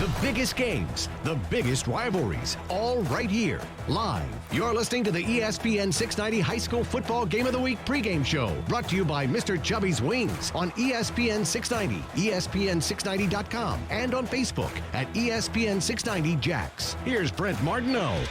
The biggest games, the biggest rivalries, all right here, live. You're listening to the ESPN 690 High School Football Game of the Week pregame show, brought to you by Mr. Chubby's Wings on ESPN 690, ESPN690.com, and on Facebook at ESPN 690 Jax. Here's Brent Martineau.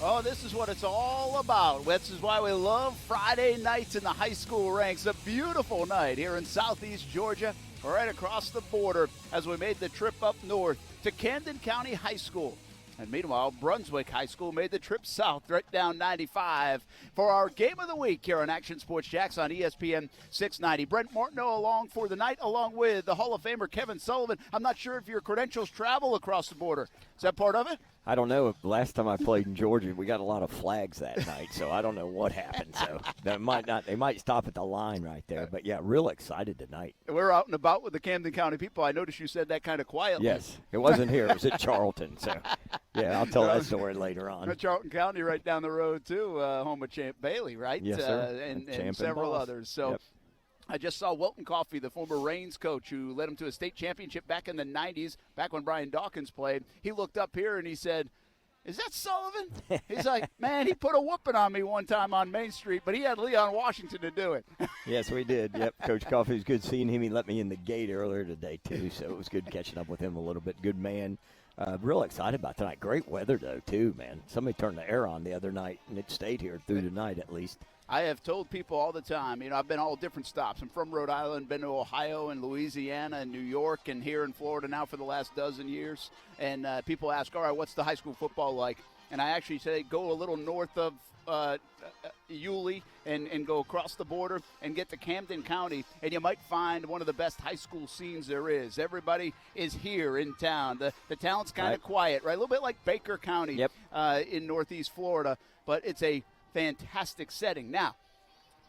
Oh, this is what it's all about. This is why we love Friday nights in the high school ranks. A beautiful night here in southeast Georgia, right across the border, as we made the trip up north to Camden County High School. And meanwhile, Brunswick High School made the trip south right down 95 for our Game of the Week here on Action Sports Jax on ESPN 690. Brent Martineau along for the night, along with the Hall of Famer Kevin Sullivan. I'm not sure if your credentials travel across the border. Is that part of it? I don't know. Last time I played in Georgia, we got a lot of flags that night, so I don't know what happened. So they might stop at the line right there. But, yeah, real excited tonight. We're out and about with the Camden County people. I noticed you said that kind of quietly. Yes. It wasn't here. It was at Charlton. So, yeah, I'll tell that story later on. Charlton County right down the road, too, home of Champ Bailey, right? Yes, sir. And several others. So. Yep. I just saw Wilton Coffey, the former Reigns coach who led him to a state championship back in the 90s, back when Brian Dawkins played. He looked up here and he said, "Is that Sullivan?" He's like, "Man, he put a whooping on me one time on Main Street, but he had Leon Washington to do it." Yes, we did. Yep, Coach Coffey, was good seeing him. He let me in the gate earlier today, too, so it was good catching up with him a little bit. Good man. Real excited about tonight. Great weather, though, too, man. Somebody turned the air on the other night, and it stayed here through the night at least. I have told people all the time, I've been all different stops. I'm from Rhode Island, been to Ohio and Louisiana and New York and here in Florida now for the last dozen years. And people ask, all right, what's the high school football like? And I actually say go a little north of Yulee and go across the border and get to Camden County, and you might find one of the best high school scenes there is. Everybody is here in town. The town's kind of quiet, right? A little bit like Baker County in northeast Florida, but it's a fantastic setting. Now,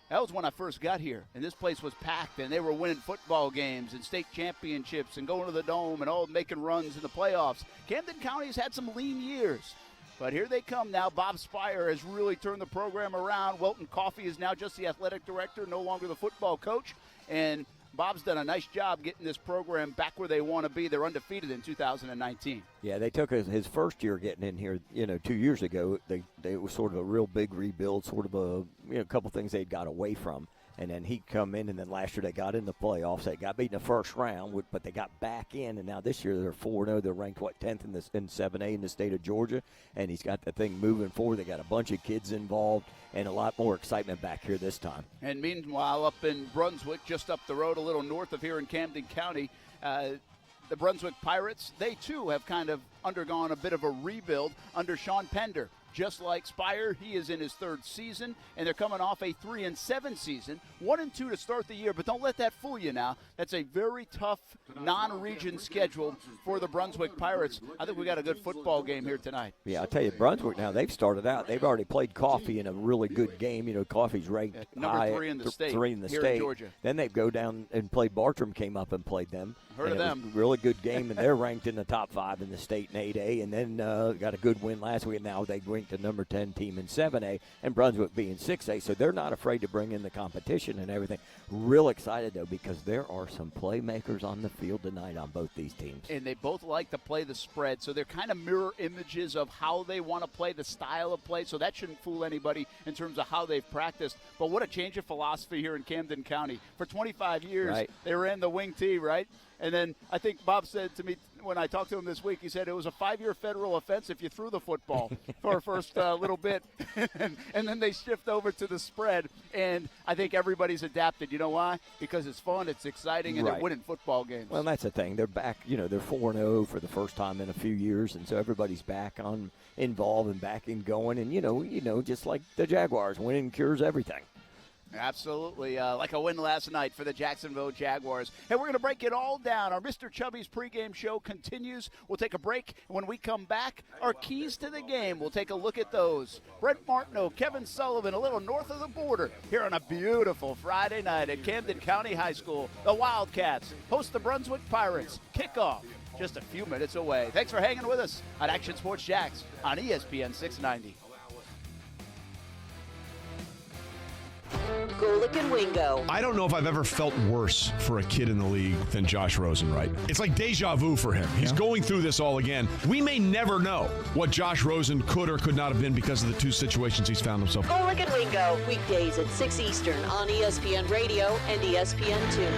that was when I first got here, and this place was packed, and they were winning football games and state championships and going to the Dome and all making runs in the playoffs. Camden County's had some lean years, but here they come now. Bob Spire has really turned the program around. Wilton Coffey is now just the athletic director, no longer the football coach, and Bob's done a nice job getting this program back where they want to be. They're undefeated in 2019. Yeah, they took his first year getting in here, 2 years ago. It was sort of a real big rebuild, sort of a couple things they'd got away from. And then he'd come in, and then last year they got in the playoffs. They got beat in the first round, but they got back in, and now this year they're 4-0. They're ranked, 10th in 7A in the state of Georgia, and he's got the thing moving forward. They got a bunch of kids involved and a lot more excitement back here this time. And meanwhile, up in Brunswick, just up the road a little north of here in Camden County, the Brunswick Pirates, they too have kind of undergone a bit of a rebuild under Sean Pender. Just like Spire, he is in his third season, and they're coming off a 3-7 season, 1-2 to start the year. But don't let that fool you now. That's a very tough non-region schedule for the Brunswick Pirates. I think we got a good football game here tonight. Yeah, I'll tell you, Brunswick now, they've started out. They've already played Coffey in a really good game. Coffey's ranked number 3 in the state. Here in Georgia. Then they go down and played Bartram, came up and played them. Heard of them. Really good game, and they're ranked in the top 5 in the state in 8A, and then got a good win last week. Now they ranked the number 10 team in 7A, and Brunswick being 6A, so they're not afraid to bring in the competition and everything. Real excited, though, because there are some playmakers on the field tonight on both these teams. And they both like to play the spread, so they're kind of mirror images of how they want to play, the style of play, so that shouldn't fool anybody in terms of how they've practiced. But what a change of philosophy here in Camden County. For 25 years, they ran the wing tee, right? And then I think Bob said to me when I talked to him this week, he said it was a 5-year federal offense if you threw the football for a first little bit. and then they shift over to the spread. And I think everybody's adapted. You know why? Because it's fun, it's exciting, and they're winning football games. Well, that's the thing. They're back, they're 4-0 for the first time in a few years. And so everybody's back on involved and back in going. And, just like the Jaguars, winning cures everything. Absolutely. Like a win last night for the Jacksonville Jaguars. And we're going to break it all down. Our Mr. Chubby's pregame show continues. We'll take a break. When we come back, our keys to the game. We'll take a look at those. Brent Martineau, Kevin Sullivan, a little north of the border here on a beautiful Friday night at Camden County High School. The Wildcats host the Brunswick Pirates. Kickoff just a few minutes away. Thanks for hanging with us on Action Sports Jax on ESPN 690. Golick and Wingo. I don't know if I've ever felt worse for a kid in the league than Josh Rosen, right? It's like deja vu for him. He's going through this all again. We may never know what Josh Rosen could or could not have been because of the two situations he's found himself. Golick and Wingo, weekdays at 6 Eastern on ESPN Radio and ESPN2.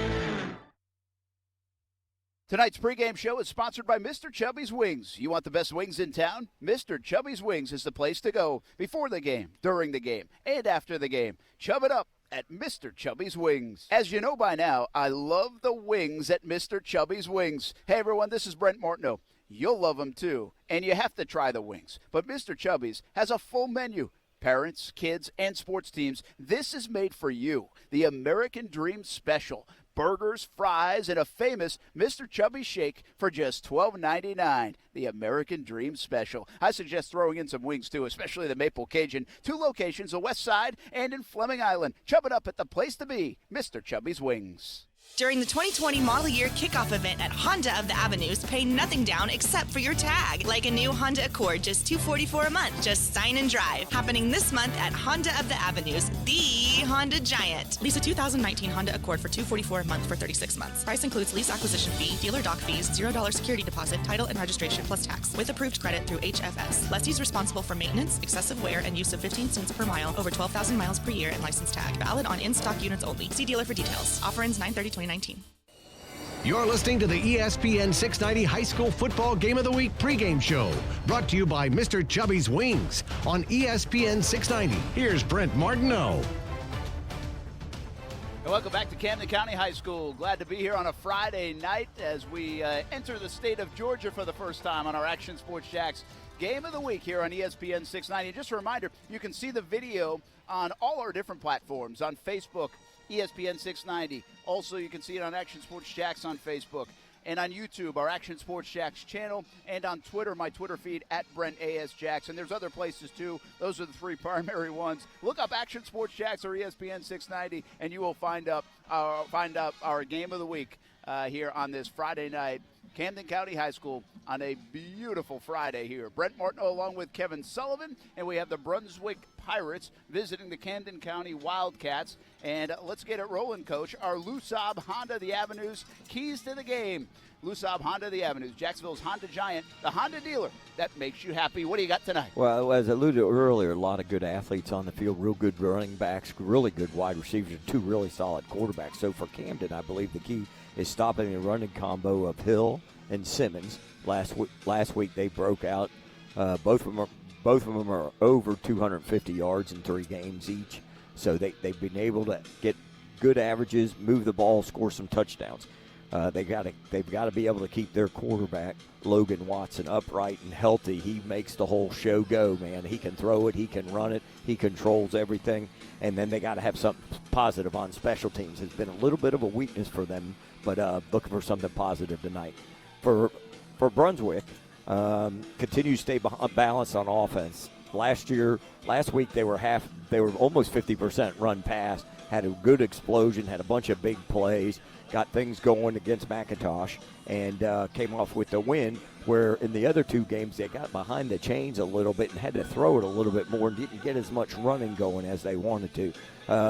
Tonight's pregame show is sponsored by Mr. Chubby's Wings. You want the best wings in town? Mr. Chubby's Wings is the place to go before the game, during the game, and after the game. Chub it up at Mr. Chubby's Wings. As you know by now, I love the wings at Mr. Chubby's Wings. Hey everyone, this is Brent Martineau. You'll love them too, and you have to try the wings. But Mr. Chubby's has a full menu. Parents, kids, and sports teams, this is made for you. The American Dream Special. Burgers, fries, and a famous Mr. Chubby shake for just $12.99. The American Dream Special. I suggest throwing in some wings, too, especially the Maple Cajun. 2 locations, the West Side and in Fleming Island. Chub it up at the place to be, Mr. Chubby's Wings. During the 2020 model year kickoff event at Honda of the Avenues, pay nothing down except for your tag. Like a new Honda Accord, just $244 a month. Just sign and drive. Happening this month at Honda of the Avenues, the Honda Giant. Lease a 2019 Honda Accord for $244 a month for 36 months. Price includes lease acquisition fee, dealer dock fees, $0 security deposit, title and registration plus tax. With approved credit through HFS. Lessee's responsible for maintenance, excessive wear, and use of 15 cents per mile over 12,000 miles per year and license tag. Valid on in-stock units only. See dealer for details. Offer ends 9/30/2019. You're listening to the ESPN 690 High School Football Game of the Week pregame show, brought to you by Mr. Chubby's Wings on ESPN 690. Here's Brent Martineau. Welcome back to Camden County High School. Glad to be here on a Friday night as we enter the state of Georgia for the first time on our Action Sports Jacks Game of the Week here on ESPN 690. Just a reminder, you can see the video on all our different platforms, on Facebook, ESPN 690. Also, you can see it on Action Sports Jacks on Facebook and on YouTube, our Action Sports Jacks channel, and on Twitter, my Twitter feed at Brent A.S. Jacks. And there's other places, too. Those are the 3 primary ones. Look up Action Sports Jacks or ESPN 690, and you will find out our Game of the Week here on this Friday night. Camden County High School on a beautiful Friday here. Brent Martineau along with Kevin Sullivan, and we have the Brunswick Pirates visiting the Camden County Wildcats. And let's get it rolling, Coach. Our Lusab Honda the Avenues keys to the game. Lusab Honda the Avenues, Jacksonville's Honda Giant, the Honda dealer that makes you happy. What do you got tonight? Well, as I alluded to earlier, a lot of good athletes on the field, real good running backs, really good wide receivers, and 2 really solid quarterbacks. So for Camden, I believe the key is stopping the running combo of Hill and Simmons. Last week they broke out. Both of them are over 250 yards in 3 games each. So they've been able to get good averages, move the ball, score some touchdowns. They've got to be able to keep their quarterback Logan Watson upright and healthy. He makes the whole show go, man. He can throw it, he can run it, he controls everything. And then they got to have something positive on special teams. It's been a little bit of a weakness for them, but looking for something positive tonight. For Brunswick, continue to stay balanced on offense. Last week they were almost 50% run pass, had a good explosion, had a bunch of big plays, got things going against McIntosh, and came off with the win, where in the other 2 games they got behind the chains a little bit and had to throw it a little bit more and didn't get as much running going as they wanted to.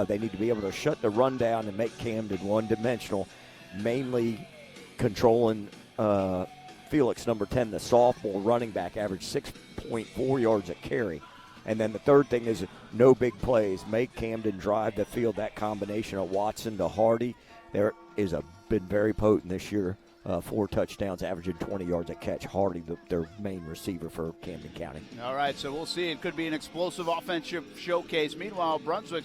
They need to be able to shut the run down and make Camden one-dimensional, mainly controlling Felix, number 10, the sophomore running back, averaged 6.4 yards a carry. And then the third thing is no big plays. Make Camden drive the field. That combination of Watson to Hardy been very potent this year. 4 touchdowns, averaging 20 yards a catch. Hardy, their main receiver for Camden County. All right, so we'll see. It could be an explosive offensive showcase. Meanwhile, Brunswick,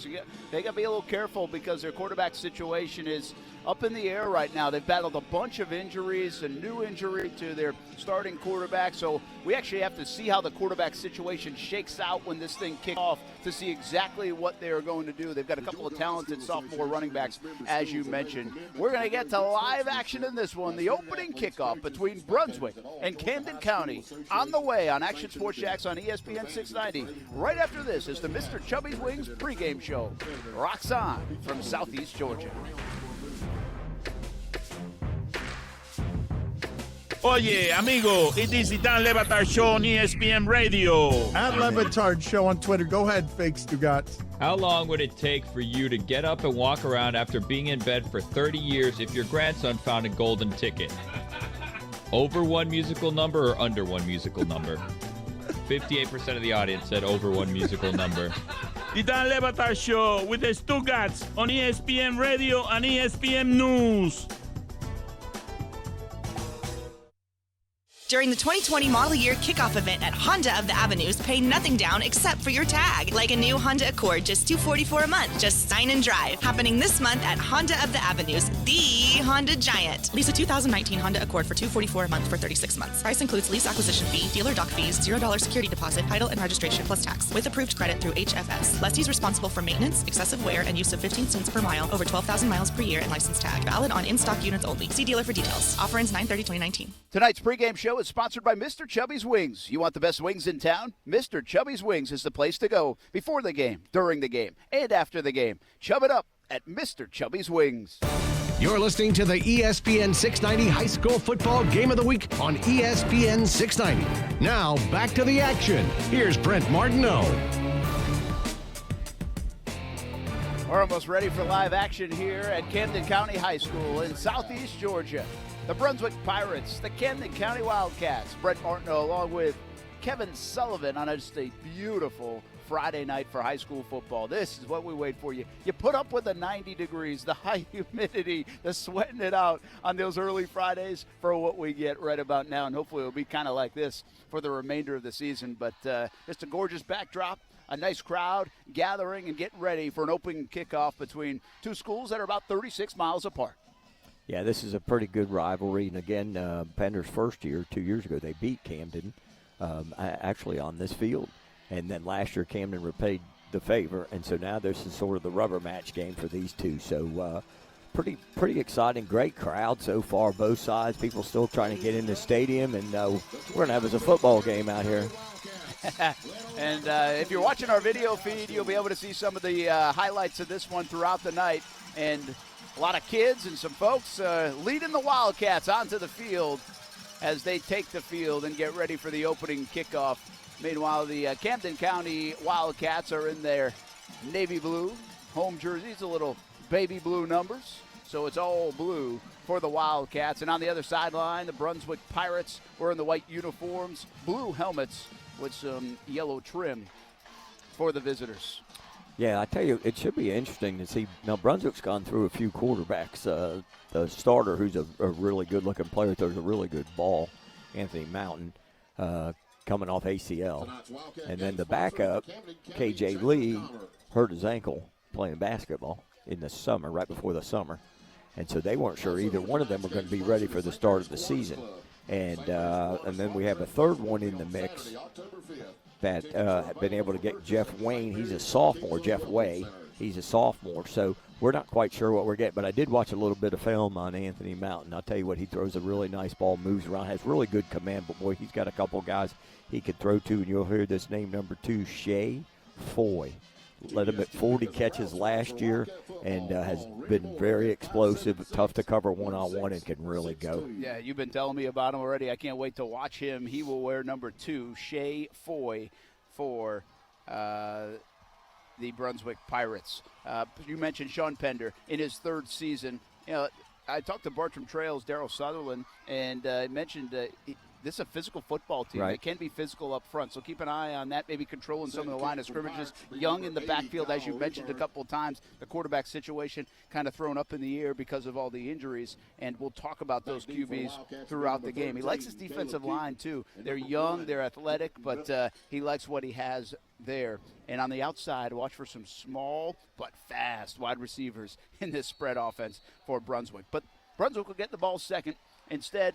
they got to be a little careful because their quarterback situation is up in the air right now. They've battled a bunch of injuries, a new injury to their starting quarterback. So we actually have to see how the quarterback situation shakes out when this thing kicks off to see exactly what they are going to do. They've got a couple of talented sophomore running backs, as you mentioned. We're going to get to live action in this one. The opening kickoff between Brunswick and Camden County on the way on Action Sports Jacks on ESPN 690. Right after this is the Mr. Chubby's Wings pregame show. Rocks on from Southeast Georgia. Oye, amigo, it is the Dan Le Batard Show on ESPN Radio. At Le Batard Show on Twitter. Go ahead, fake Stugats. How long would it take for you to get up and walk around after being in bed for 30 years if your grandson found a golden ticket? Over one musical number or under one musical number? 58% of the audience said over one musical number. The Dan Le Batard Show with the Stugats on ESPN Radio and ESPN News. During the 2020 model year kickoff event at Honda of the Avenues, pay nothing down except for your tag. Like a new Honda Accord, just $244 a month. Just sign and drive. Happening this month at Honda of the Avenues, the Honda Giant. Lease a 2019 Honda Accord for $244 a month for 36 months. Price includes lease acquisition fee, dealer dock fees, $0 security deposit, title and registration plus tax. With approved credit through HFS. Lessee's responsible for maintenance, excessive wear, and use of 15 cents per mile over 12,000 miles per year and license tag. Valid on in-stock units only. See dealer for details. Offer ends 9/30/2019. Tonight's pregame show is sponsored by Mr. Chubby's Wings. You want the best wings in town? Mr. Chubby's Wings is the place to go before the game, during the game, and after the game. Chub it up at Mr. Chubby's Wings. You're listening to the ESPN 690 High School Football Game of the Week on ESPN 690. Now, back to the action. Here's Brent Martineau. We're almost ready for live action here at Camden County High School in southeast Georgia. The Brunswick Pirates, the Camden County Wildcats. Brent Martineau along with Kevin Sullivan on just a beautiful Friday night for high school football. This is what we wait for you. You put up with the 90 degrees, the high humidity, the sweating it out on those early Fridays for what we get right about now. And hopefully it'll be kind of like this for the remainder of the season. But just a gorgeous backdrop. A nice crowd gathering and getting ready for an open kickoff between two schools that are about 36 miles apart. Yeah, this is a pretty good rivalry. And again, Pender's first year, 2 years ago, they beat Camden actually on this field. And then last year, Camden repaid the favor. And so now this is sort of the rubber match game for these two. So pretty exciting. Great crowd so far, both sides. People still trying to get in the stadium. And we're going to have as a football game out here. And if you're watching our video feed, you'll be able to see some of the highlights of this one throughout the night. And a lot of kids and some folks leading the Wildcats onto the field as they take the field and get ready for the opening kickoff. Meanwhile, the Camden County Wildcats are in their navy blue home jerseys, a little baby blue numbers. So it's all blue for the Wildcats. And on the other sideline, the Brunswick Pirates were in the white uniforms, blue helmets with some yellow trim for the visitors. Yeah, I tell you, it should be interesting to see. Now, Brunswick's gone through a few quarterbacks. The starter, who's a really good-looking player, throws a really good ball, Anthony Mountain, coming off ACL. And then the backup, K.J. Lee, hurt his ankle playing basketball in the summer, right before the summer. And so they weren't sure either one of them were going to be ready for the start of the season. And then we have a third one in the mix that have been able to get Jeff Wayne. He's a sophomore, Jeff Way. He's a sophomore, so we're not quite sure what we're getting. But I did watch a little bit of film on Anthony Mountain. I'll tell you what, he throws a really nice ball, moves around, has really good command. But, boy, he's got a couple guys he could throw to, and you'll hear this name, number 2, Shea Foy. Led him at 40 catches last year and has been very explosive, tough to cover one-on-one, and can really go. Yeah, you've been telling me about him already. I can't wait to watch him. He will wear number 2, Shea Foy, for the Brunswick Pirates. You mentioned Sean Pender in his third season. You know, I talked to Bartram Trails, Darryl Sutherland, and mentioned this is a physical football team. Right. They can be physical up front, so keep an eye on that, maybe controlling some of the line of scrimmages. Young in the backfield, as you mentioned a couple of times, the quarterback situation kind of thrown up in the air because of all the injuries, and we'll talk about those QBs throughout the game. He likes his defensive line, too. They're young, they're athletic, but he likes what he has there. And on the outside, watch for some small but fast wide receivers in this spread offense for Brunswick. But Brunswick will get the ball second. Instead,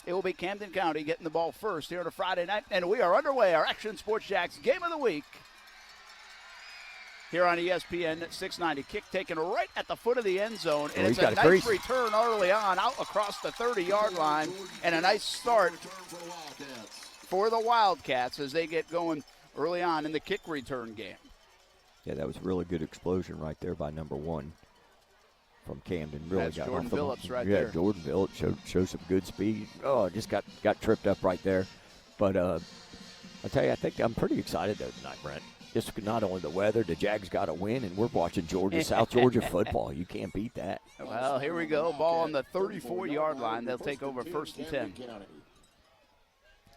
it will be Camden County getting the ball first here on a Friday night. And we are underway, our Action Sports Jacks Game of the Week here on ESPN 690. Kick taken right at the foot of the end zone. And it's a nice return early on out across the 30-yard line. And a nice start for the Wildcats as they get going early on in the kick return game. Yeah, that was a really good explosion right there by number 1 from Camden. Really That's got Jordan off the Phillips right yeah, there. Jordan Phillips showed some good speed. Oh, just got tripped up right there. But I tell you, I think I'm pretty excited though tonight, Brent. Just not only the weather, the Jags got to win, and we're watching South Georgia football. You can't beat that. Well, here we go. Ball on the 34-yard line. They'll take over first and 10.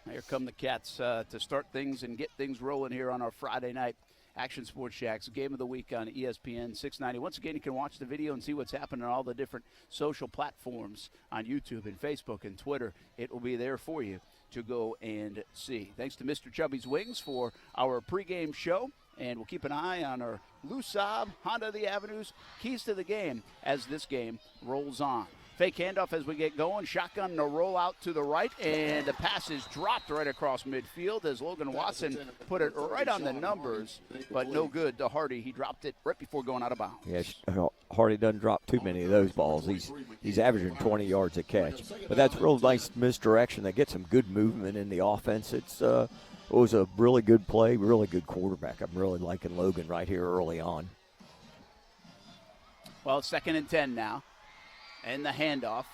Here come the Cats to start things and get things rolling here on our Friday night Action Sports Shacks Game of the Week on ESPN 690. Once again, you can watch the video and see what's happening on all the different social platforms on YouTube and Facebook and Twitter. It will be there for you to go and see. Thanks to Mr. Chubby's Wings for our pregame show, and we'll keep an eye on our Lou Saab, Honda of the Avenues, keys to the game as this game rolls on. Fake handoff as we get going. Shotgun to roll out to the right, and the pass is dropped right across midfield as Logan Watson put it right on the numbers, but no good to Hardy. He dropped it right before going out of bounds. Yeah, Hardy doesn't drop too many of those balls. He's averaging 20 yards a catch. But that's real nice misdirection. They get some good movement in the offense. It was a really good play, really good quarterback. I'm really liking Logan right here early on. Well, it's 2nd and 10 now. And the handoff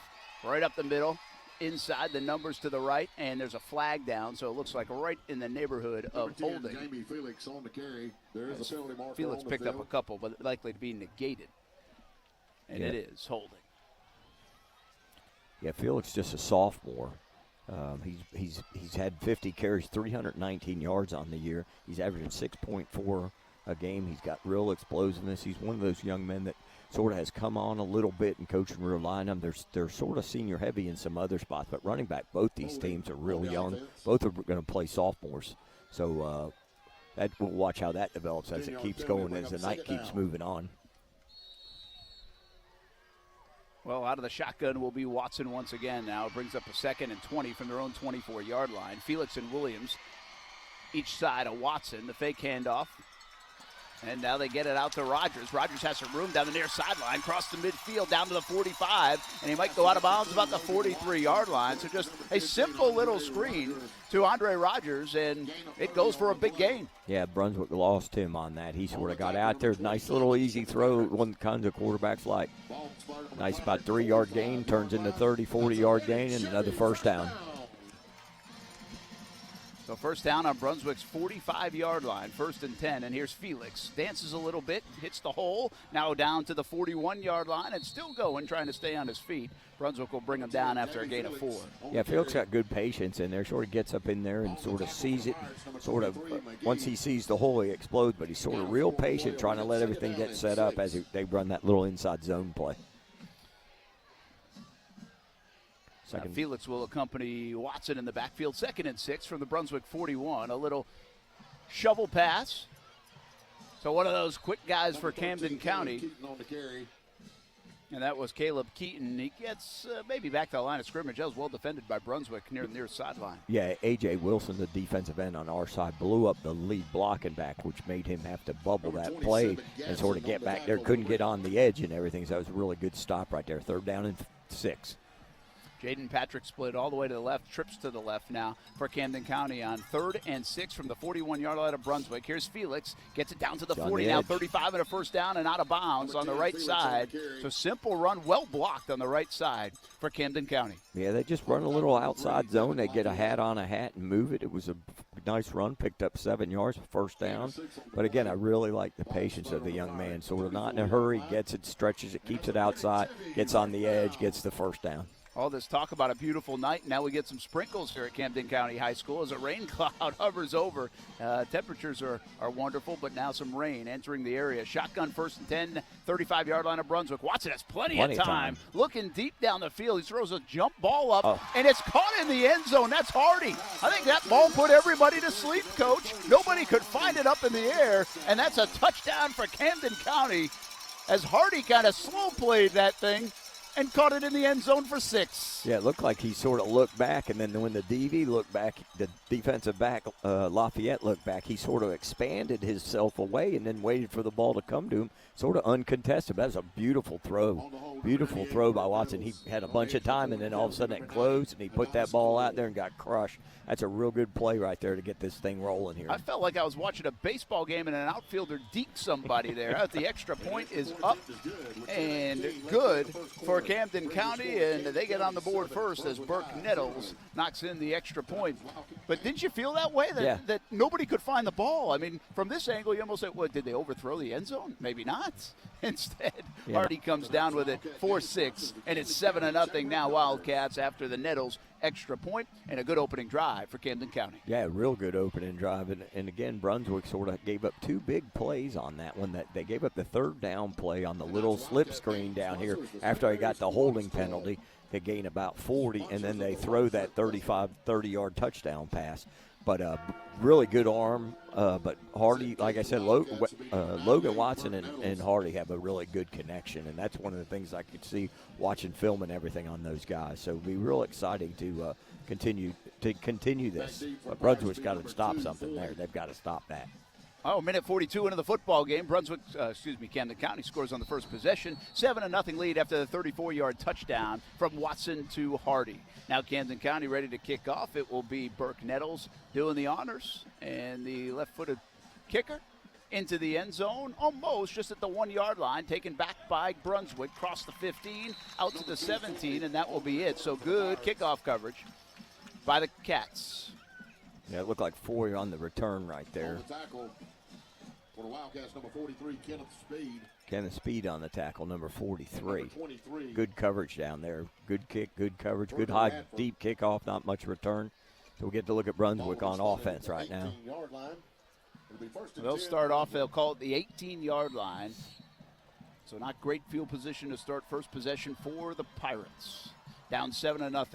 right up the middle, inside the numbers to the right, and there's a flag down, so it looks like right in the neighborhood of holding. Felix picked up a couple, but likely to be negated. And it is holding. Yeah, Felix just a sophomore. He's had 50 carries, 319 yards on the year. He's averaging 6.4 a game. He's got real explosiveness. He's one of those young men that sort of has come on a little bit and coaching relying on them. They're sort of senior heavy in some other spots, but running back, both these teams are real young. Both are going to play sophomores. So we'll watch how that develops as it keeps going, as the night keeps moving on. Well, out of the shotgun will be Watson once again now. It brings up a 2nd and 20 from their own 24-yard line. Felix and Williams each side of Watson. The fake handoff. And now they get it out to Rogers. Rogers has some room down the near sideline, across the midfield, down to the 45, and he might go out of bounds about the 43-yard line. So just a simple little screen to Andre Rogers, and it goes for a big gain. Yeah, Brunswick lost him on that. He sort of got out there. Nice little easy throw, one kinds of quarterbacks like. Nice about 3-yard gain, turns into 30, 40-yard gain, and another first down. So first down on Brunswick's 45-yard line, 1st and 10, and here's Felix. Dances a little bit, hits the hole, now down to the 41-yard line, and still going, trying to stay on his feet. Brunswick will bring him down after a gain of 4. Yeah, Felix got good patience in there, sort of gets up in there and sort of sees it, once he sees the hole, he explodes, but he's sort of real patient, trying to let everything get set up as they run that little inside zone play. Felix will accompany Watson in the backfield. 2nd and 6 from the Brunswick 41. A little shovel pass. So one of those quick guys for Camden County. And that was Caleb Keaton. He gets maybe back to the line of scrimmage. That was well defended by Brunswick near the near sideline. Yeah, A.J. Wilson, the defensive end on our side, blew up the lead blocking back, which made him have to bubble that play and sort of get back there. Couldn't get on the edge and everything, so that was a really good stop right there. 3rd down and 6. Jaden Patrick split all the way to the left, trips to the left now for Camden County on 3rd and 6 from the 41-yard line of Brunswick. Here's Felix, gets it down to the 40 now, 35 and a first down and out of bounds on the right side. So simple run, well blocked on the right side for Camden County. Yeah, they just run a little outside zone. They get a hat on a hat and move it. It was a nice run, picked up 7 yards, first down. But again, I really like the patience of the young man. Sort of not in a hurry, gets it, stretches it, keeps it outside, gets on the edge, gets the first down. All this talk about a beautiful night. Now we get some sprinkles here at Camden County High School as a rain cloud hovers over. Temperatures are wonderful, but now some rain entering the area. Shotgun 1st and 10, 35-yard line of Brunswick. Watson has plenty of time. Looking deep down the field. He throws a jump ball up, and it's caught in the end zone. That's Hardy. I think that ball put everybody to sleep, Coach. Nobody could find it up in the air, and that's a touchdown for Camden County as Hardy kind of slow played that thing. and caught it in the end zone for 6. Yeah, it looked like he sort of looked back, and then when the DB looked back, the defensive back, Lafayette, looked back, he sort of expanded himself away and then waited for the ball to come to him, sort of uncontested. That was a beautiful throw. Beautiful throw by Watson. He had a bunch of time, and then all of a sudden it closed, and he put that ball out there and got crushed. That's a real good play right there to get this thing rolling here. I felt like I was watching a baseball game and an outfielder deked somebody there. The extra point is up and good for Camden County, and they get on the board first as Burke Nettles knocks in the extra point. But didn't you feel that way, that nobody could find the ball? I mean, from this angle, you almost said, what, did they overthrow the end zone? Maybe not. Instead, Hardy comes down with it 4-6, and it's 7-0 now Wildcats after the Nettles extra point and a good opening drive for Camden County. Yeah, real good opening drive. And again, Brunswick sort of gave up 2 big plays on that one. That they gave up the third down play on the little slip screen down here after they got the holding penalty. They gain about 40, and then they throw that 30-yard touchdown pass. But really good arm. But Hardy, like I said, Logan Watson and Hardy have a really good connection, and that's one of the things I could see watching film and everything on those guys. So it'll be real exciting to continue this. But Brunswick's got to stop something there. They've got to stop that. Oh, minute 42 into the football game. Camden County scores on the first possession. 7-0 lead after the 34-yard touchdown from Watson to Hardy. Now Camden County ready to kick off. It will be Burke Nettles doing the honors, and the left-footed kicker into the end zone, almost just at the 1-yard line, taken back by Brunswick, cross the 15, out to the 17, and that will be it. So good kickoff coverage by the Cats. Yeah, it looked like 4 on the return right there. On the tackle for the Wildcats, number 43, Kenneth Speed. Kenneth Speed on the tackle, number 43. Number 23. Good coverage down there. Good kick, good coverage, good high, deep kickoff, not much return. So we get to look at Brunswick on offense right now. They'll start off, they'll call it the 18-yard line. So not great field position to start first possession for the Pirates. Down 7-0.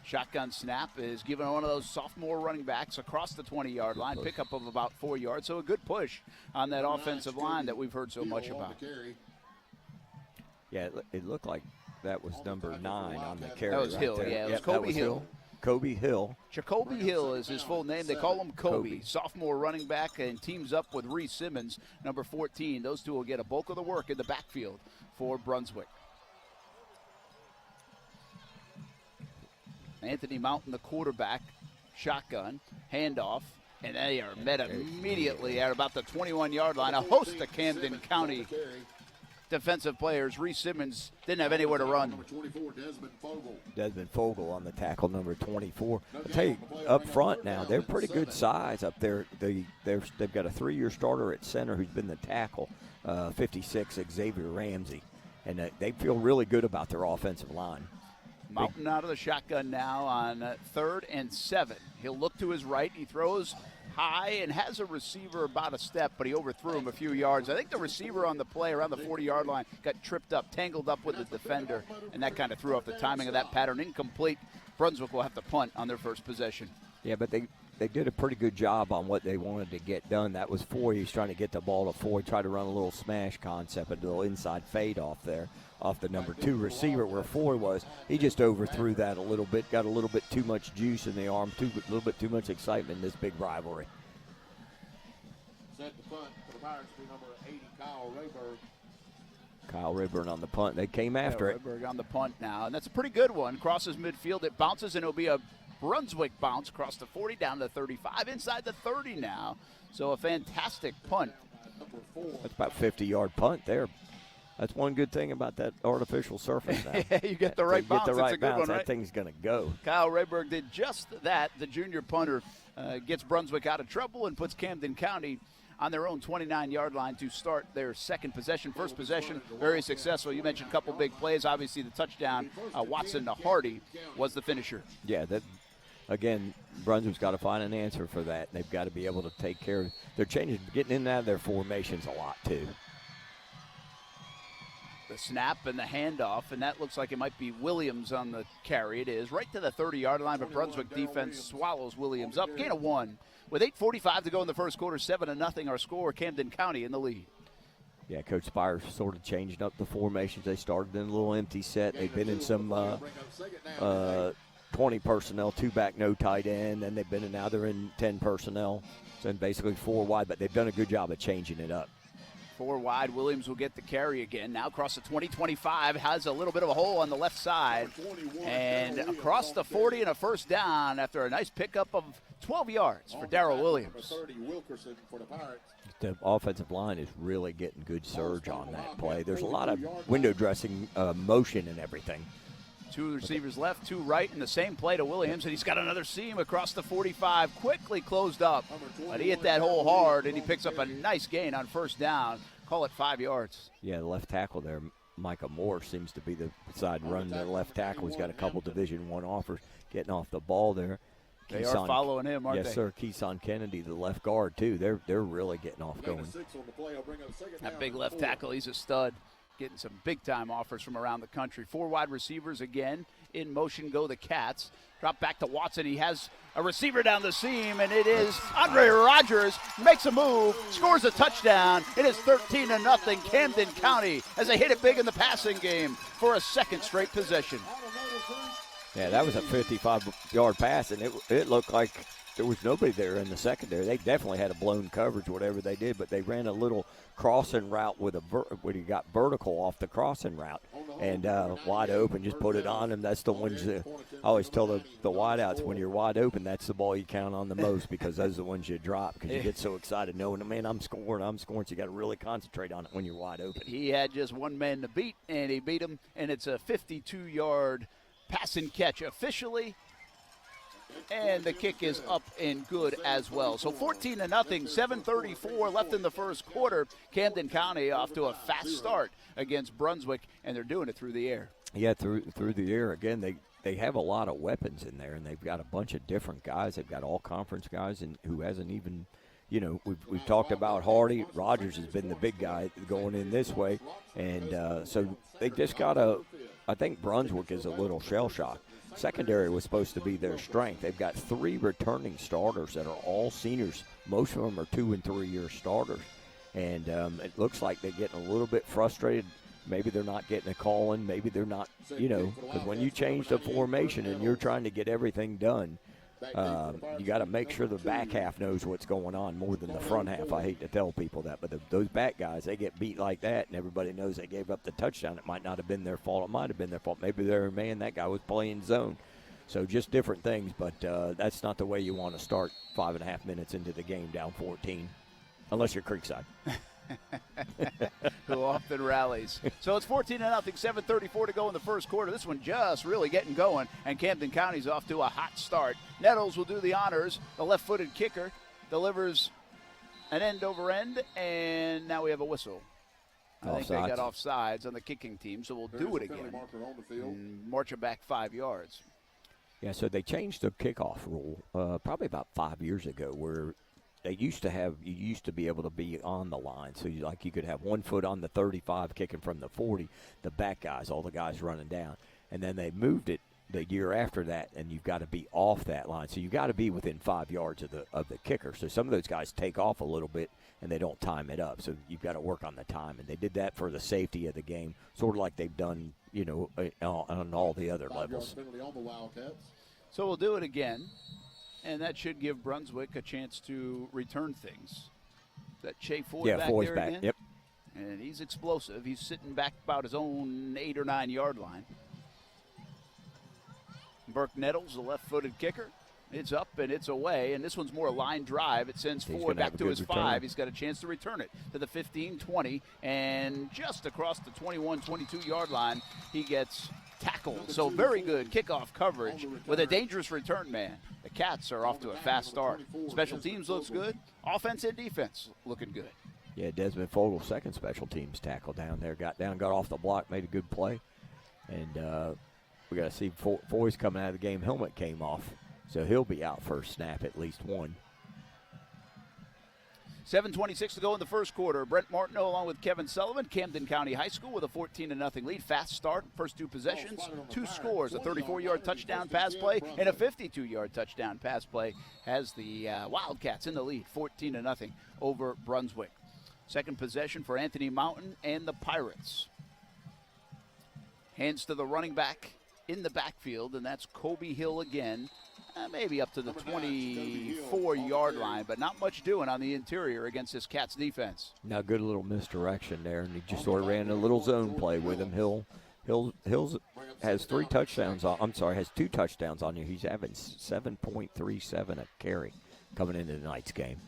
Shotgun snap is given one of those sophomore running backs across the 20-yard line, pickup of about 4 yards. So a good push on that offensive line that we've heard so much about. Yeah, it looked like that was number 9 on the carry. That was right Hill, there. yeah. It was Yep, Kobe Hill. Kobe Hill. Jacoby Hill is his full name. They call him Kobe. Sophomore running back, and teams up with Reese Simmons, number 14. Those two will get a bulk of the work in the backfield for Brunswick. Anthony Mountain, the quarterback, shotgun, handoff, and they are met immediately at about the 21-yard line. A host of Camden County defensive players. Reese Simmons didn't have anywhere to run. Number 24, Desmond Fogle on the tackle, number 24. I'll tell you, up front now, they're pretty good size up there. They've got a 3-year starter at center who's been the tackle, 56, Xavier Ramsey. And they feel really good about their offensive line. Mountain out of the shotgun now on 3rd and 7. He'll look to his right. He throws high and has a receiver about a step, but he overthrew him a few yards. I think the receiver on the play around the 40-yard line got tripped up, tangled up with the defender, and that kind of threw off the timing of that pattern. Incomplete. Brunswick will have to punt on their first possession. Yeah, but they did a pretty good job on what they wanted to get done. That was 4. He's trying to get the ball to 4. He tried to run a little smash concept, a little inside fade off there, off the number 2 receiver where 4 was. He just overthrew that a little bit, got a little bit too much juice in the arm, a little bit too much excitement in this big rivalry. Set the punt for the Pirates to be number 80, Kyle Rayberg. Kyle Rayburn on the punt. They came after it. Rayberg on the punt now, and that's a pretty good one. Crosses midfield. It bounces, and it'll be a Brunswick bounce across the 40 down to the 35, inside the 30 now. So a fantastic punt. That's about 50-yard punt there. That's one good thing about that artificial surface now. You get the right bounce. Get the right it's a good bounce, one, right? that thing's going to go. Kyle Rayberg did just that. The junior punter gets Brunswick out of trouble and puts Camden County on their own 29-yard line to start their second possession. First possession, very successful. You mentioned a couple big plays. Obviously, the touchdown, Watson to Hardy, was the finisher. Yeah, that. Again, Brunswick's got to find an answer for that. They've got to be able to take care of. They're changing, getting in and out of their formations a lot too. The snap and the handoff, and that looks like it might be Williams on the carry. It is right to the 30-yard line, but Brunswick defense swallows Williams up. Gain of 1. With 8:45 to go in the first quarter, 7-0 our score. Camden County in the lead. Yeah, Coach Spires sort of changing up the formations. They started in a little empty set. They've been in some 20 personnel, 2 back, no tight end. Then they've been now they're in 10 personnel. So basically 4 wide, but they've done a good job of changing it up. 4 wide. Williams will get the carry again. Now across the 20-25, has a little bit of a hole on the left side. And across the 40 and a first down after a nice pickup of 12 yards for Darrell Williams. The offensive line is really getting good surge on that play. There's a lot of window dressing motion and everything. 2 receivers left, 2 right in the same play to Williams, and he's got another seam across the 45, quickly closed up. But he hit that hole hard, and he picks up a nice gain on first down. Call it 5 yards. Yeah, the left tackle there, Micah Moore, seems to be the side running the left tackle. He's got a couple Division I offers getting off the ball there. They are following him, aren't they? Yes, sir. Keeson Kennedy, the left guard, too. They're really getting off going. That big left tackle, he's a stud. Getting some big-time offers from around the country. 4 wide receivers again. In motion go the Cats. Drop back to Watson. He has a receiver down the seam, and it is Andre Rogers. Makes a move, scores a touchdown. It is 13-0 Camden County as they hit it big in the passing game for a second straight possession. Yeah, that was a 55-yard pass, and it looked like there was nobody there in the secondary. They definitely had a blown coverage, whatever they did, but they ran a little crossing route with when he got vertical off the crossing route and wide open, just put it on him. That's the ones that I always tell the wideouts, when you're wide open, that's the ball you count on the most because those are the ones you drop because you get so excited knowing, man, I'm scoring. So you got to really concentrate on it when you're wide open. He had just one man to beat, and he beat him, and it's a 52-yard pass and catch officially. And the kick is up and good as well. So 14-0, 7:34 left in the first quarter. Camden County off to a fast start against Brunswick, and they're doing it through the air. Yeah, through the air. Again, they have a lot of weapons in there, and they've got a bunch of different guys. They've got all conference guys, and who hasn't even, we've talked about Hardy. Rogers has been the big guy going in this way, and so they just got I think Brunswick is a little shell-shocked. Secondary was supposed to be their strength. They've got 3 returning starters that are all seniors. Most of them are 2- and 3-year starters. And it looks like they're getting a little bit frustrated. Maybe they're not getting a call in. Maybe they're not, because when you change the formation and you're trying to get everything done, you got to make sure the back half knows what's going on more than the front half. I hate to tell people that, but those back guys, they get beat like that, and everybody knows they gave up the touchdown. It might not have been their fault. It might have been their fault. Maybe they're that guy was playing zone. So just different things, but that's not the way you want to start 5.5 minutes into the game down 14, unless you're Creekside. Who often rallies. So it's 14-0, 7:34 to go in the first quarter. This one just really getting going, and Camden County's off to a hot start. Nettles will do the honors. The left-footed kicker delivers an end over end, and now we have a whistle. I think they got offsides on the kicking team, so we'll do it again. And march it back 5 yards. Yeah, so they changed the kickoff rule probably about 5 years ago, where you used to be able to be on the line. So you could have 1 foot on the 35 kicking from the 40, the back guys, all the guys running down. And then they moved it the year after that, and you've got to be off that line. So you got to be within 5 yards of the kicker. So some of those guys take off a little bit, and they don't time it up. So you've got to work on the time. And they did that for the safety of the game, sort of like they've done, on all the other levels. So we'll do it again. And that should give Brunswick a chance to return things. That Shea Foy back Foy's there back. again? Yep. And he's explosive. He's sitting back about his own 8 or 9 yard line. Burke Nettles, the left-footed kicker. It's up and it's away, and this one's more a line drive. It sends Foy back to his 5. He's got a chance to return it to the 15, 20, and just across the 21, 22-yard line, he gets tackled. So very good kickoff coverage with a dangerous return man. The Cats are off to a fast start. Special teams looks good. Offense and defense looking good. Yeah, Desmond Fogel's second special teams tackle down there. Got off the block, made a good play. And we got to see Foy's coming out of the game. Helmet came off. So he'll be out first snap, at least one. 7:26 to go in the first quarter. Brent Martineau along with Kevin Sullivan, Camden County High School with a 14-0 lead. Fast start, first 2 possessions, 2 scores, a 34-yard touchdown pass play and a 52-yard touchdown pass play has the Wildcats in the lead, 14-0 over Brunswick. Second possession for Anthony Mountain and the Pirates. Hands to the running back in the backfield, and that's Kobe Hill again. Maybe up to the 24-yard line, but not much doing on the interior against this Cats defense. Now, good little misdirection there, and he just sort of ran a little zone play with him. Hills has 3 touchdowns. Has 2 touchdowns on you. He's having 7.37 a carry coming into tonight's game.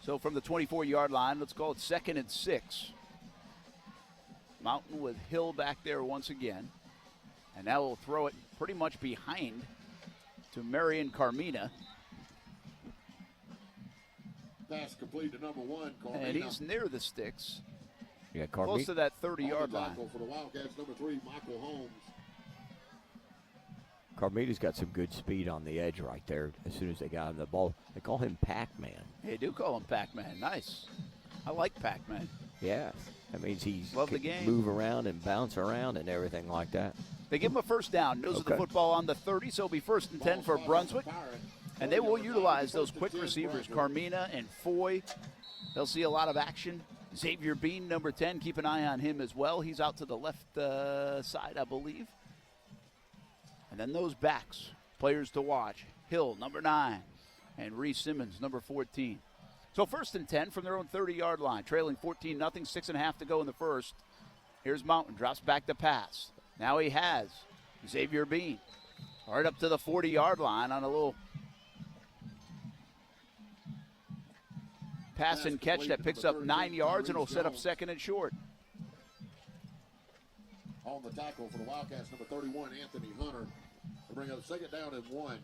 So from the 24-yard line, let's call it 2nd and 6. Mountain with Hill back there once again. And now we'll throw it pretty much behind to Marion Carmina. Pass complete to number 1, Carmina. And he's near the sticks. Yeah, close to that 30-yard line. For the Wildcats, number 3, Michael Holmes. Carmina's got some good speed on the edge right there as soon as they got him the ball. They call him Pac-Man. They do call him Pac-Man. Nice. I like Pac-Man. Yeah. That means he's Love the game. Move around and bounce around and everything like that. They give him a first down. Nose of the football on the 30, so it'll be 1st and 10 for Brunswick. And they will utilize those quick receivers, Carmina and Foy. They'll see a lot of action. Xavier Bean, number 10, keep an eye on him as well. He's out to the left side, I believe. And then those backs, players to watch. Hill, number 9, and Reese Simmons, number 14. So 1st and 10 from their own 30-yard line, trailing 14-0, 6.5 to go in the first. Here's Mountain, drops back to pass. Now he has Xavier Bean right up to the 40-yard line on a little pass and catch that picks up 9 yards, and will set up 2nd and short. On the tackle for the Wildcats, number 31, Anthony Hunter. They bring up 2nd down and 1.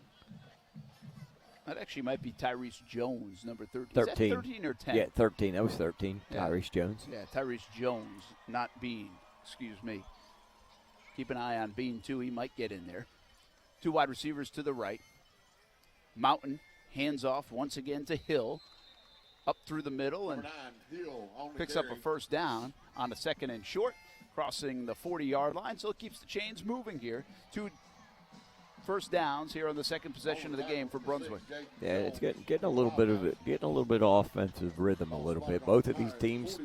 That actually might be Tyrese Jones, number 13. 13. Is that 13 or 10? Yeah, 13. That was 13. Yeah. Tyrese Jones. Yeah, Tyrese Jones, not Bean. Excuse me. Keep an eye on Bean, too. He might get in there. 2 wide receivers to the right. Mountain hands off once again to Hill. Up through the middle and picks up a first down on a 2nd and short, crossing the 40-yard line. So it keeps the chains moving here. 2 first downs here on the second possession of the game for Brunswick. Yeah, it's getting a little bit of offensive rhythm a little bit. Both of these teams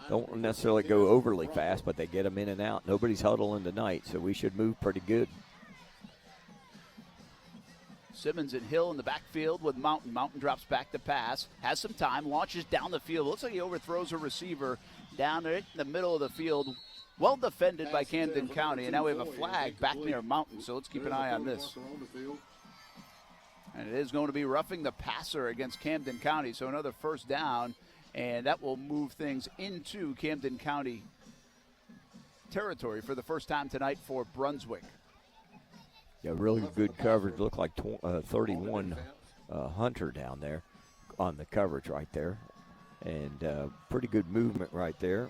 don't necessarily go overly fast, but they get them in and out. Nobody's huddling tonight, so we should move pretty good. Simmons and Hill in the backfield with Mountain. Mountain drops back to pass, has some time, launches down the field. Looks like he overthrows a receiver down there in the middle of the field. Well defended by Camden County, and now we have a flag back near Mountain, so let's keep an eye on this. And it is going to be roughing the passer against Camden County, so another first down, and that will move things into Camden County territory for the first time tonight for Brunswick. Yeah, really good coverage. Looked like 31 Hunter down there on the coverage right there. And pretty good movement right there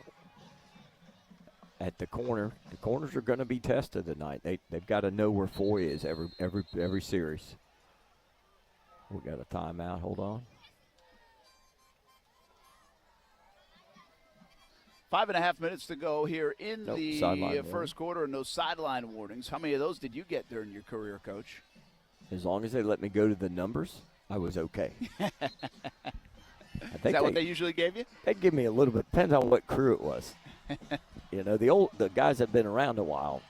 at the corner. The corners are going to be tested tonight. They've got to know where Foy is every series. We got a timeout. Hold on. 5.5 minutes to go here in the first quarter, and those sideline warnings. How many of those did you get during your career, Coach? As long as they let me go to the numbers, I was okay. Is that what they usually gave you? They'd give me a little bit. Depends on what crew it was. You know, the guys that have been around a while,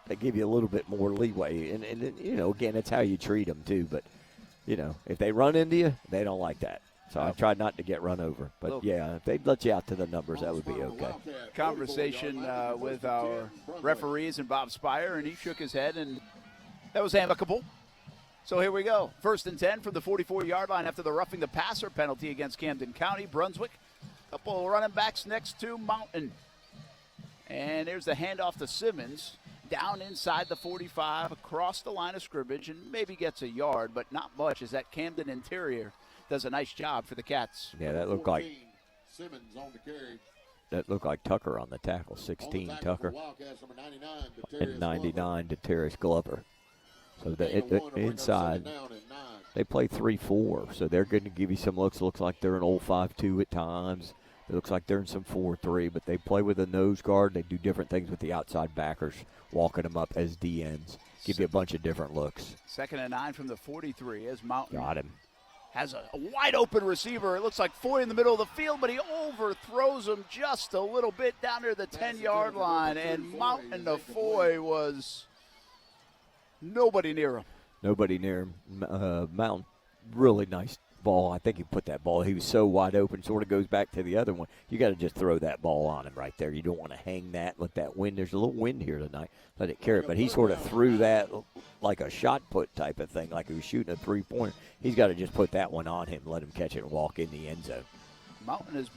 they give you a little bit more leeway. And you know, again, it's how you treat them too. But, you know, if they run into you, they don't like that. So I tried not to get run over. But, yeah, if they'd let you out to the numbers, that would be okay. Conversation with our referees and Bob Spire, and he shook his head, and that was amicable. So here we go. 1st and 10 from the 44-yard line after the roughing the passer penalty against Camden County. Brunswick, couple of running backs next to Mountain. And there's the handoff to Simmons. Down inside the 45, across the line of scrimmage, and maybe gets a yard, but not much as that Camden interior does a nice job for the Cats. Yeah, that looked like Simmons on the carry. That looked like Tucker on the tackle. 16 Tucker. And 99 to Terrace Glover. So the inside, they play 3-4, so they're going to give you some looks. Looks like they're an old 5-2 at times. It looks like they're in some 4-3, but they play with a nose guard. They do different things with the outside backers, walking them up as DNs. Give you a bunch of different looks. 2nd and 9 from the 43 as Mountain got him. has a wide open receiver. It looks like Foy in the middle of the field, but he overthrows him just a little bit down near the 10-yard line, and Mountain to Foy was nobody near him. Nobody near him. Mountain, really nice ball. I think he put that ball. He was so wide open, sort of goes back to the other one. You got to just throw that ball on him right there. You don't want to hang that, let that wind. There's a little wind here tonight. Let it carry it. But he sort of threw that like a shot put type of thing, like he was shooting a three-pointer. He's got to just put that one on him, let him catch it and walk in the end zone. Mountain has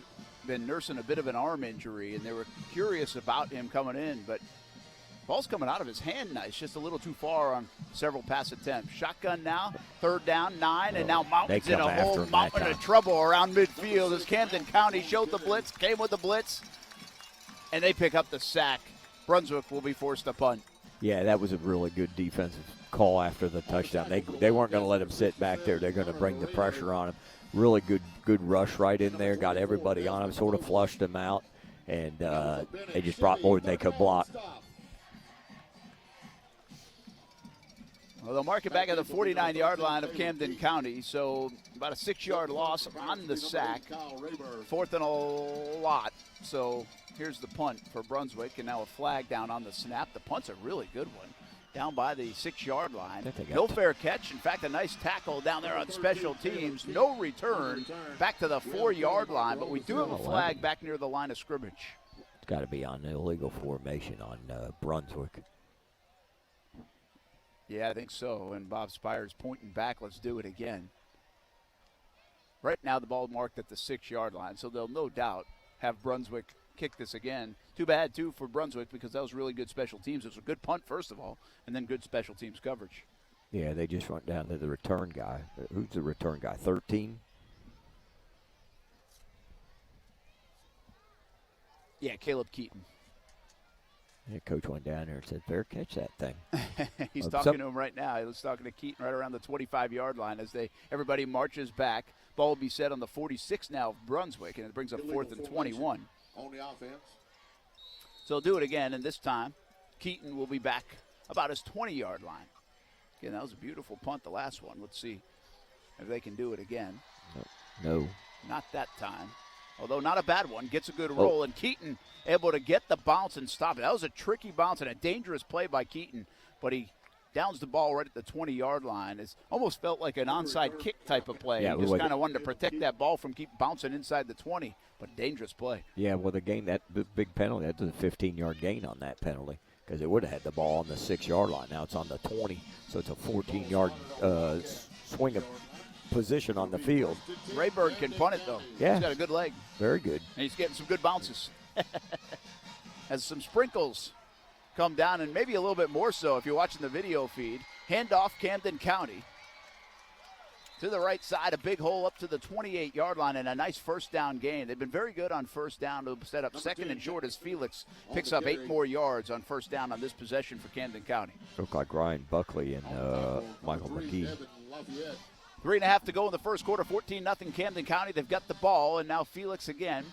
been nursing a bit of an arm injury, and they were curious about him coming in, but ball's coming out of his hand nice, just a little too far on several pass attempts. Shotgun now, 3rd down, 9, and now Mountain's in a whole mountain of trouble around midfield as Camden County showed the blitz, came with the blitz, and they pick up the sack. Brunswick will be forced to punt. Yeah, that was a really good defensive call after the touchdown. They weren't going to let him sit back there. They're going to bring the pressure on him. Really good rush right in there, got everybody on him, sort of flushed him out, and they just brought more than they could block. Well, they'll mark it back at the 49-yard line of Camden County, so about a 6-yard loss on the sack. 4th and a lot. So here's the punt for Brunswick, and now a flag down on the snap. The punt's a really good one, down by the 6-yard line. No fair catch. In fact, a nice tackle down there on special teams. No return back to the 4-yard line, but we do have a flag back near the line of scrimmage. It's got to be on illegal formation on Brunswick. Yeah, I think so. And Bob Spire's pointing back. Let's do it again. Right now, the ball marked at the 6-yard line, so they'll no doubt have Brunswick kick this again. Too bad, too, for Brunswick because that was really good special teams. It was a good punt, first of all, and then good special teams coverage. Yeah, they just went down to the return guy. Who's the return guy, 13? Yeah, Caleb Keaton. Yeah, coach went down there and said, "Fair catch that thing." He's talking to him right now. He was talking to Keaton right around the 25-yard line as everybody marches back. Ball will be set on the 46 now of Brunswick, and it brings up 4th and 21. On the offense. So they'll do it again, and this time Keaton will be back about his 20-yard line. Again, that was a beautiful punt, the last one. Let's see if they can do it again. No. Not that time. Although not a bad one. Gets a good roll, and Keaton able to get the bounce and stop it. That was a tricky bounce and a dangerous play by Keaton, but he downs the ball right at the 20-yard line. It almost felt like an onside kick type of play. Yeah, he just kind of wanted to protect that ball from keep bouncing inside the 20, but dangerous play. Yeah, well, the game, that big penalty, that's a 15-yard gain on that penalty because it would have had the ball on the 6-yard line. Now it's on the 20, so it's a 14-yard swing of position on the field. Rayburn can punt it, though. Yeah. He's got a good leg. Very good. And he's getting some good bounces. As some sprinkles come down, and maybe a little bit more so if you're watching the video feed. Handoff Camden County. To the right side, a big hole up to the 28-yard line, and a nice first down gain. They've been very good on first down to set up 2nd and short as Felix picks up 8 more yards on first down on this possession for Camden County. Look like Ryan Buckley and Michael McGee. 3.5 to go in the first quarter, 14-0 Camden County. They've got the ball, and now Felix again.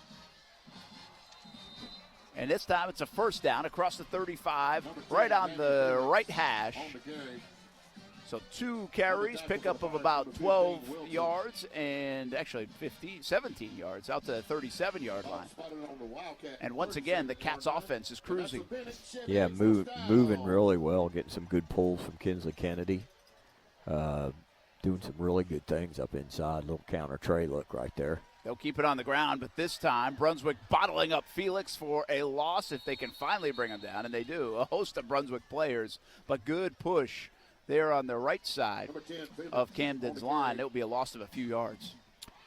And this time it's a first down across the 35, right on the right hash. So 2 carries, pickup of about 12 yards, and actually 17 yards out to the 37-yard line. And once again, the Cats' offense is cruising. Yeah, moving really well, getting some good pulls from Kinsley Kennedy. Doing some really good things up inside. Little counter tray look right there. They'll keep it on the ground, but this time Brunswick bottling up Felix for a loss if they can finally bring him down, and they do. A host of Brunswick players, but good push there on the right side of Camden's line. It will be a loss of a few yards.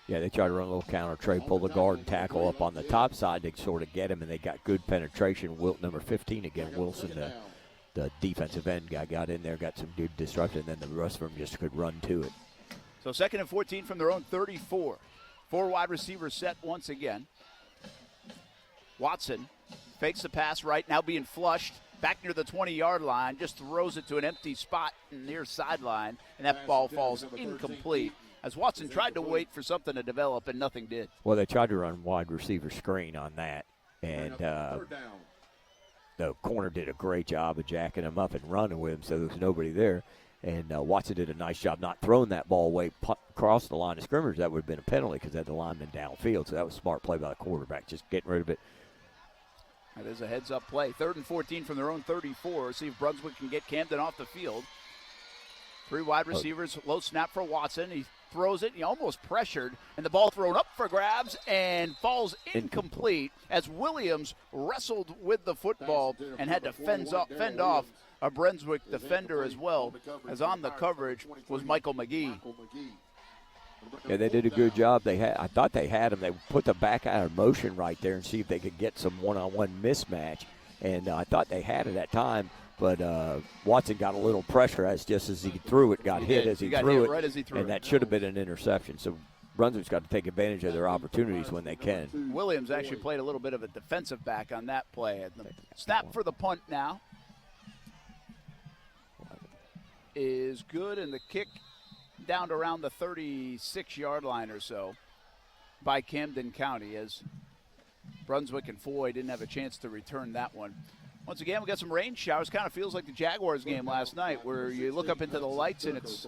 Yeah, they try to run a little counter tray, pull the guard and tackle up on the top side to sort of get him, and they got good penetration. Number 15 again, Wilson, the defensive end guy, got in there, got some good disruption, and then the rest of them just could run to it. So 2nd and 14 from their own 34. 4 wide receivers set once again. Watson fakes the pass right, now being flushed back near the 20-yard line, just throws it to an empty spot near sideline, and that ball falls incomplete as Watson tried to wait for something to develop, and nothing did. Well, they tried to run wide receiver screen on that, and the corner did a great job of jacking him up and running with him, so there was nobody there. And Watson did a nice job not throwing that ball away across the line of scrimmage. That would have been a penalty because they had the lineman downfield. So that was a smart play by the quarterback, just getting rid of it. That is a heads-up play. 3rd and 14 from their own 34. See if Brunswick can get Camden off the field. 3 wide receivers, low snap for Watson. He throws it, he almost pressured, and the ball thrown up for grabs and falls incomplete as Williams wrestled with the football and had to fend off a Brunswick defender as well, as on the coverage was Michael McGee. Yeah, they did a good job. I thought they had him. They put the back out of motion right there and see if they could get some one-on-one mismatch, and I thought they had it at time. But Watson got a little pressure just as he threw it, got hit as he threw it, right as he threw and it. that should have been an interception. So Brunswick's got to take advantage of their opportunities when they can. Williams actually played a little bit of a defensive back on that play. The snap for the punt now is good, and the kick down to around the 36-yard line or so by Camden County, as Brunswick and Foy didn't have a chance to return that one. Once again, we got some rain showers. Kind of feels like the Jaguars game last night, where you look up into the lights and it's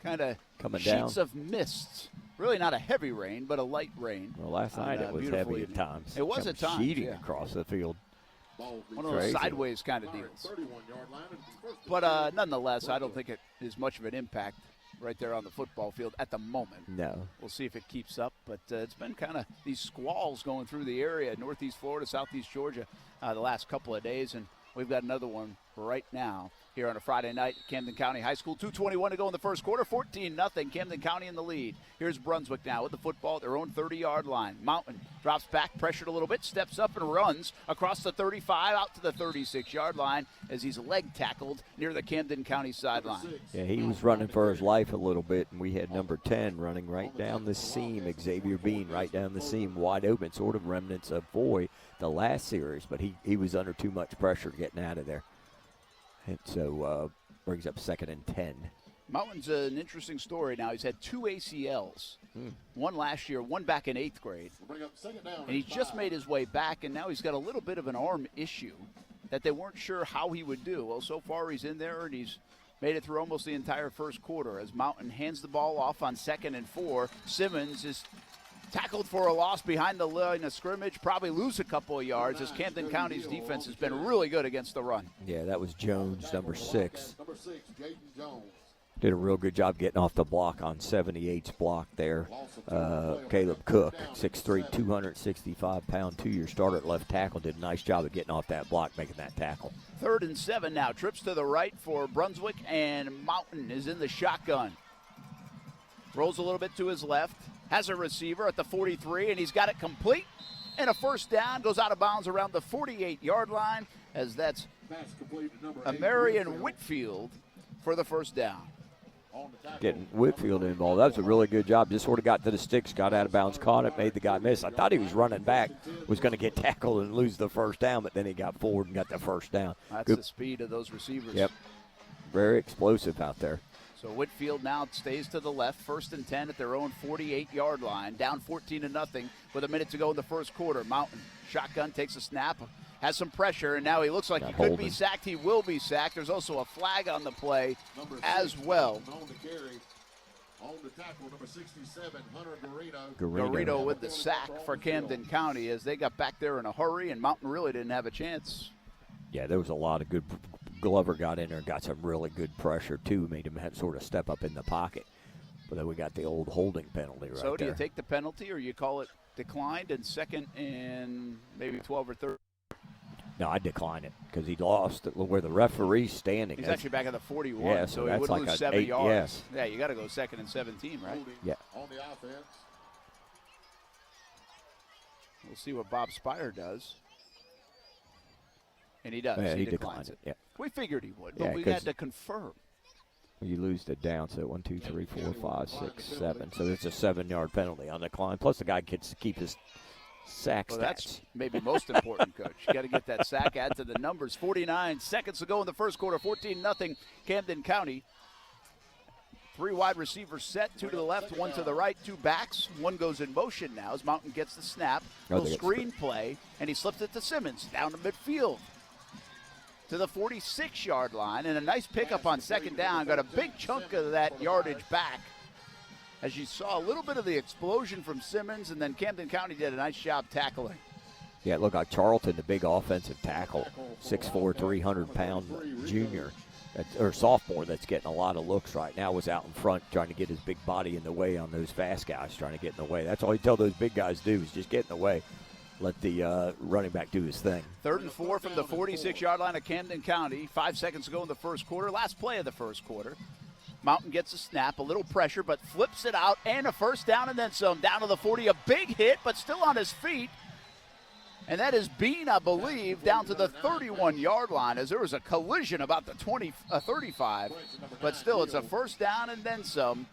kind of sheets of mist. Really not a heavy rain, but a light rain. Well, last night it was heavy at times. It was at times, sheeting across the field. One of those sideways kind of deals. But nonetheless, I don't think it is much of an impact right there on the football field at the moment. No. We'll see if it keeps up, but it's been kind of these squalls going through the area, northeast Florida, southeast Georgia, the last couple of days, and we've got another one right now here on a Friday night at Camden County High School. 2:21 to go in the first quarter, 14-0, Camden County in the lead. Here's Brunswick now with the football at their own 30-yard line. Mountain drops back, pressured a little bit, steps up and runs across the 35 out to the 36-yard line as he's leg tackled near the Camden County sideline. Yeah, he was running for his life a little bit, and we had number 10 running right down the seam, Xavier Bean right down the seam, wide open, sort of remnants of Foy the last series, but he was under too much pressure getting out of there. And so brings up 2nd and 10. Mountain's an interesting story now. He's had 2 ACLs, one last year, one back in 8th grade. And he just made his way back, and now he's got a little bit of an arm issue that they weren't sure how he would do. Well, so far he's in there, and he's made it through almost the entire first quarter as Mountain hands the ball off on 2nd and 4. Simmons is tackled for a loss behind the line of scrimmage, probably lose a couple of yards as Camden County's defense has been really good against the run. Yeah, that was Jones, number 6. Number 6, Jaden Jones. Did a real good job getting off the block on 78's block there. Caleb Cook, 6'3", 265-pound, 2-year starter at left tackle, did a nice job of getting off that block, making that tackle. 3rd and 7 now. Trips to the right for Brunswick, and Mountain is in the shotgun. Rolls a little bit to his left. Has a receiver at the 43, and he's got it complete. And a first down, goes out of bounds around the 48-yard line, as that's Marion Whitfield for the first down. Getting Whitfield involved. That was a really good job. Just sort of got to the sticks, got out of bounds, caught it, made the guy miss. I thought he was running back, was going to get tackled and lose the first down, but then he got forward and got the first down. That's good. The speed of those receivers. Yep. Very explosive out there. So Whitfield now stays to the left, 1st and 10 at their own 48-yard line, down 14-0 with a minute to go in the first quarter. Mountain shotgun takes a snap, has some pressure, and now he looks like he could be sacked. He will be sacked. There's also a flag on the play as well. On the tackle, number 67, Hunter Garrido with the sack for Camden County as they got back there in a hurry, and Mountain really didn't have a chance. Yeah, there was a lot of good. Glover got in there and got some really good pressure, too, made him have sort of step up in the pocket. But then we got the old holding penalty right there. So do you take the penalty or you call it declined in 2nd and maybe 12 or 13? No, I decline it because he lost where the referee's standing. He's actually back at the 41, yeah, so he would like lose 7 yards. Yes. Yeah, you got to go 2nd and 17, right? Yeah. On the offense. We'll see what Bob Spire does. And he does. Yeah, he declines it. Yeah. We figured he would, but we had to confirm. You lose the down, so 1, 2, 3, 4, 5, 6, 7. So it's a 7-yard penalty on the decline. Plus the guy gets to keep his sack stats. That's maybe most important, Coach. You got to get that sack, add to the numbers. 49 seconds to go in the first quarter. 14-0 Camden County. 3 wide receivers set, 2 to the left, 1 to the right, 2 backs. 1 goes in motion now as Mountain gets the snap. Little screen play, and he slips it to Simmons down to midfield. to the 46-yard line, and a nice pickup on second down. Got a big chunk of that yardage back. As you saw, a little bit of the explosion from Simmons, and then Camden County did a nice job tackling. Yeah, it looked like Charlton, the big offensive tackle, 6'4", 300-pound junior, or sophomore that's getting a lot of looks right now, was out in front trying to get his big body in the way on those fast guys trying to get in the way. That's all you tell those big guys to do is just get in the way. Let the running back do his thing. 3rd and 4 from the 46-yard line of Camden County. 5 seconds to go in the first quarter. Last play of the first quarter. Mountain gets a snap, a little pressure, but flips it out, and a first down and then some. Down to the 40, a big hit, but still on his feet. And that is Bean, I believe, down to the 31-yard line as there was a collision about the 35. But still, it's a first down and then some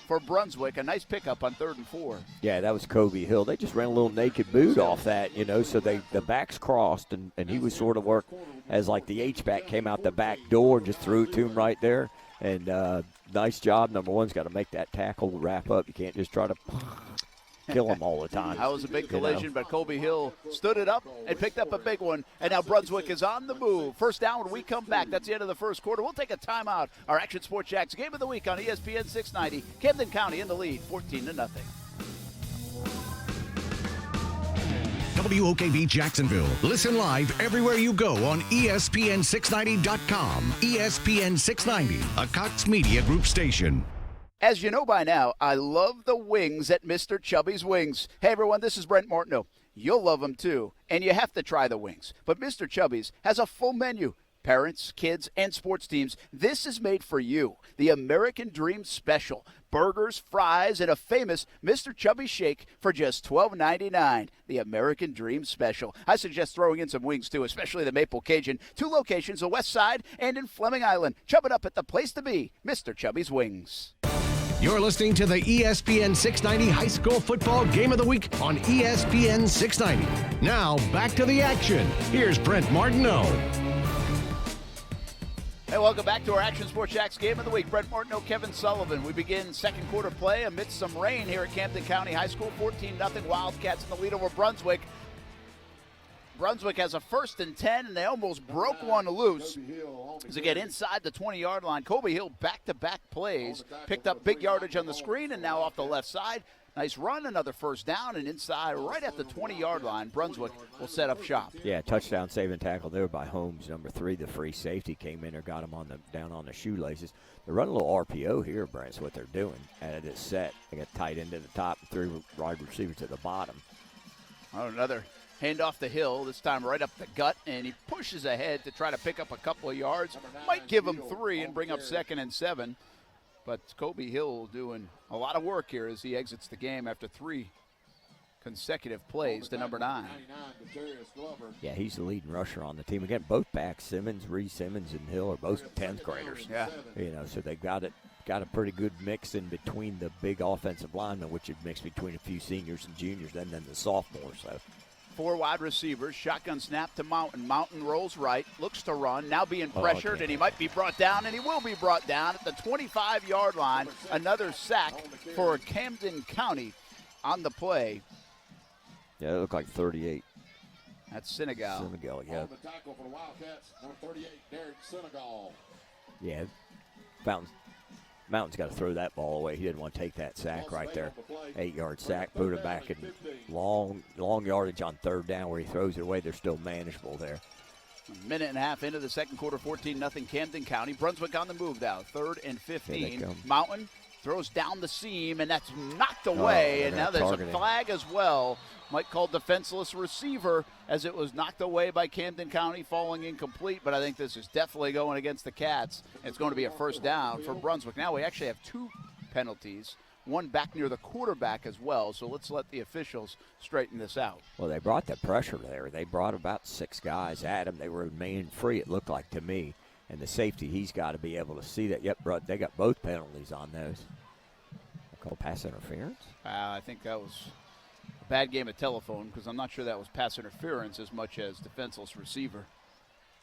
for Brunswick. A nice pickup on 3rd and 4. Yeah, that was Kobe Hill. They just ran a little naked boot off that, so the backs crossed, and he was sort of work as like the H-back came out the back door and just threw it to him right there. And nice job. Number one's got to make that tackle wrap up. You can't just try to kill them all the time. That was a big collision, but Kobe Hill stood it up and picked up a big one. And now Brunswick is on the move. First down when we come back. That's the end of the first quarter. We'll take a timeout. Our Action Sports Jacks game of the week on ESPN 690. Camden County in the lead, 14-0. WOKV Jacksonville. Listen live everywhere you go on ESPN690.com. ESPN 690, a Cox Media Group station. As you know by now, I love the wings at Mr. Chubby's Wings. Hey, everyone, this is Brent Martineau. You'll love them, too, and you have to try the wings. But Mr. Chubby's has a full menu. Parents, kids, and sports teams, this is made for you. The American Dream Special. Burgers, fries, and a famous Mr. Chubby shake for just $12.99. The American Dream Special. I suggest throwing in some wings, too, especially the Maple Cajun. 2 locations, the West Side and in Fleming Island. Chub it up at the place to be, Mr. Chubby's Wings. You're listening to the ESPN 690 High School Football Game of the Week on ESPN 690. Now, back to the action. Here's Brent Martineau. Hey, welcome back to our Action Sports Jacks Game of the Week. Brent Martineau, Kevin Sullivan. We begin second quarter play amidst some rain here at Camden County High School. 14-0 Wildcats in the lead over Brunswick. Brunswick has a 1st and 10, and they almost broke one loose. As they get inside the 20-yard line, Kobe Hill back-to-back plays, picked up big yardage on the screen, and now off the left side. Nice run, another first down, and inside right at the 20-yard line, Brunswick will set up shop. Yeah, touchdown saving tackle there by Holmes, number 3. The free safety came in or got him down on the shoelaces. They're running a little RPO here, Brent, is what they're doing. And it's set. They got tight end to the top and 3 wide receivers to the bottom. Oh, another hand off the hill, this time right up the gut, and he pushes ahead to try to pick up a couple of yards. Might give him 3 and bring up 2nd and 7. But Kobe Hill doing a lot of work here as he exits the game after 3 consecutive plays to number 9. Yeah, he's the leading rusher on the team. Again, both backs, Reese Simmons and Hill are both 10th graders. Yeah. So they've got a pretty good mix in between the big offensive linemen, which is mixed between a few seniors and juniors, and then the sophomores. So 4 wide receivers, shotgun snap to Mountain. Mountain rolls right, looks to run, now being pressured, and he might be brought down, and he will be brought down at the 25-yard line. Another sack for Camden County on the play. Yeah, it looked like 38. That's Senegal. Senegal, yeah. On the tackle for the Wildcats, number 38, Derek Senegal. Yeah, Mountain's got to throw that ball away. He didn't want to take that sack right there. 8-yard sack, put him back in long yardage on 3rd down where he throws it away. They're still manageable there. A minute and a half into the second quarter, 14-0 Camden County. Brunswick on the move now, 3rd and 15. Mountain throws down the seam, and that's knocked away. And now there's a flag as well. Mike called defenseless receiver as it was knocked away by Camden County, falling incomplete. But I think this is definitely going against the Cats. It's going to be a first down for Brunswick. Now we actually have 2 penalties, one back near the quarterback as well. So let's let the officials straighten this out. Well, they brought the pressure there. They brought about 6 guys at him. They were man free, it looked like to me. And the safety, he's got to be able to see that. Yep, they got both penalties on those. Called pass interference? I think that was a bad game of telephone because I'm not sure that was pass interference as much as defenseless receiver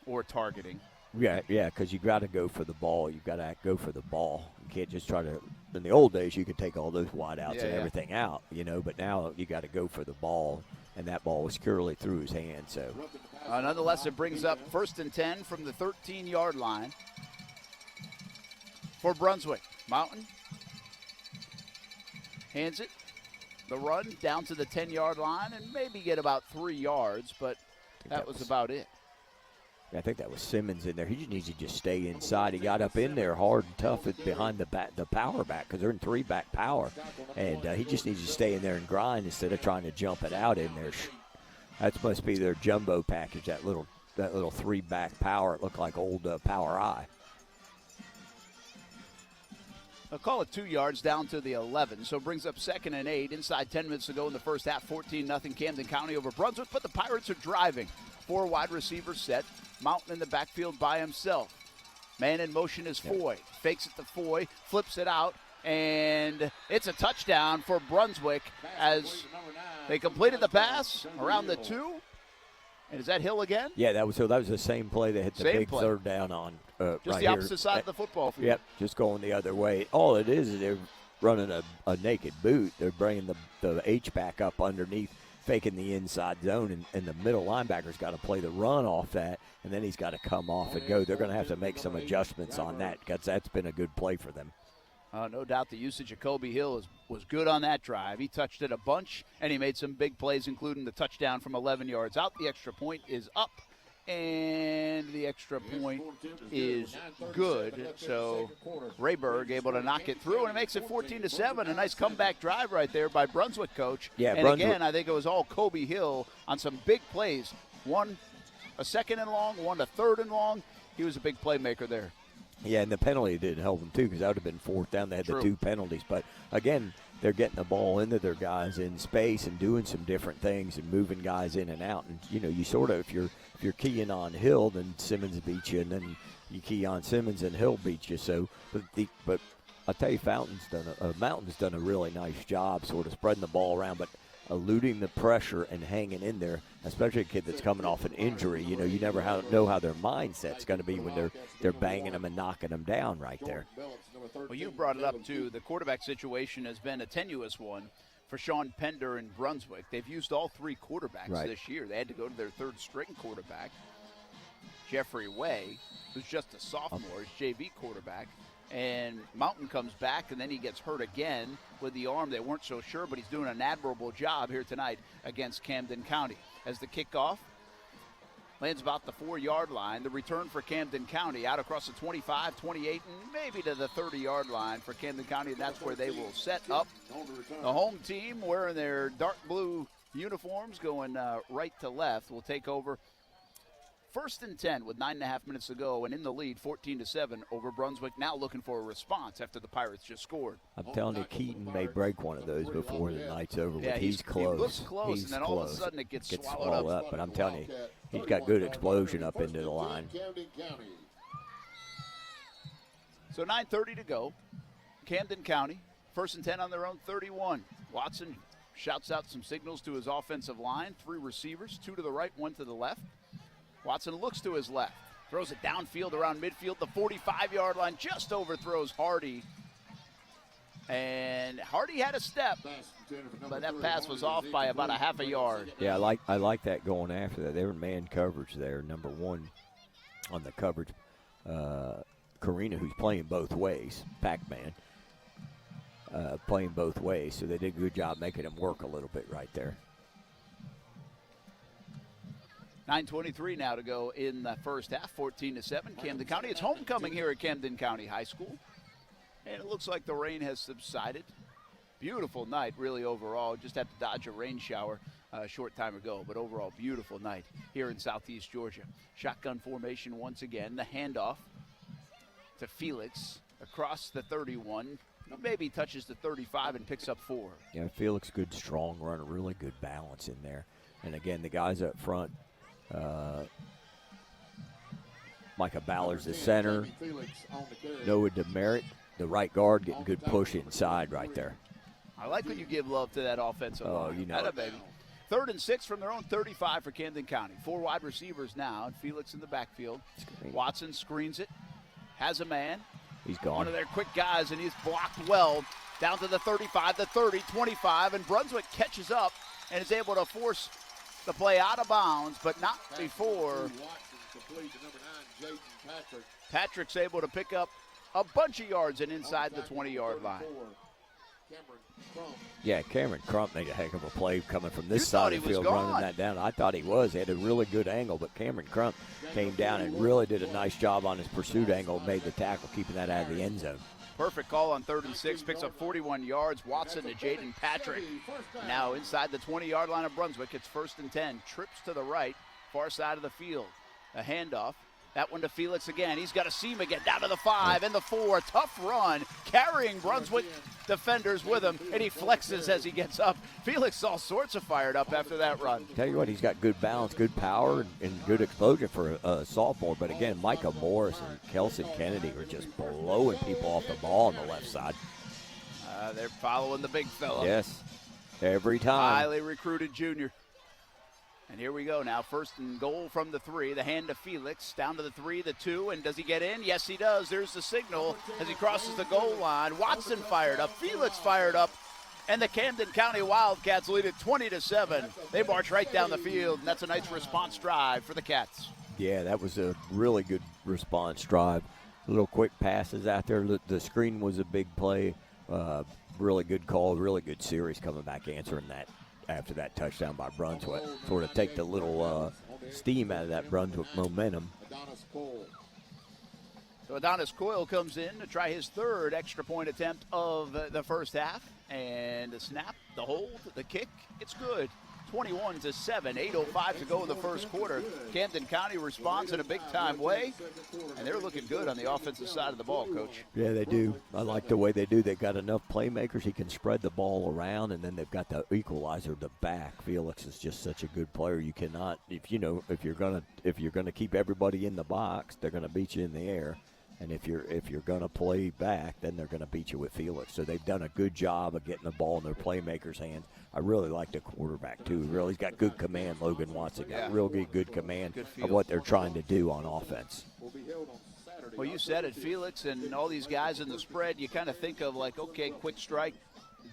or targeting. Yeah, because you got to go for the ball. You've got to go for the ball. You can't just try to – in the old days, you could take all those wideouts and everything out, but now you got to go for the ball, and that ball was purely through his hand. So Nonetheless, it brings up 1st and 10 from the 13-yard line for Brunswick. Mountain hands it. The run down to the 10-yard line and maybe get about 3 yards, but that was about it. Yeah, I think that was Simmons in there. He just needs to just stay inside. He got up in there hard and tough behind the power back because they're in 3-back power. And he just needs to stay in there and grind instead of trying to jump it out in there. That must be their jumbo package, that little 3-back power. It looked like old Power I. I'll call it 2 yards down to the 11, so it brings up 2nd and 8. Inside 10 minutes to go in the first half, 14-0 Camden County over Brunswick, but the Pirates are driving. 4 wide receivers set. Mountain in the backfield by himself. Man in motion is Foy. Fakes it to Foy, flips it out, and it's a touchdown for Brunswick as they completed the pass around the 2. And is that Hill again? Yeah, that was the same play they hit the big third down on. Just right the opposite here. side of the football field. Yep, just going the other way. All it is they're running a naked boot. They're bringing the H-back up underneath, faking the inside zone, and the middle linebacker's got to play the run off that, and then he's got to come off and go. They're going to have to make some adjustments on that because that's been a good play for them. No doubt the usage of Kobe Hill was good on that drive. He touched it a bunch, and he made some big plays, including the touchdown from 11 yards out. The extra point is up, and the extra point is good. So Rayberg able to knock it through, and it makes it 14-7. A nice comeback drive right there by Brunswick, coach. Yeah, and Brunswick. Again, I think it was all Kobe Hill on some big plays. One a 2nd and long, one a 3rd and long. He was a big playmaker there. Yeah, and the penalty didn't help them, too, because that would have been 4th down. They had the 2 penalties. But, again, they're getting the ball into their guys in space and doing some different things and moving guys in and out. And, you sort of, if you're keying on Hill, then Simmons beats you, and then you key on Simmons and Hill beats you. So, but I'll tell you, Mountain's done a really nice job sort of spreading the ball around, but eluding the pressure and hanging in there, especially a kid that's coming off an injury. You never know how their mindset's going to be when they're banging them and knocking them down right there. Well, you brought it up, too. The quarterback situation has been a tenuous one for Sean Pender and Brunswick. They've used all 3 quarterbacks this year. They had to go to their 3rd-string quarterback, Jeffrey Way, who's just a sophomore, his JV quarterback. And Mountain comes back, and then he gets hurt again with the arm. They weren't so sure, but he's doing an admirable job here tonight against Camden County. As the kickoff lands about the 4-yard line, the return for Camden County out across the 25, 28, and maybe to the 30-yard line for Camden County, and that's where they will set up the home team wearing their dark blue uniforms going right to left. Will take over 1st and 10 with 9.5 minutes to go, and in the lead 14-7 over Brunswick. Now looking for a response after the Pirates just scored. I'm telling you, Keaton may break one of those before the night's over with. Yeah, he's close. He looks close, he's and then close. all of a sudden it gets swallowed up. But I'm telling you, he's got good explosion up into the line. So 9:30 to go. Camden County, 1st and 10 on their own 31. Watson shouts out some signals to his offensive line. 3 receivers, 2 to the right, 1 to the left. Watson looks to his left, throws it downfield around midfield. The 45-yard line just overthrows Hardy. And Hardy had a step, but that pass was off by about a half a yard. Yeah, I like that going after that. They were man coverage there, number 1 on the coverage. Karina, who's playing both ways, Pac-Man, playing both ways. So they did a good job making him work a little bit right there. 9:23 now to go in the first half, 14-7. Camden County. It's homecoming here at Camden County High School. And it looks like the rain has subsided. Beautiful night, really, overall. Just had to dodge a rain shower a short time ago, but overall, beautiful night here in Southeast Georgia. Shotgun formation once again. The handoff to Felix across the 31. Maybe touches the 35 and picks up 4. Yeah, Felix, good, strong runner, really good balance in there. And again, the guys up front, Micah Ballard's the center. Noah Demerit, the right guard, getting good push inside right there. I like when you give love to that offensive line. Oh, you know it. Baby. 3rd and 6 from their own 35 for Camden County. 4 wide receivers now, and Felix in the backfield. Watson screens it, has a man. He's gone. One of their quick guys, and he's blocked well down to the 35, the 30, 25, and Brunswick catches up and is able to force the play out of bounds, but not before Patrick's able to pick up a bunch of yards and inside the 20-yard line. Yeah, Cameron Crump made a heck of a play coming from this side of the field, running that down. I thought he was. He had a really good angle, but Cameron Crump came down and really did a nice job on his pursuit angle, made the tackle, keeping that out of the end zone. Perfect call on 3rd and 6, picks up 41 yards. Watson to Jaden Patrick. Now inside the 20-yard line of Brunswick, it's 1st and 10. Trips to the right, far side of the field. A handoff. That one to Felix again. He's got a seam again, down to the 5 and the 4. Tough run, carrying Brunswick defenders with him, and he flexes as he gets up. Felix all sorts of fired up after that run. Tell you what, he's got good balance, good power, and good explosion for a sophomore. But again, Micah Morris and Kelson Kennedy were just blowing people off the ball on the left side. They're following the big fella. Yes, every time. Highly recruited junior. And here we go now, 1st and goal from the 3. The hand to Felix, down to the 3, the 2, and does he get in? Yes, he does. There's the signal as he crosses the goal line. Watson fired up, Felix fired up, and the Camden County Wildcats lead it 20-7. They march right down the field, and that's a nice response drive for the Cats. Yeah, that was a really good response drive. Little quick passes out there. The screen was a big play. Really good call, really good series coming back answering that. After that touchdown by Brunswick, sort of take the little steam out of that Brunswick momentum. So Adonis Coyle comes in to try his 3rd extra point attempt of the first half. And the snap, the hold, the kick, it's good. 21-7, 8:05 to go in the first quarter. Camden County responds in a big-time way, and they're looking good on the offensive side of the ball, Coach. Yeah, they do. I like the way they do. They've got enough playmakers. He can spread the ball around, and then they've got the equalizer, the back. Felix is just such a good player. You cannot, if you're gonna keep everybody in the box, they're gonna beat you in the air. And if you're going to play back, then they're going to beat you with Felix. So they've done a good job of getting the ball in their playmakers' hands. I really like the quarterback, too. He's got good command, Logan Watson. Got real good command of what they're trying to do on offense. Well, you said it, Felix and all these guys in the spread, you kind of think of like, okay, quick strike,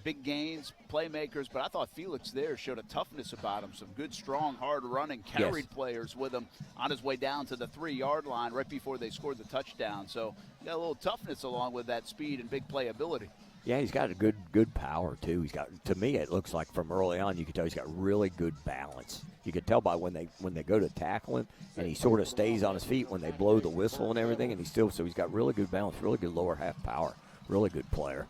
big gains, playmakers, but I thought Felix there showed a toughness about him, some good, strong, hard running, carried players with him on his way down to the 3-yard line right before they scored the touchdown. So got a little toughness along with that speed and big playability. Yeah, he's got a good power, too. He's got, to me, it looks like from early on, you can tell he's got really good balance. You can tell by when they go to tackle him, and he sort of stays on his feet when they blow the whistle and everything, and so he's got really good balance, really good lower half power, really good player.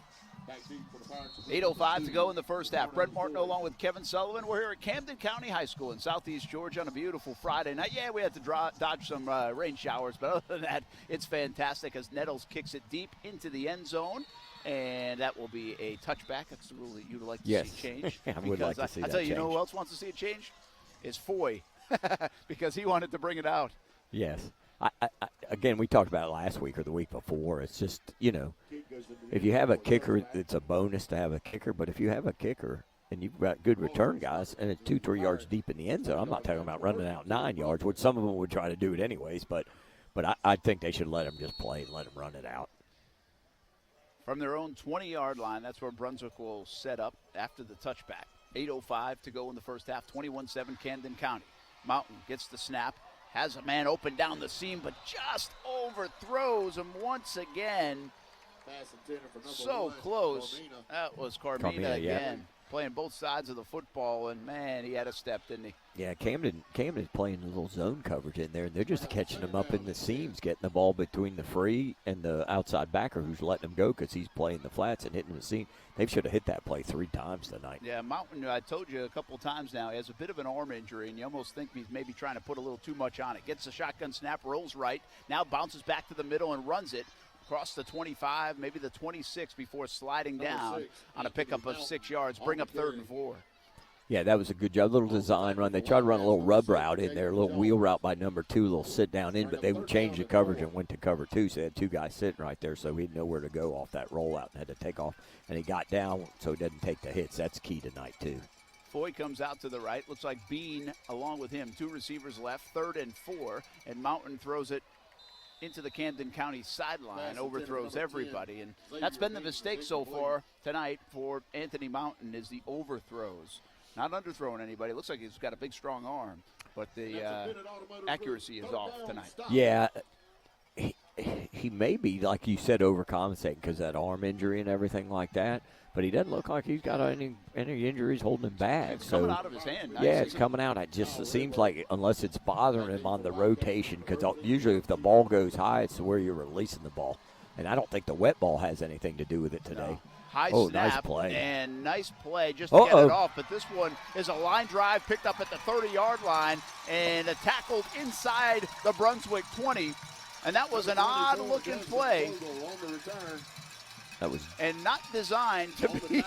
8:05 to go in the first half. Brett Martin along with Kevin Sullivan. We're here at Camden County High School in Southeast Georgia on a beautiful Friday night. Yeah, we had to dodge some rain showers, but other than that, it's fantastic as Nettles kicks it deep into the end zone. And that will be a touchback. That's the rule that you'd like to see change. I would like to see that I tell you, change. You know who else wants to see it change? Is Foy, because he wanted to bring it out. Yes. Again, we talked about it last week or the week before. It's just, if you have a kicker, it's a bonus to have a kicker. But if you have a kicker and you've got good return guys and it's 2-3 yards deep in the end zone, I'm not talking about running out 9 yards, which some of them would try to do it anyways. But I think they should let them just play and let them run it out. From their own 20-yard line, that's where Brunswick will set up after the touchback. 8:05 to go in the first half, 21-7 Camden County. Mountain gets the snap, has a man open down the seam, but just overthrows him once again. So close. That was Carmina again. Playing both sides of the football, and, man, he had a step, didn't he? Yeah, Camden's playing a little zone coverage in there, and they're just catching him up in the seams, getting the ball between the free and the outside backer who's letting him go because he's playing the flats and hitting the seam. They should have hit that play 3 times tonight. Yeah, Mountain, I told you a couple times now, he has a bit of an arm injury, and you almost think he's maybe trying to put a little too much on it. Gets the shotgun snap, rolls right, now bounces back to the middle and runs it. Across the 25, maybe the 26 before sliding down on a pickup of 6 yards. Bring up 3rd and 4. Yeah, that was a good job. Little design run. They tried to run a little rub route in there, a little wheel route by number 2, a little sit down in, but they changed the coverage and went to cover 2. So they had 2 guys sitting right there, so he didn't know where to go off that rollout and had to take off. And he got down so he doesn't take the hits. That's key tonight, too. Foy comes out to the right. Looks like Bean along with him. 2 receivers left, 3rd and 4. And Mountain throws it into the Camden County sideline, overthrows everybody. And that's been the mistake so far tonight for Anthony Mountain is the overthrows. Not underthrowing anybody. It looks like he's got a big, strong arm, but the accuracy is off tonight. Yeah, he may be, like you said, overcompensating because of that arm injury and everything like that. But he doesn't look like he's got any injuries holding him back. It's coming out of his hand. Nice. Yeah, it's coming out. It seems like unless it's bothering him on the rotation, because usually if the ball goes high, it's where you're releasing the ball. And I don't think the wet ball has anything to do with it today. No. High snap, nice play. And nice play just to get it off. But this one is a line drive picked up at the 30-yard line and tackled inside the Brunswick 20. And that was an odd-looking play. That was not designed to be.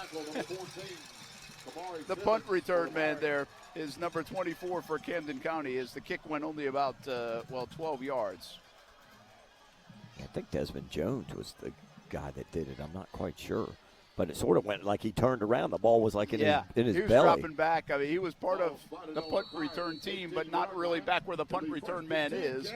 The punt return man there is number 24 for Camden County as the kick went only about, 12 yards. I think Desmond Jones was the guy that did it. I'm not quite sure. But it sort of went like he turned around. The ball was like in his belly. He was dropping back. I mean, he was part of the punt return team, but not really back where the punt return man is.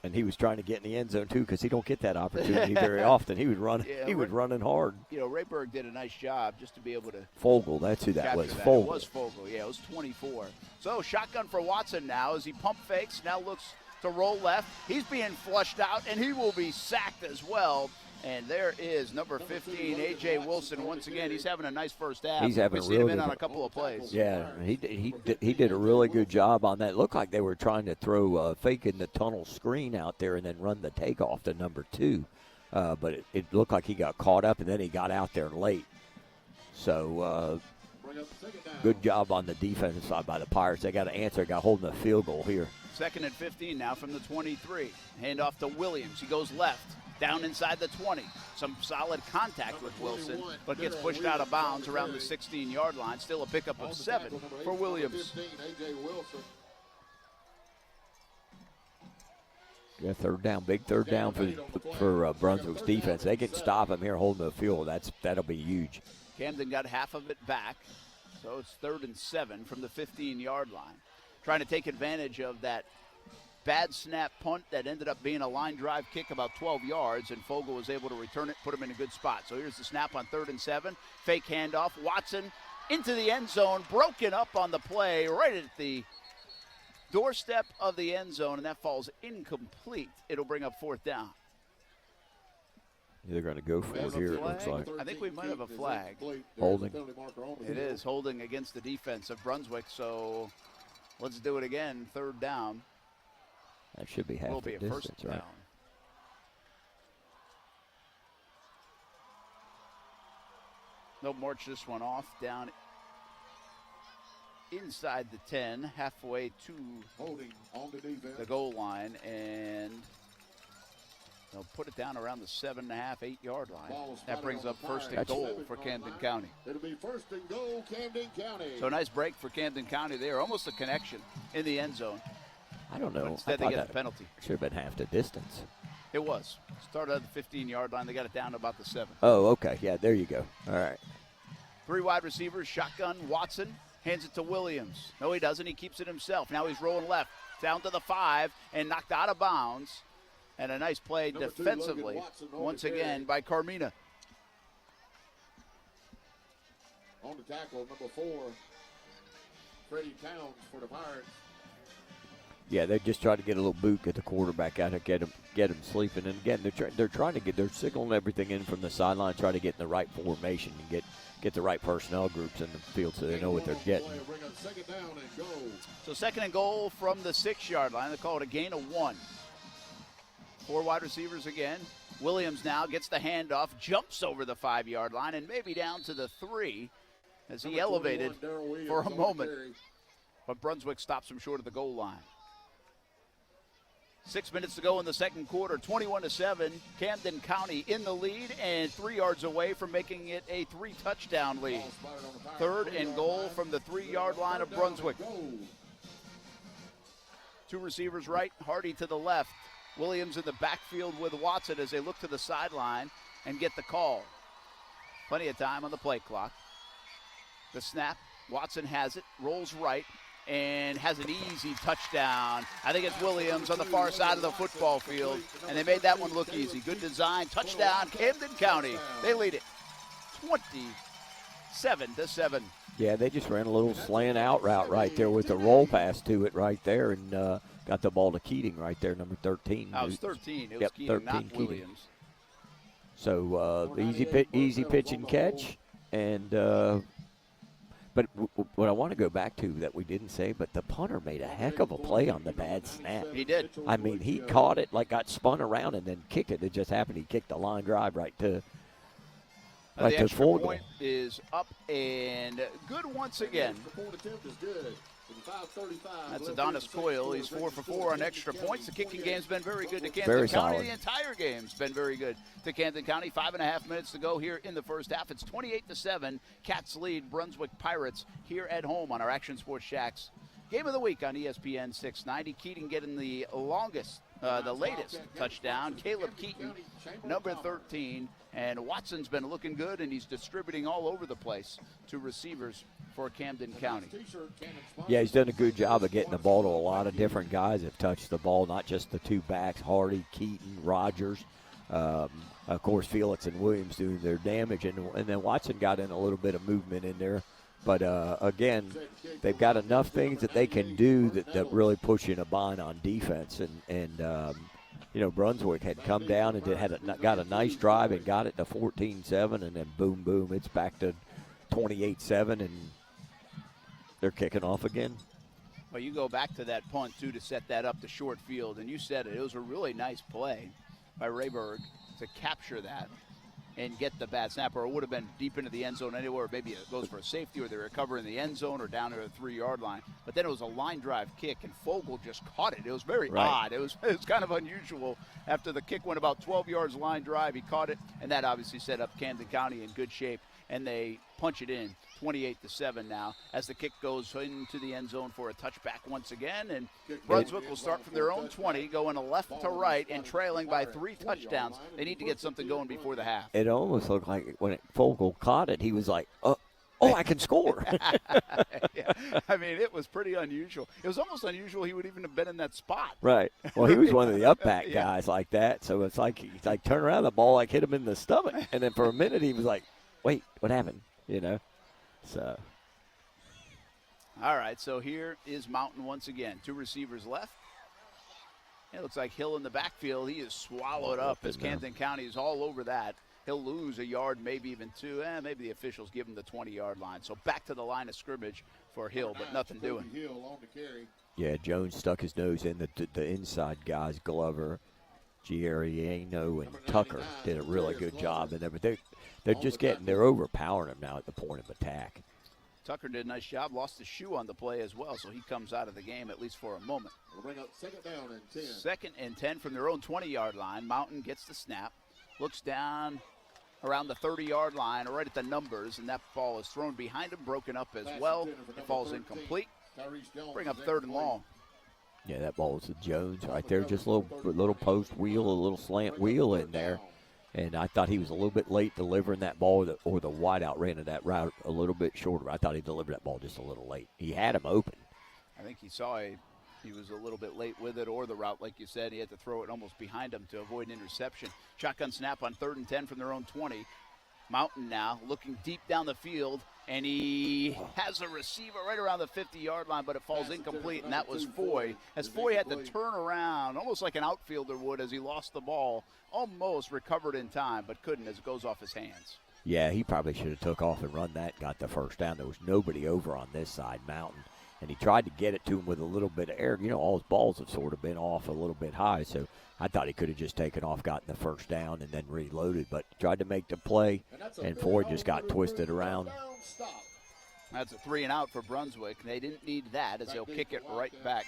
And he was trying to get in the end zone, too, because he don't get that opportunity very often. He was running running hard. Rayberg did a nice job just to be able to Fogel, that's who that was. That. Fogel. It was Fogel, yeah, it was 24. So shotgun for Watson now as he pump fakes, now looks to roll left. He's being flushed out, and he will be sacked as well. And there is number 15, A.J. Wilson. Once again, he's having a nice first half. He's having We've seen him in on a couple of plays. Yeah, he did a really good job on that. It looked like they were trying to throw fake in the tunnel screen out there and then run the takeoff to number 2. But it looked like he got caught up, and then he got out there late. So good job on the defensive side by the Pirates. They got an answer. Got holding a field goal here. 2nd and 15 now from the 23. Handoff to Williams. He goes left. Down inside the 20. Some solid contact with Wilson, but gets pushed out of bounds around the 16-yard line. Still a pickup of 7 for Williams. Yeah, third down, big third down for Brunswick's defense. They can stop him here holding the field. That'll be huge. Camden got half of it back, so it's 3rd and 7 from the 15-yard line. Trying to take advantage of that bad snap punt that ended up being a line drive kick about 12 yards, and Fogel was able to return it, put him in a good spot. So here's the snap on 3rd and 7. Fake handoff. Watson into the end zone, broken up on the play right at the doorstep of the end zone, and that falls incomplete. It'll bring up 4th down. They're going to go for it here, it looks like. I think we might have a flag. Holding. It is holding against the defense of Brunswick, so let's do it again. 3rd down. That should be half the distance, right? They'll march this one off down inside the 10, halfway to the goal line, and they'll put it down around the 7.5, 8-yard line. That brings up 1st and goal for Camden County. It'll be 1st and goal, Camden County. So a nice break for Camden County there. Almost a connection in the end zone. I don't know. Instead, they get the penalty. Should have been half the distance. It was. Started at the 15-yard line. They got it down to about the 7. Oh, okay. Yeah, there you go. All right. 3 wide receivers, shotgun. Watson hands it to Williams. No, he doesn't. He keeps it himself. Now he's rolling left, down to the 5, and knocked out of bounds. And a nice play defensively, once again, by Carmina. On the tackle, number 4, Freddie Towns for the Pirates. Yeah, they just try to get a little boot, get the quarterback out and get him sleeping. And again, they're trying to they're signaling everything in from the sideline, trying to get in the right formation and get the right personnel groups in the field so they know what they're getting. So 2nd and goal from the 6-yard line. They call it a gain of 1. 4 wide receivers again. Williams now gets the handoff, jumps over the 5-yard line, and maybe down to the 3 as he elevated for a moment. But Brunswick stops him short of the goal line. 6 minutes to go in the 2nd quarter, 21-7. Camden County in the lead and 3 yards away from making it a 3-touchdown lead. 3rd and goal from the 3-yard line of Brunswick. 2 receivers right, Hardy to the left. Williams in the backfield with Watson as they look to the sideline and get the call. Plenty of time on the play clock. The snap, Watson has it, rolls right, and has an easy touchdown. I think it's Williams on the far side of the football field, and they made that one look easy. Good design, touchdown, Camden County. They lead it 27-7. Yeah, they just ran a little slant out route right there with the roll pass to it right there, and got the ball to Keating right there, number 13. That was 13. It was yep, Keating, 13 not Keating. Williams. So easy pitch and catch, and but what I want to go back to that we didn't say, but the punter made a heck of a play on the bad snap. He did. I mean, he caught it, like got spun around and then kicked it. It just happened he kicked the line drive right to the extra point is up and good once again. That's Adonis Coyle. He's 4 for 4 on extra points. The kicking game's been very good to Camden County. Solid. The entire game's been very good to Camden County. 5.5 minutes to go here in the first half. It's 28-7. Cats lead Brunswick Pirates here at home on our Action Sports Shacks Game of the Week on ESPN 690. Keating getting the latest touchdown. Caleb Keaton, number 13. And Watson's been looking good, and he's distributing all over the place to receivers for Camden County. Yeah, he's done a good job of getting the ball to a lot of different guys that touched the ball, not just the two backs, Hardy, Keaton, Rogers. Of course, Felix and Williams doing their damage, and then Watson got in a little bit of movement in there. But, again, they've got enough things that they can do that really push you in a bind on defense. And Brunswick had come down and got a nice drive and got it to 14-7, and then boom, boom, it's back to 28-7, and they're kicking off again. Well, you go back to that punt, too, to set that up to short field, and you said it. It was a really nice play by Rayberg to capture that and get the bad snap, or it would have been deep into the end zone anywhere. Maybe it goes for a safety, or they recover in the end zone or down to the 3-yard line. But then it was a line drive kick, and Fogel just caught it. It was very odd. It was kind of unusual. After the kick went about 12 yards line drive, he caught it, and that obviously set up Camden County in good shape. And they punch it in 28-7 now as the kick goes into the end zone for a touchback once again. And Brunswick will start from their own 20, going left to right and trailing by 3 touchdowns. They need to get something going before the half. It almost looked like when Fogel caught it, he was like, I can score. Yeah. I mean, it was pretty unusual. It was almost unusual he would even have been in that spot. Right. Well, he was one of the up back guys like that. So it's like he's like turn around, the ball like hit him in the stomach. And then for a minute he was like, wait, what happened? So. All right, so here is Mountain once again. 2 receivers left. It looks like Hill in the backfield. He is swallowed up as Camden County is all over that. He'll lose a yard, maybe even 2. Maybe the officials give him the 20-yard line. So back to the line of scrimmage for Hill, but nothing doing. Yeah, Jones stuck his nose in the inside guys, Glover, Giariano, and Tucker did a really good job in there. But they're overpowering him now at the point of attack. Tucker did a nice job, lost his shoe on the play as well, so he comes out of the game at least for a moment. We'll bring up 2nd down and 10. 2nd and 10 from their own 20-yard line. Mountain gets the snap, looks down around the 30-yard line, right at the numbers, and that ball is thrown behind him, broken up as well. It falls incomplete. Bring up 3rd and long. Yeah, that ball was to Jones right there, just a little post wheel, a little slant wheel in there. And I thought he was a little bit late delivering that ball, or the wideout ran to that route a little bit shorter. I thought he delivered that ball just a little late. He had him open. I think he was a little bit late with it, or the route, like you said, he had to throw it almost behind him to avoid an interception. Shotgun snap on 3rd and 10 from their own 20. Mountain now looking deep down the field, and he has a receiver right around the 50-yard line, but it falls incomplete, and that was Foy. As Foy had to turn around, almost like an outfielder would as he lost the ball, almost recovered in time, but couldn't as it goes off his hands. Yeah, he probably should have took off and run that, got the first down. There was nobody over on this side, Mountain. And he tried to get it to him with a little bit of air. All his balls have sort of been off a little bit high, so I thought he could have just taken off, gotten the first down, and then reloaded. But tried to make the play, and Ford just got twisted around. That's a 3 and out for Brunswick. They didn't need that as they'll kick it right back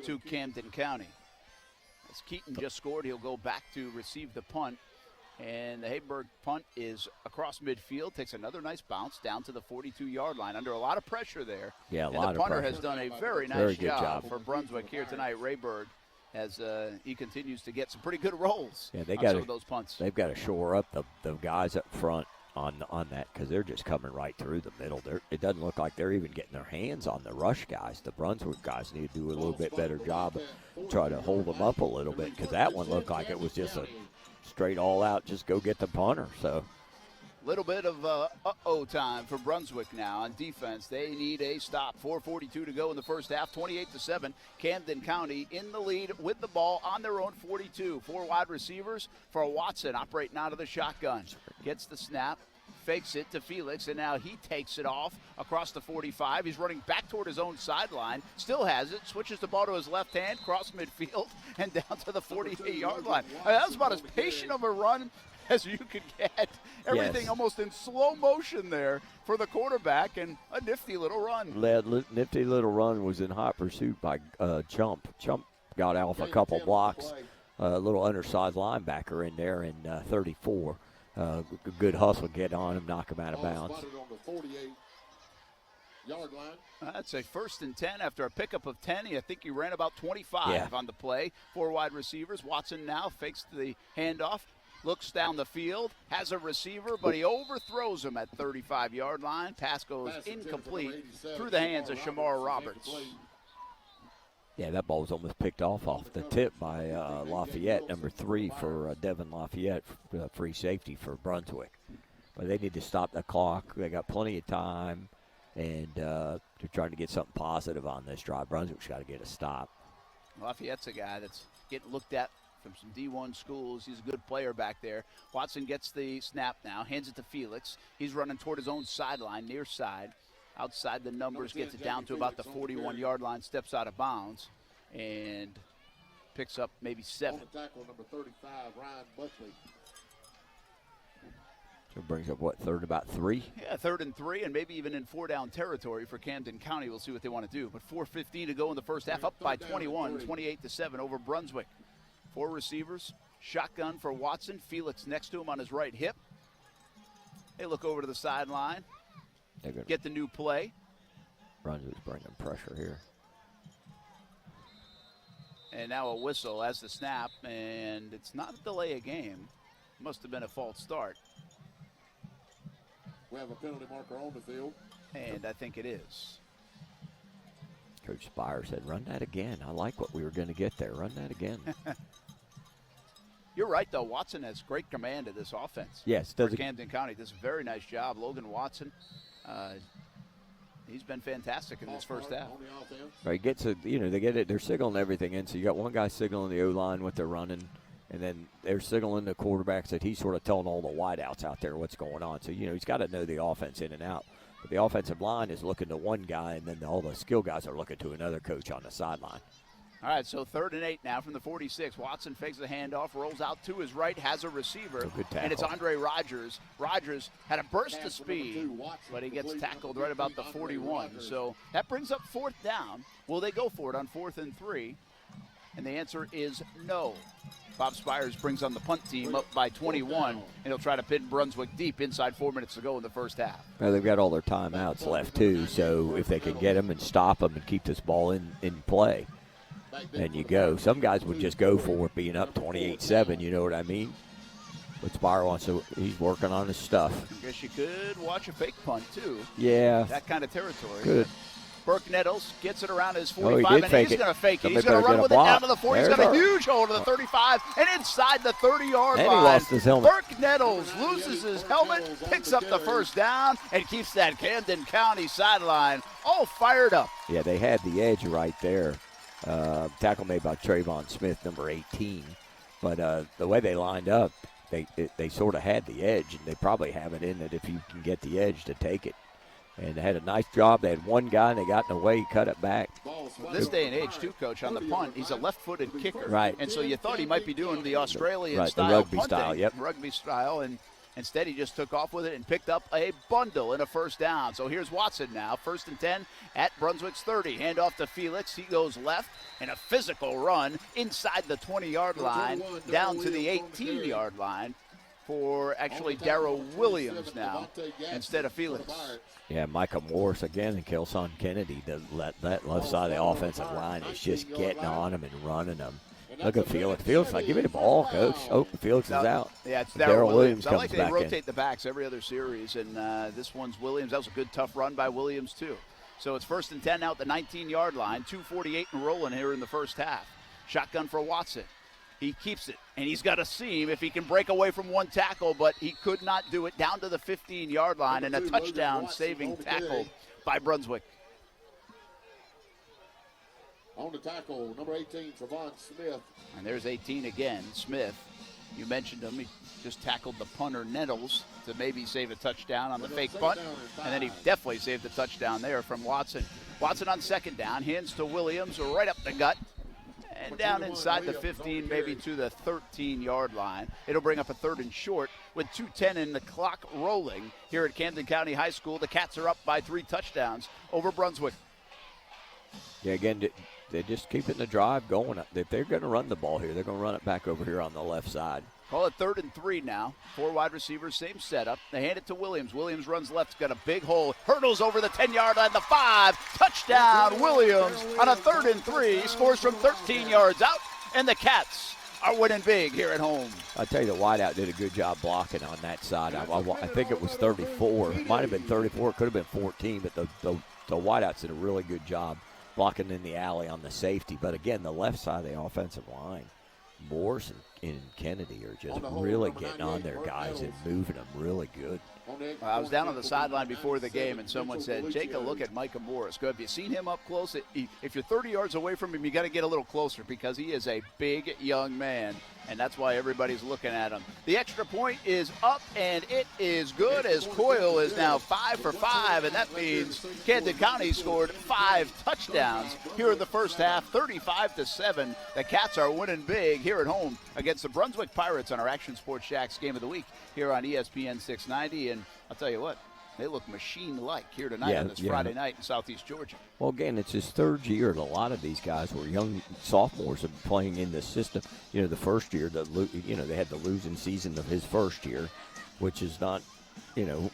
to Camden County. As Keaton just scored, he'll go back to receive the punt. And the Hayberg punt is across midfield, takes another nice bounce down to the 42-yard line. Under a lot of pressure there. Yeah, a lot of pressure. And the punter has done a very nice job for Brunswick here tonight. Rayberg, as he continues to get some pretty good rolls on some of those punts. They've got to shore up the guys up front on that, because they're just coming right through the middle. It doesn't look like they're even getting their hands on the rush guys. The Brunswick guys need to do a little bit better job of try to hold them up a little bit, because that one looked like it was just a straight all out, just go get the punter. So Little bit of uh-oh time for Brunswick now on defense. They need a stop. 4:42 to go in the first half, 28-7. Camden County in the lead with the ball on their own 42. 4 wide receivers for Watson operating out of the shotgun. Gets the snap, fakes it to Felix, and now he takes it off across the 45. He's running back toward his own sideline, still has it, switches the ball to his left hand, cross midfield, and down to the 48-yard line. That was about as patient of a run as you could get. Everything almost in slow motion there for the quarterback, and a nifty little run. Nifty little run was in hot pursuit by Chump. Chump got off a couple blocks. A little undersized linebacker in there in 34. Good hustle, get on him, knock him out of bounds. That's a 1st and 10 after a pickup of 10. I think he ran about 25 on the play. 4 wide receivers. Watson now fakes the handoff, looks down the field, has a receiver, but he overthrows him at 35-yard line. Pass goes incomplete through the hands of Shamar Roberts. Yeah, that ball was almost picked off the tip by Lafayette, number 3 for Devin Lafayette, free safety for Brunswick. But they need to stop the clock. They got plenty of time, and they're trying to get something positive on this drive. Brunswick's got to get a stop. Lafayette's a guy that's getting looked at from some D1 schools. He's a good player back there. Watson gets the snap now, hands it to Felix. He's running toward his own sideline, near side. Outside the numbers, gets it down to about the 41-yard line, steps out of bounds, and picks up maybe 7. On the tackle, number 35, Ryan Buckley. So it brings up, about 3? Yeah, 3rd and 3, and maybe even in 4-down territory for Camden County. We'll see what they want to do. But 4:15 to go in the first half, up by 21, 28-7 over Brunswick. 4 receivers, shotgun for Watson. Felix next to him on his right hip. They look over to the sideline. Get the new play. Brunswick's bringing pressure here. And now a whistle as the snap, and it's not a delay of game. Must have been a false start. We have a penalty marker on the field. And I think it is. Coach Spire said, run that again. I like what we were going to get there. Run that again. You're right, though. Watson has great command of this offense. Yes. For Camden County does a very nice job. Logan Watson, he's been fantastic in this first half. Right, gets a, they get it. They're signaling everything in. So you got one guy signaling the O-line what they're running, and then they're signaling the quarterbacks that he's sort of telling all the wideouts out there what's going on. So, he's got to know the offense in and out. But the offensive line is looking to one guy, and then all the skill guys are looking to another coach on the sideline. All right, so 3rd and 8 now from the 46. Watson fakes the handoff, rolls out to his right, has a receiver, and it's Andre Rogers. Rogers had a burst of speed, but he gets tackled right about the 41. So that brings up 4th down. Will they go for it on 4th and 3? And the answer is no. Bob Spires brings on the punt team up by 21, and he'll try to pin Brunswick deep inside 4 minutes to go in the first half. Well, they've got all their timeouts left, too, so if they can get them and stop them and keep this ball in play, then you go. Some guys would just go for it being up 28-7, you know what I mean? But Spire wants to, he's working on his stuff. I guess you could watch a fake punt, too. Yeah. That kind of territory. Good. Burke Nettles gets it around his 45, and he's going to fake it. He's going to run with it down to the 40. He's got a huge hold to the 35 and inside the 30-yard line. And he lost his helmet. Burke Nettles loses his helmet, picks up the first down, and keeps that Camden County sideline all fired up. Yeah, they had the edge right there. Tackle made by Trayvon Smith, number 18. But the way they lined up, they sort of had the edge, and they probably have it in it if you can get the edge to take it. And they had a nice job. They had one guy, and they got in the way, cut it back. Well, this day and age, too, Coach, on the punt, he's a left-footed kicker. Right. And so you thought he might be doing the Australian style the rugby punting, style, yep. Rugby style, and instead he just took off with it and picked up a bundle and a first down. So here's Watson now, 1st and 10 at Brunswick's 30. Hand off to Felix. He goes left, and a physical run inside the 20-yard line down to the 18-yard line for actually Darrell Williams now instead of Felix. Yeah, Micah Morris again and Kelson Kennedy. That left side of the offensive line is just getting on them and running them. Look at Felix. Felix, like, give me the ball, Coach. Oh, Felix is out. Yeah, it's Darrell Williams. I comes like they back rotate in. the backs every other series, and this one's Williams. That was a good, tough run by Williams, too. So it's 1st and 10 out the 19-yard line. 2:48 and rolling here in the first half. Shotgun for Watson. He keeps it, and he's got a seam if he can break away from one tackle, but he could not do it down to the 15-yard line, and a touchdown-saving tackle by Brunswick. On the tackle, number 18, Trevon Smith. And there's 18 again, Smith. You mentioned him. He just tackled the punter, Nettles, to maybe save a touchdown on the fake punt. And then he definitely saved the touchdown there from Watson. Watson on second down, hands to Williams, right up the gut. And down inside the 15, maybe to the 13-yard line. It'll bring up a 3rd and short with 2:10 in the clock rolling here at Camden County High School. The Cats are up by 3 touchdowns over Brunswick. Yeah, again, they're just keeping the drive going. If they're going to run the ball here, they're going to run it back over here on the left side. Call it 3rd and 3 now. 4 wide receivers, same setup. They hand it to Williams. Williams runs left, got a big hole, hurdles over the 10-yard line, the 5. Touchdown, Williams on a 3rd and 3. Scores from 13 yards out, and the Cats are winning big here at home. I tell you, the wideout did a good job blocking on that side. I think it was 34. It might have been 34. It could have been 14, but the wideouts did a really good job blocking in the alley on the safety. But again, the left side of the offensive line, Morse and Kennedy are just really getting on their guys and moving them really good. I was down on the sideline before the game, and someone said, "Take a look at Micah Morris. Have you seen him up close? If you're 30 yards away from him, you got to get a little closer because he is a big young man, and that's why everybody's looking at him." The extra point is up, and it is good as Coyle is now 5 for 5, and that means Camden County scored 5 touchdowns here in the first half, 35-7. The Cats are winning big here at home against the Brunswick Pirates on our Action Sports Shacks Game of the Week here on ESPN 690. And I'll tell you what, they look machine-like here tonight on this Friday night in Southeast Georgia. Well, again, it's his 3rd year, and a lot of these guys were young sophomores and playing in the system. You know, the first year, they had the losing season of his first year, which is not,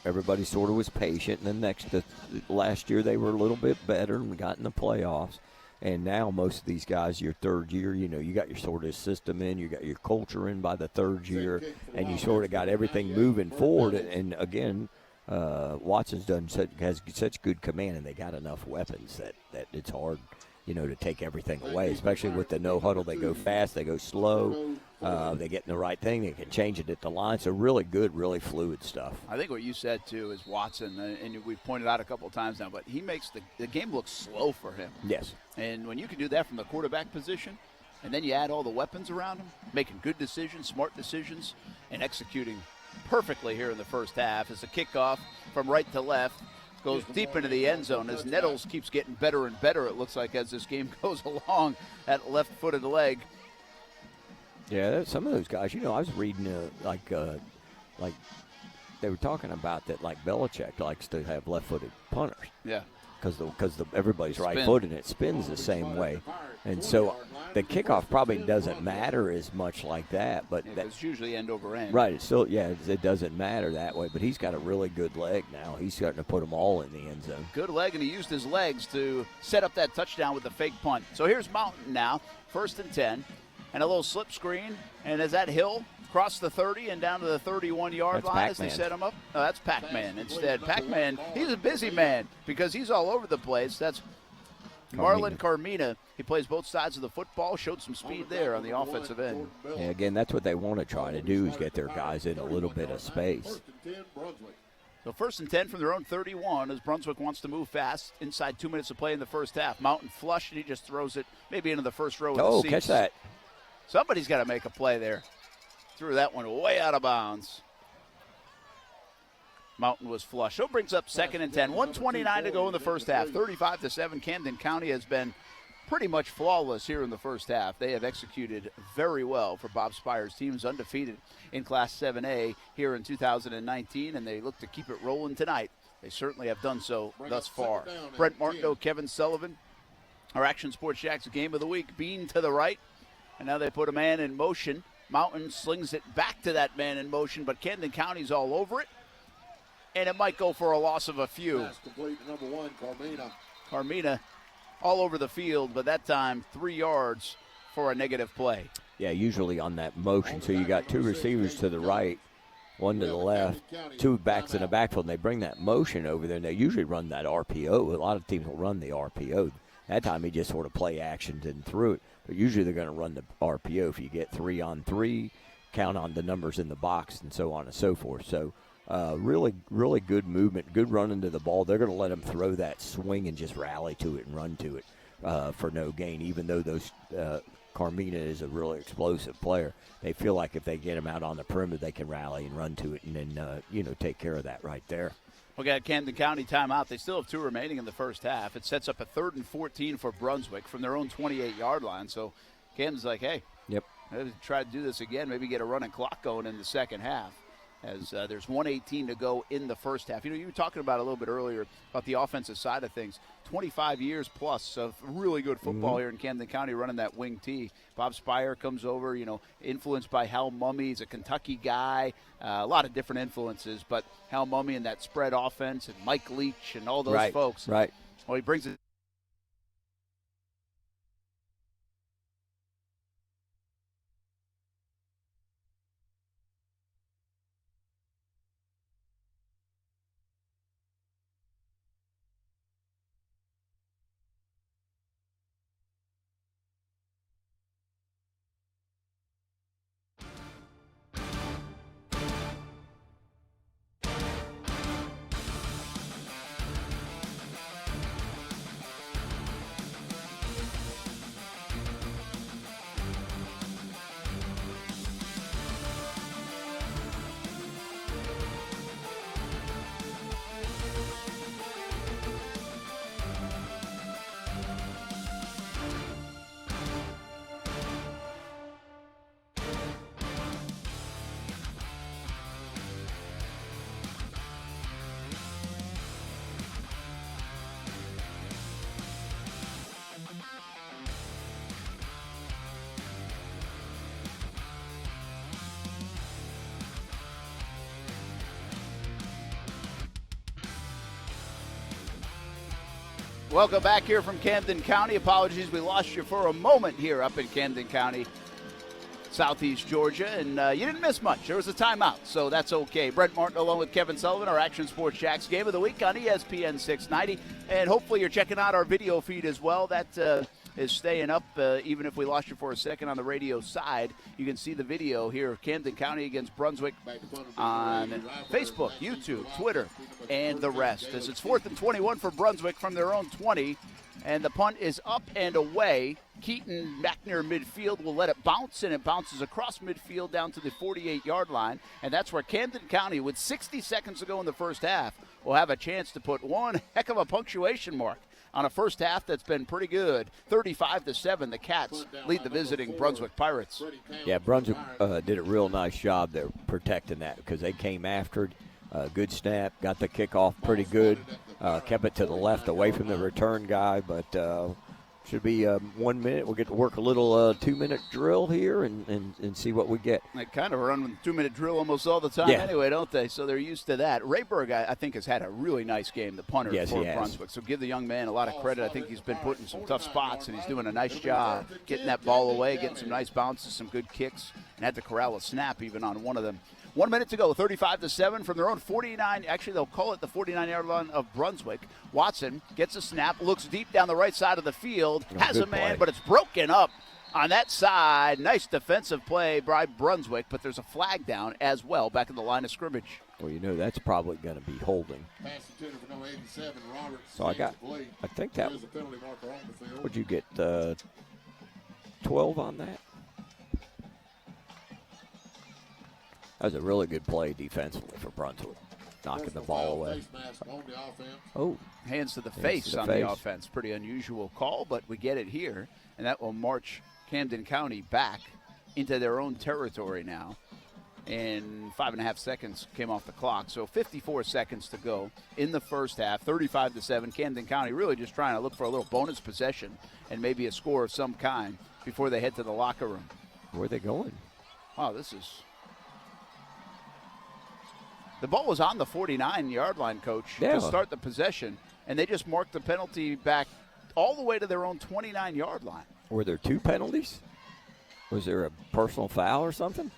everybody sort of was patient. And then last year they were a little bit better and got in the playoffs. And now most of these guys, your 3rd year, you got your sort of system in, you got your culture in by the 3rd year, and you sort of got everything moving forward. And again, Watson's has such good command, and they got enough weapons that it's hard, to take everything away, especially with the no huddle. They go fast, they go slow, they get in the right thing, they can change it at the line. So really good, really fluid stuff. I think what you said, too, is Watson, and we've pointed out a couple of times now, but he makes the game look slow for him. Yes. And when you can do that from the quarterback position, and then you add all the weapons around him, making good decisions, smart decisions, and executing perfectly here in the first half. As a kickoff from right to left goes deep into the end zone as Nettles keeps getting better and better, it looks like, as this game goes along at left-footed leg. Yeah, some of those guys, I was reading like they were talking about that, like Belichick likes to have left-footed punters. Yeah. Because everybody's right-footed and it spins the same way. And so the kickoff probably doesn't matter as much like that. But it's usually end over end. Right. It's still, it doesn't matter that way. But he's got a really good leg now. He's starting to put them all in the end zone. Good leg, and he used his legs to set up that touchdown with the fake punt. So here's Mountain now, 1st and 10, and a little slip screen. And as that Hill across the 30 and down to the 31-yard line as they set him up. No, that's Pac-Man instead. Pac-Man, he's a busy man because he's all over the place. That's Marlon Carmina. He plays both sides of the football, showed some speed there on the offensive end. Yeah, again, that's what they want to try to do is get their guys in a little bit of space. So 1st and 10 from their own 31 as Brunswick wants to move fast inside 2 minutes of play in the first half. Mountain flush, and he just throws it maybe into the first row of the seats. Oh, catch that. Somebody's got to make a play there. Threw that one way out of bounds. Mountain was flush. So brings up 2nd and 10. 1:29 to go in the first half. 35-7. Camden County has been pretty much flawless here in the first half. They have executed very well for Bob Spire's teams, undefeated in Class 7A here in 2019, and they look to keep it rolling tonight. They certainly have done so thus far. Brent Martineau, Kevin Sullivan, our Action Sports Shacks Game of the Week. Bean to the right, and now they put a man in motion. Mountain slings it back to that man in motion, but Camden County's all over it, and it might go for a loss of a few. Pass complete to number 1, Carmina. Carmina all over the field, but that time 3 yards for a negative play. Yeah, usually on that motion. So you got 2 receivers to the right, 1 to the left, 2 backs in the backfield, and they bring that motion over there, and they usually run that RPO. A lot of teams will run the RPO. That time he just sort of play actions and threw it. But usually they're going to run the RPO if you get 3-on-3, count on the numbers in the box, and so on and so forth. So really, really good movement, good running to the ball. They're going to let them throw that swing and just rally to it and run to it for no gain, even though Carmina is a really explosive player. They feel like if they get him out on the perimeter, they can rally and run to it and then, take care of that right there. We got Camden County timeout. They still have 2 remaining in the first half. It sets up a 3rd and 14 for Brunswick from their own 28-yard line. So Camden's like, hey, yep, try to do this again, maybe get a running clock going in the second half. As there's 1:18 to go in the first half. You were talking about a little bit earlier about the offensive side of things. 25 years plus of really good football here in Camden County running that wing T. Bob Spire comes over, influenced by Hal Mumme. He's a Kentucky guy. A lot of different influences, but Hal Mumme and that spread offense and Mike Leach and all those folks. Right. Well, he brings it. Welcome back here from Camden County. Apologies, we lost you for a moment here up in Camden County, Southeast Georgia, and you didn't miss much. There was a timeout, so that's okay. Brent Martin along with Kevin Sullivan, our Action Sports Jacks Game of the Week on ESPN 690, and hopefully you're checking out our video feed as well. That is staying up, even if we lost you for a second on the radio side. You can see the video here, Camden County against Brunswick on Facebook, YouTube, Twitter, and the rest. As it's 4th and 21 for Brunswick from their own 20, and the punt is up and away. Keaton back near midfield will let it bounce, and it bounces across midfield down to the 48-yard line, and that's where Camden County, with 60 seconds to go in the first half, will have a chance to put one heck of a punctuation mark on a first half that's been pretty good. 35-7, the Cats lead the visiting Brunswick Pirates. Yeah, Brunswick did a real nice job there protecting that because they came after it. Good snap, got the kickoff pretty good, kept it to the left away from the return guy, but should be 1 minute. We'll get to work a little 2-minute drill here and see what we get. They kind of run with a 2-minute drill almost all the time anyway, don't they? So they're used to that. Rayberg, I think, has had a really nice game, the punter for Brunswick. So give the young man a lot of credit. I think he's been put in some tough spots, and he's doing a nice job getting that ball away, getting some nice bounces, some good kicks, and had to corral a snap even on one of them. 1 minute to go, 35-7 from their own 49. Actually, they'll call it the 49-yard line of Brunswick. Watson gets a snap, looks deep down the right side of the field, has a man, but it's broken up on that side. Nice defensive play by Brunswick, but there's a flag down as well back in the line of scrimmage. Well, that's probably going to be holding. So I think that, would you get 12 on that? That was a really good play defensively for Brunswick, knocking the ball away. Oh, hands to the face on the offense. Pretty unusual call, but we get it here, and that will march Camden County back into their own territory now. And 5.5 seconds came off the clock, so 54 seconds to go in the first half. 35-7. Camden County really just trying to look for a little bonus possession and maybe a score of some kind before they head to the locker room. Where are they going? Oh, this is. The ball was on the 49-yard line, Coach, to start the possession, and they just marked the penalty back all the way to their own 29-yard line. Were there 2 penalties? Was there a personal foul or something?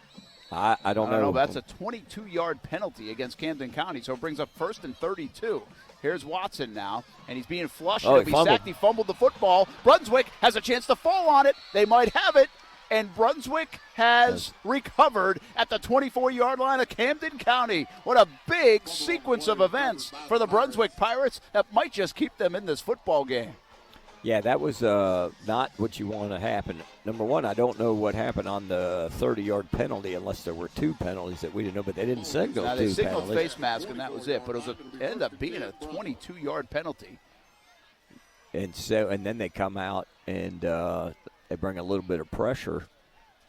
I don't know. That's a 22-yard penalty against Camden County, so it brings up 1st and 32. Here's Watson now, and he's being flushed. Oh, He'll be sacked. He fumbled the football. Brunswick has a chance to fall on it. They might have it, and Brunswick has recovered at the 24-yard line of Camden County. What a big sequence of events for the Brunswick Pirates that might just keep them in this football game. Yeah, that was not what you want to happen. Number one, I don't know what happened on the 30-yard penalty unless there were 2 penalties that we didn't know, but they didn't signal 2 penalties. They signaled face mask, and that was it. But it ended up being a 22-yard penalty. And then they come out and they bring a little bit of pressure,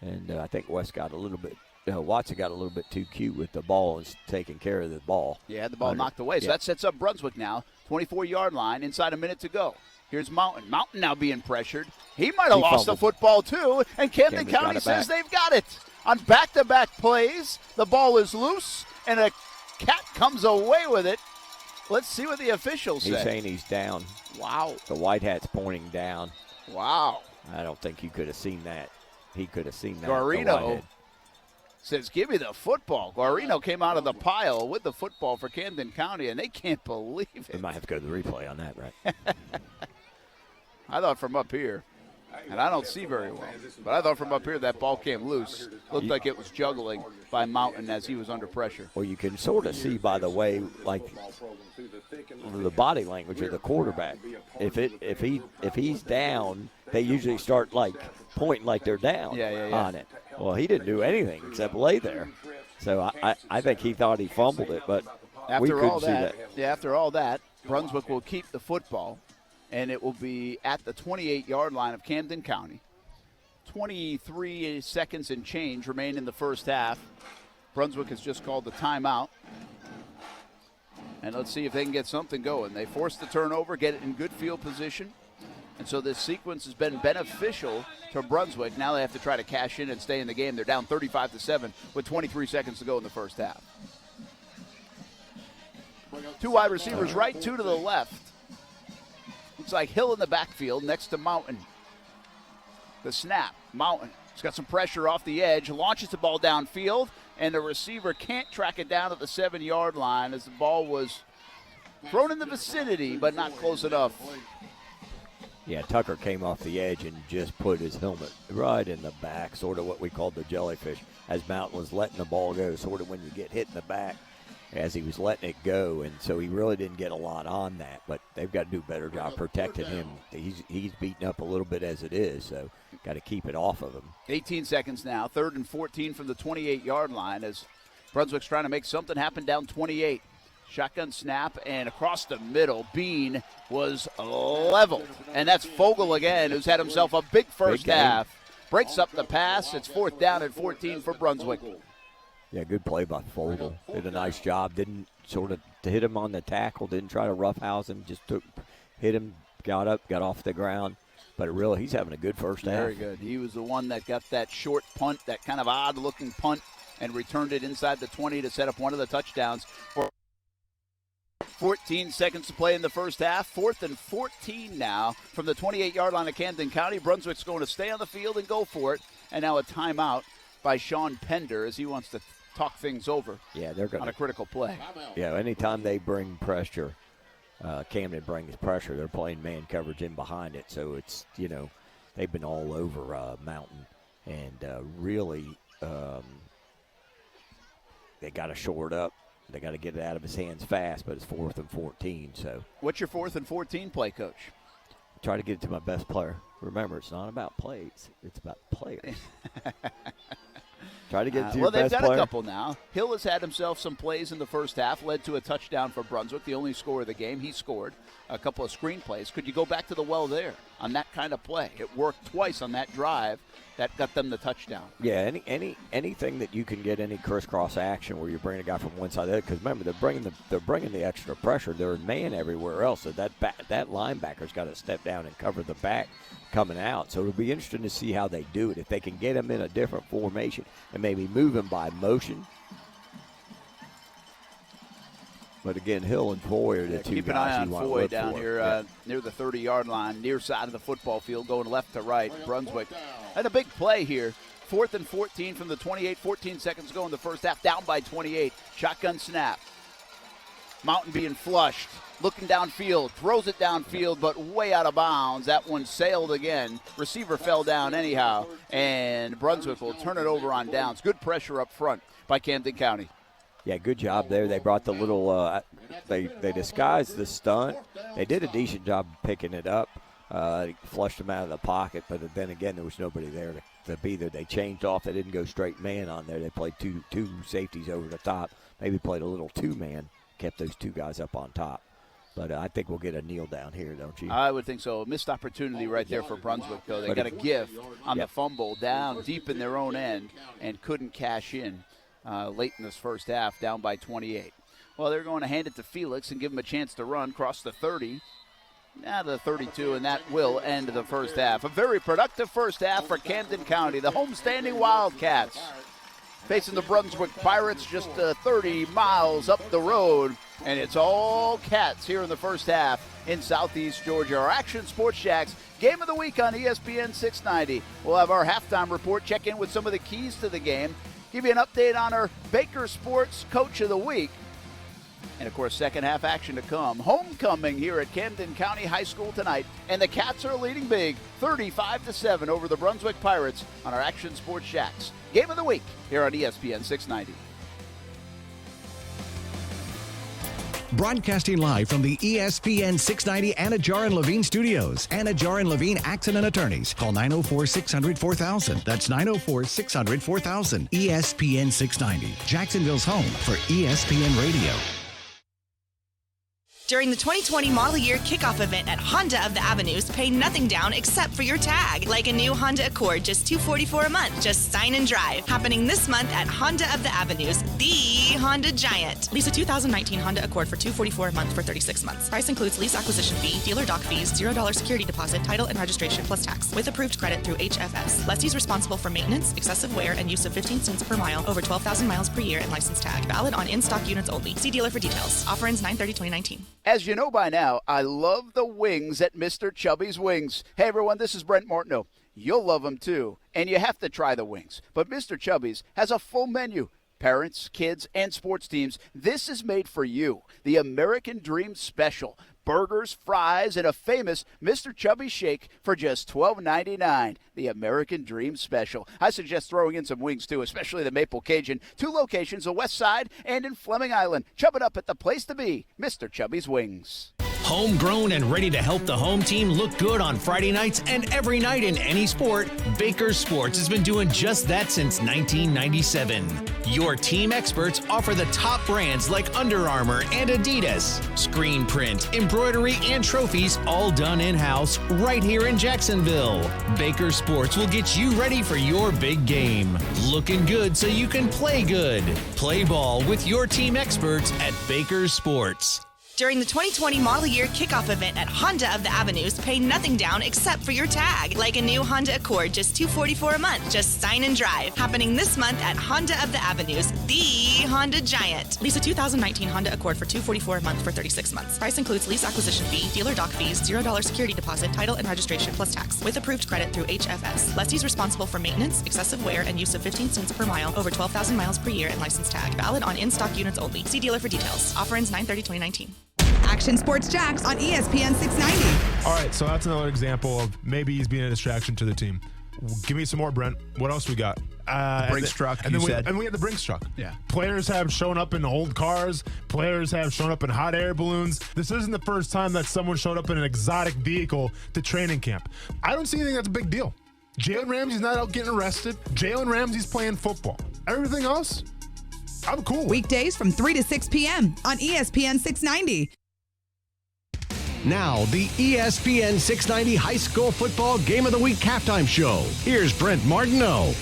and I think Watson got a little bit too cute with the ball and taking care of the ball. Yeah, had the ball knocked away. So that sets up Brunswick now, 24-yard line, inside a minute to go. Here's Mountain. Mountain now being pressured. He might have lost the football, too, and Camden County says they've got it. On back-to-back plays, the ball is loose, and a cat comes away with it. Let's see what the officials say. He's saying he's down. Wow. The white hat's pointing down. Wow. I don't think you could have seen that. He could have seen that. Guarino says, give me the football. Guarino came out of the pile with the football for Camden County, and they can't believe it. We might have to go to the replay on that, right? I thought from up here, and I don't see very well, but I thought from up here that ball came loose. Looked like it was juggling by Mountain as he was under pressure. Well, you can sort of see by the way, like the body language of the quarterback. If he's down, they usually start like pointing like they're down on it. Well, he didn't do anything except lay there. So I think he thought he fumbled it, but we couldn't see that. Yeah, after all that, Brunswick will keep the football. And it will be at the 28-yard line of Camden County. 23 seconds and change remain in the first half. Brunswick has just called the timeout. And let's see if they can get something going. They forced the turnover, get it in good field position. And so this sequence has been beneficial to Brunswick. Now they have to try to cash in and stay in the game. They're down 35-7 with 23 seconds to go in the first half. 2 wide receivers right, 2 to the left. Looks like Hill in the backfield next to Mountain. The snap, Mountain. He's got some pressure off the edge, launches the ball downfield, and the receiver can't track it down at the 7-yard line as the ball was thrown in the vicinity, but not close enough. Yeah, Tucker came off the edge and just put his helmet right in the back, sort of what we called the jellyfish, as Mountain was letting the ball go, sort of when you get hit in the back. As he was letting it go, and so he really didn't get a lot on that, but they've got to do a better job protecting him. He's beaten up a little bit as it is, so got to keep it off of him. 18 seconds now, 3rd and 14 from the 28-yard line as Brunswick's trying to make something happen down 28. Shotgun snap, and across the middle, Bean was leveled. And that's Fogel again, who's had himself a big first half. Breaks up the pass. It's 4th down and 14 for Brunswick. Yeah, good play by Fogel. Did a nice job. Didn't sort of hit him on the tackle. Didn't try to roughhouse him. Just hit him, got up, got off the ground. But really, he's having a good first half. Very good. He was the one that got that short punt, that kind of odd-looking punt, and returned it inside the 20 to set up one of the touchdowns. For 14 seconds to play in the first half. 4th and 14 now from the 28-yard line of Camden County. Brunswick's going to stay on the field and go for it. And now a timeout by Sean Pender as he wants to talk things over. Yeah, they're going on a critical play. Yeah, anytime they bring pressure, Camden brings pressure, they're playing man coverage in behind it. So it's, they've been all over Mountain. And really, they got to shore it up. They got to get it out of his hands fast, but it's 4th and 14. So what's your 4th and 14 play, Coach? Try to get it to my best player. Remember, it's not about plays. It's about players. Try to get to your best player. Well, they've got a couple now. Hill has had himself some plays in the first half, led to a touchdown for Brunswick, the only score of the game. He scored a couple of screen plays. Could you go back to the well there on that kind of play? It worked twice on that drive that got them the touchdown. Yeah, anything that you can get any crisscross action where you bring a guy from one side to the other. Because remember, they're bringing the extra pressure. They're a man everywhere else, so that linebacker's got to step down and cover the back coming out. So it'll be interesting to see how they do it. If they can get him in a different formation and maybe move him by motion. But again, Hill and Foy are the two guys. Keep an eye on Foy down for. here near the 30-yard line, near side of the football field, going left to right. Brunswick had a big play here. 4th and 14 from the 28, 14 seconds to go in the first half, down by 28. Shotgun snap. Mountain being flushed, looking downfield, throws it downfield, but way out of bounds. That one sailed again. Receiver fell down anyhow, and Brunswick will turn it over on downs. Good pressure up front by Camden County. Yeah, good job there. They brought the little they disguised the stunt. They did a decent job picking it up. Flushed them out of the pocket, but then again, there was nobody there to be there. They changed off. They didn't go straight man on there. They played two safeties over the top. Maybe played a little two-man, kept those two guys up on top. But I think we'll get a kneel down here, don't you? I would think so. Missed opportunity right there for Brunswick, though. They got a gift on the fumble down deep in their own end and couldn't cash in late in this first half, down by 28. Well, they're going to hand it to Felix and give him a chance to run across the 30. Now to the 32, and that will end the first half. A very productive first half for Camden County. The homestanding Wildcats facing the Brunswick Pirates just 30 miles up the road. And it's all Cats here in the first half in Southeast Georgia. Our Action Sports Shacks Game of the Week on ESPN 690. We'll have our halftime report, check in with some of the keys to the game, give you an update on our Baker Sports Coach of the Week. And, of course, second half action to come. Homecoming here at Camden County High School tonight. And the Cats are leading big, 35-7 over the Brunswick Pirates on our Action Sports Shacks. Game of the Week here on ESPN 690. Broadcasting live from the ESPN 690 Anajar and Levine studios. Anajar and Levine Accident Attorneys. Call 904-600-4000. That's 904-600-4000. ESPN 690. Jacksonville's home for ESPN Radio. During the 2020 model year kickoff event at Honda of the Avenues, pay nothing down except for your tag. Like a new Honda Accord, just $244 a month. Just sign and drive. Happening this month at Honda of the Avenues, the Honda Giant. Lease a 2019 Honda Accord for $244 a month for 36 months. Price includes lease acquisition fee, dealer dock fees, $0 security deposit, title and registration plus tax. With approved credit through HFS. Lessee's responsible for maintenance, excessive wear, and use of 15 cents per mile over 12,000 miles per year and license tag. Valid on in-stock units only. See dealer for details. Offer ends 9/30/2019. As you know by now, I love the wings at Mr. Chubby's Wings. Hey, everyone, this is Brent Martineau. You'll love them, too, and you have to try the wings. But Mr. Chubby's has a full menu. Parents, kids, and sports teams, this is made for you. The American Dream Special. Burgers, fries, and a famous Mr. Chubby shake for just $12.99. The American Dream Special. I suggest throwing in some wings, too, especially the Maple Cajun. 2 locations, the West Side and in Fleming Island. Chub it up at the place to be, Mr. Chubby's Wings. Homegrown and ready to help the home team look good on Friday nights and every night in any sport, Baker Sports has been doing just that since 1997. Your team experts offer the top brands like Under Armour and Adidas. Screen print, embroidery, and trophies all done in-house right here in Jacksonville. Baker Sports will get you ready for your big game. Looking good so you can play good. Play ball with your team experts at Baker Sports. During the 2020 model year kickoff event at Honda of the Avenues, pay nothing down except for your tag. Like a new Honda Accord, just $244 a month. Just sign and drive. Happening this month at Honda of the Avenues, the Honda Giant. Lease a 2019 Honda Accord for $244 a month for 36 months. Price includes lease acquisition fee, dealer dock fees, $0 security deposit, title and registration plus tax. With approved credit through HFS. Lessee's responsible for maintenance, excessive wear, and use of 15 cents per mile over 12,000 miles per year and license tag. Valid on in-stock units only. See dealer for details. Offer ends 9/30/2019. Action Sports Jacks on ESPN 690. All right, so that's another example of maybe he's being a distraction to the team. Give me some more, Brent. What else we got? Brinks truck, and you then said. And we had the Brinks truck. Yeah. Players have shown up in old cars. Players have shown up in hot air balloons. This isn't the first time that someone showed up in an exotic vehicle to training camp. I don't see anything that's a big deal. Jalen Ramsey's not out getting arrested. Jalen Ramsey's playing football. Everything else, I'm cool. Weekdays from 3 to 6 p.m. on ESPN 690. Now, the ESPN 690 High School Football Game of the Week halftime show. Here's Brent Martineau.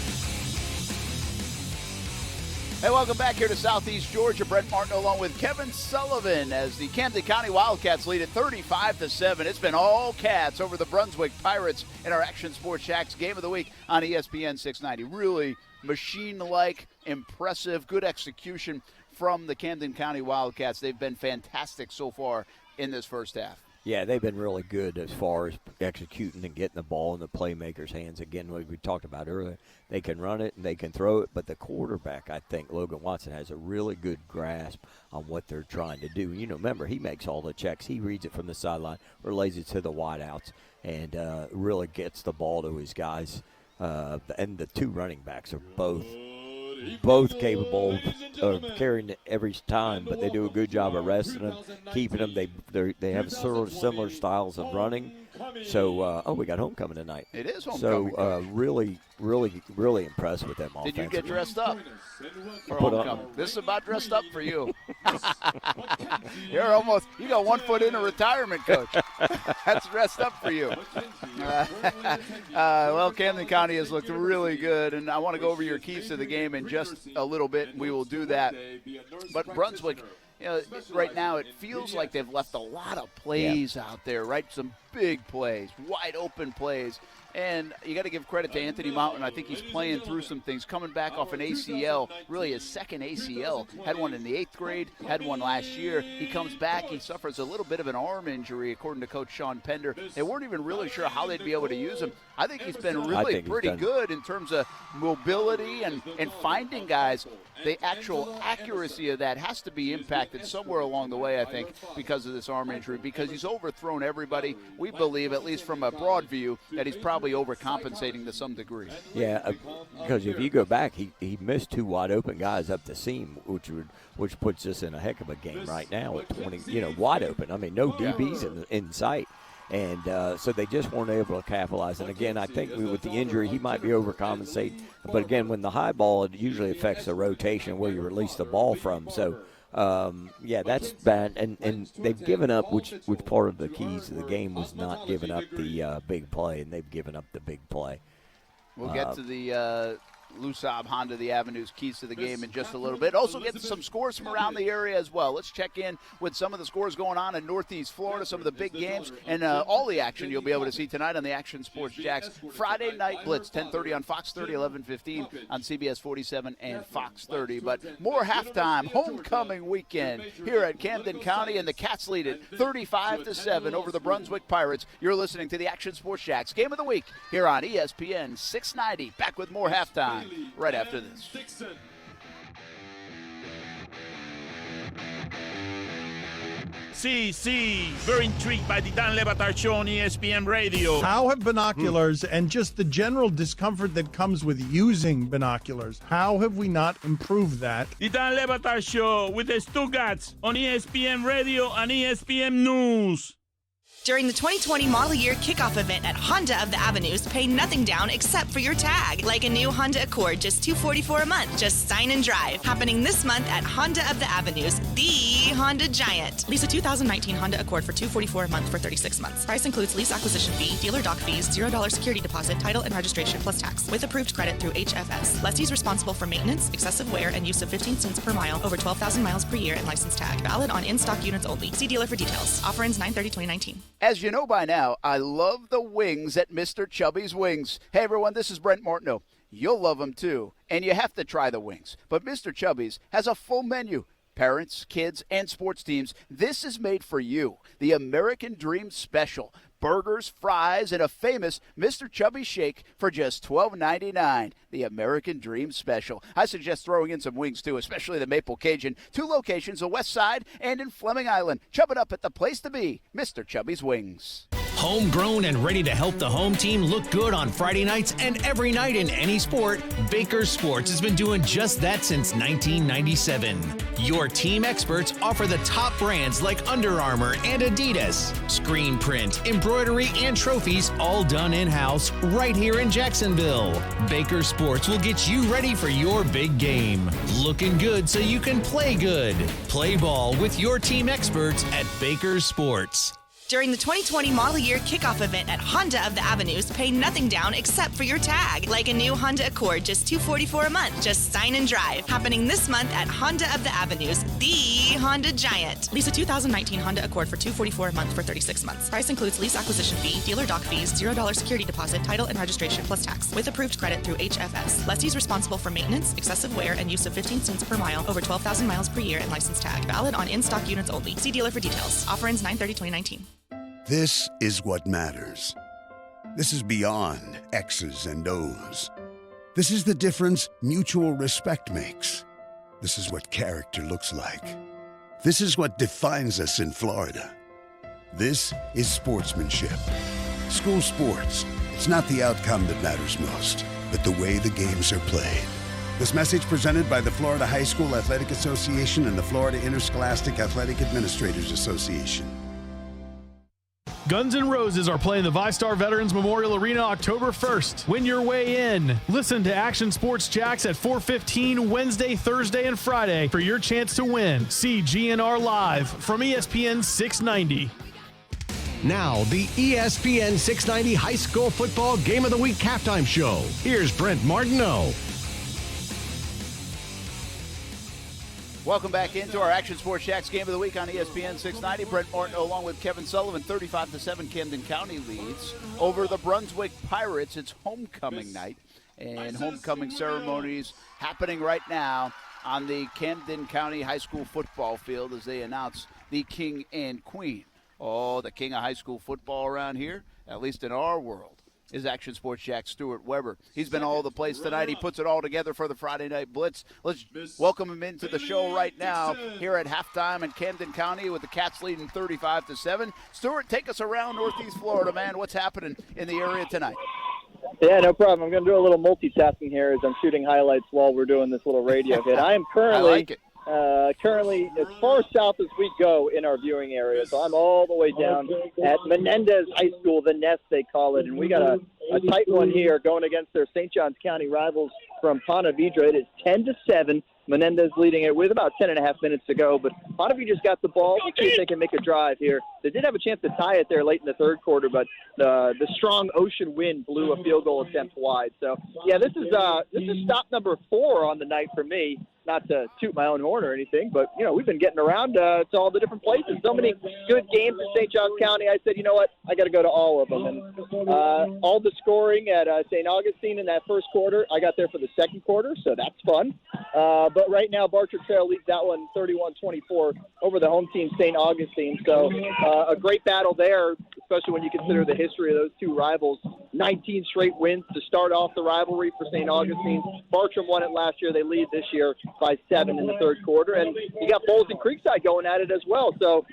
Hey, welcome back here to Southeast Georgia. Brent Martineau along with Kevin Sullivan as the Camden County Wildcats lead at 35-7. It's been all Cats over the Brunswick Pirates in our Action Sports Shacks Game of the Week on ESPN 690. Really machine-like, impressive, good execution from the Camden County Wildcats. They've been fantastic so far in this first half. Yeah, they've been really good as far as executing and getting the ball in the playmakers' hands. Again, what we talked about earlier, they can run it and they can throw it, but the quarterback, I think, Logan Watson, has a really good grasp on what they're trying to do. You know, remember, he makes all the checks. He reads it from the sideline, relays it to the wideouts, and really gets the ball to his guys. And the two running backs are both capable of carrying it every time, but they do a good job of resting them, keeping them. They have sort of similar styles of running. So, we got homecoming tonight. It is homecoming. So, really impressed with them offensively. Did you get dressed up for homecoming? This is about dressed up for you. You got 1 foot in a retirement, Coach. That's dressed up for you. Well, Camden County has looked really good, and I want to go over your keys to the game in just a little bit, and we will do that. But Brunswick, right now it feels like they've left a lot of plays out there, right? Some big plays, wide open plays. And you got to give credit to Anthony Mountain. I think he's playing through some things, coming back off an ACL, really his second ACL. Had one in the 8th grade, had one last year. He comes back, he suffers a little bit of an arm injury, according to Coach Sean Pender. They weren't even really sure how they'd be able to use him. I think he's been really pretty good in terms of mobility and finding guys. The actual accuracy of that has to be impacted somewhere along the way, I think, because of this arm injury, because he's overthrown everybody. We believe, at least from a broad view, that he's probably overcompensating to some degree. Yeah, because if you go back, he missed 2 wide open guys up the seam, which puts us in a heck of a game right now at 20, wide open. I mean, no DBs in sight. And so they just weren't able to capitalize. And, again, I think with the injury, he might be overcompensating. But, again, when the high ball, it usually affects the rotation where you release the ball from. So, that's bad. And they've given up, which part of the keys to the game was not giving up the big play, and they've given up the big play. We'll get to the Lusab Honda, the Avenue's keys to the game in just a little bit. Also get some scores from around the area as well. Let's check in with some of the scores going on in Northeast Florida, some of the big games, and all the action you'll be able to see tonight on the Action Sports Jacks Friday Night Blitz, 10:30 on Fox 30, 11:15 on CBS 47 and Fox 30. But more halftime, homecoming weekend here at Camden County, and the Cats lead it 35-7 over the Brunswick Pirates. You're listening to the Action Sports Jacks Game of the Week here on ESPN 690. Back with more halftime right after this. See, very intrigued by the Dan Le Batard Show on ESPN Radio. How have binoculars and just the general discomfort that comes with using binoculars, how have we not improved that? The Dan Le Batard Show with the Stugatz on ESPN Radio and ESPN News. During the 2020 model year kickoff event at Honda of the Avenues, pay nothing down except for your tag. Like a new Honda Accord, just $244 a month. Just sign and drive. Happening this month at Honda of the Avenues, the Honda Giant. Lease a 2019 Honda Accord for $244 a month for 36 months. Price includes lease acquisition fee, dealer dock fees, $0 security deposit, title and registration plus tax. With approved credit through HFS. Lessee's responsible for maintenance, excessive wear, and use of 15 cents per mile over 12,000 miles per year and license tag. Valid on in-stock units only. See dealer for details. Offer ends 9/30/2019. As you know by now, I love the wings at Mr. Chubby's Wings. Hey, everyone, this is Brent Martineau. You'll love them, too, and you have to try the wings. But Mr. Chubby's has a full menu. Parents, kids, and sports teams, this is made for you. The American Dream Special. Burgers, fries, and a famous Mr. Chubby shake for just $12.99. The American Dream Special. I suggest throwing in some wings, too, especially the Maple Cajun. 2 locations, the West Side and in Fleming Island. Chub it up at the place to be, Mr. Chubby's Wings. Homegrown and ready to help the home team look good on Friday nights and every night in any sport, Baker Sports has been doing just that since 1997. Your team experts offer the top brands like Under Armour and Adidas. Screen print, embroidery, and trophies all done in-house right here in Jacksonville. Baker Sports will get you ready for your big game. Looking good so you can play good. Play ball with your team experts at Baker Sports. During the 2020 model year kickoff event at Honda of the Avenues, pay nothing down except for your tag. Like a new Honda Accord, just $244 a month. Just sign and drive. Happening this month at Honda of the Avenues, the Honda Giant. Lease a 2019 Honda Accord for $244 a month for 36 months. Price includes lease acquisition fee, dealer dock fees, $0 security deposit, title and registration plus tax. With approved credit through HFS. Lessee's responsible for maintenance, excessive wear, and use of 15 cents per mile over 12,000 miles per year and license tag. Valid on in-stock units only. See dealer for details. Offer ends 9/30/2019. This is what matters. This is beyond X's and O's. This is the difference mutual respect makes. This is what character looks like. This is what defines us in Florida. This is sportsmanship. School sports. It's not the outcome that matters most, but the way the games are played. This message presented by the Florida High School Athletic Association and the Florida Interscholastic Athletic Administrators Association. Guns N' Roses are playing the VyStar Veterans Memorial Arena October 1st. Win your way in. Listen to Action Sports Jacks at 4:15 Wednesday, Thursday, and Friday for your chance to win. See GNR Live from ESPN 690. Now, the ESPN 690 High School Football Game of the Week halftime show. Here's Brent Martineau. Welcome back into our Action Sports Jacks Game of the Week on ESPN 690. Brent Martineau along with Kevin Sullivan. 35-7 Camden County leads over the Brunswick Pirates. It's homecoming night, and homecoming ceremonies happening right now on the Camden County High School football field as they announce the king and queen. Oh, the king of high school football around here, at least in our world, is Action Sports Jack Stuart Weber. He's been all over the place tonight. He puts it all together for the Friday Night Blitz. Let's welcome him into the show right now here at halftime in Camden County with the Cats leading 35-7. Stuart, take us around Northeast Florida, man. What's happening in the area tonight? Yeah, no problem. I'm going to do a little multitasking here as I'm shooting highlights while we're doing this little radio hit. I am currently... I like it. Currently as far south as we go in our viewing area. So I'm all the way down at Menendez High School, the Nest they call it. And we got a tight one here going against their St. Johns County rivals from Ponte Vedra. It is 10-7. Menendez leading it with about 10.5 minutes to go. But Ponte Vedra's got the ball. Let's see if they can make a drive here. They did have a chance to tie it there late in the third quarter, but the strong ocean wind blew a field goal attempt wide. So, yeah, this is stop number 4 on the night for me. Not to toot my own horn or anything, but, you know, we've been getting around to all the different places. So many good games in St. Johns County. I said, you know what, I got to go to all of them. And all the scoring at St. Augustine in that first quarter, I got there for the second quarter, so that's fun. But right now, Bartram Trail leads that one 31-24 over the home team, St. Augustine. So a great battle there, especially when you consider the history of those two rivals. 19 straight wins to start off the rivalry for St. Augustine. Bartram won it last year. They lead this year by 7 in the third quarter. And you got Bowles and Creekside going at it as well. So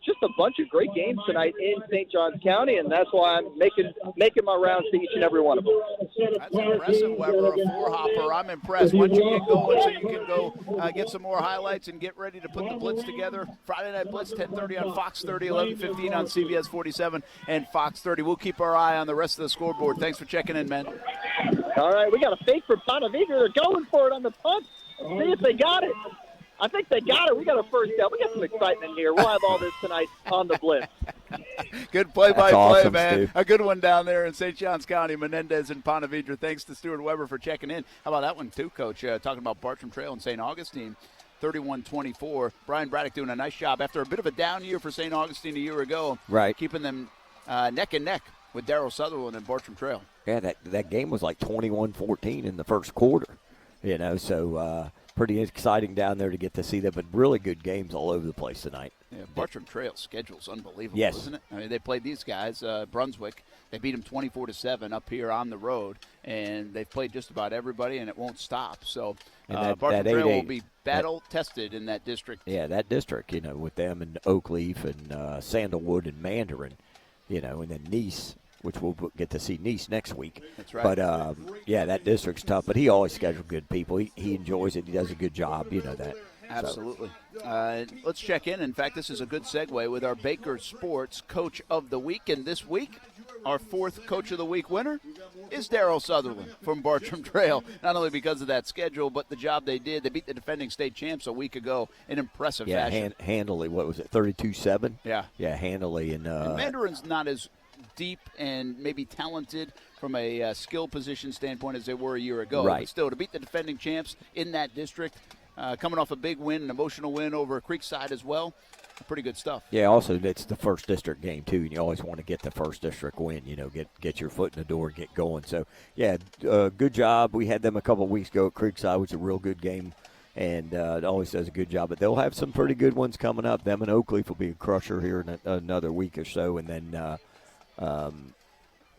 just a bunch of great games tonight in St. Johns County, and that's why I'm making my rounds to each and every one of them. That's impressive, Weber, a four-hopper. I'm impressed. Why don't you get going so you can go get some more highlights and get ready to put the Blitz together. Friday Night Blitz, 10:30 on Fox 30, 11:15 on CBS 47 and Fox 30. We'll keep our eye on the rest of the scoreboard. Thanks for checking in, man. All right, we got a fake for Ponte Vedra. They're going for it on the punt. See if they got it. I think they got it. We got a first down. We got some excitement here. We'll have all this tonight on the Blitz. Good play-by-play, awesome, man. Steve. A good one down there in St. Johns County, Menendez and Ponte Vedra. Thanks to Stuart Weber for checking in. How about that one, too, Coach? Talking about Bartram Trail and St. Augustine, 31-24. Brian Braddock doing a nice job after a bit of a down year for St. Augustine a year ago. Right. Keeping them neck and neck with Darryl Sutherland and Bartram Trail. Yeah, that game was like 21-14 in the first quarter. You know, so pretty exciting down there to get to see that, but really good games all over the place tonight. Yeah, Bartram Trail's schedule's unbelievable, yes. Isn't it? I mean, they played these guys, Brunswick. They beat them 24-7 up here on the road, and they've played just about everybody, and it won't stop. So Bartram Trail will be battle-tested in that district. Yeah, that district, you know, with them and Oakleaf and Sandalwood and Mandarin, you know, and then Nice, which we'll get to see Nice next week. That's right. But, yeah, that district's tough. But he always schedules good people. He enjoys it. He does a good job. You know that. Absolutely. Let's check in. In fact, this is a good segue with our Baker Sports Coach of the Week. And this week, our fourth Coach of the Week winner is Darryl Sutherland from Bartram Trail. Not only because of that schedule, but the job they did. They beat the defending state champs a week ago in impressive fashion. Yeah, handily. What was it, 32-7? Yeah. Yeah, handily. And Mandarin's not as deep and maybe talented from a skill position standpoint as they were a year ago. Right. But still, to beat the defending champs in that district, coming off a big win, an emotional win over Creekside as well, pretty good stuff. Yeah, also it's the first district game, too, and you always want to get the first district win, you know, get your foot in the door, get going. So, yeah, good job. We had them a couple of weeks ago at Creekside, which was a real good game, and it always does a good job. But they'll have some pretty good ones coming up. Them and Oakleaf will be a crusher here in another week or so, and then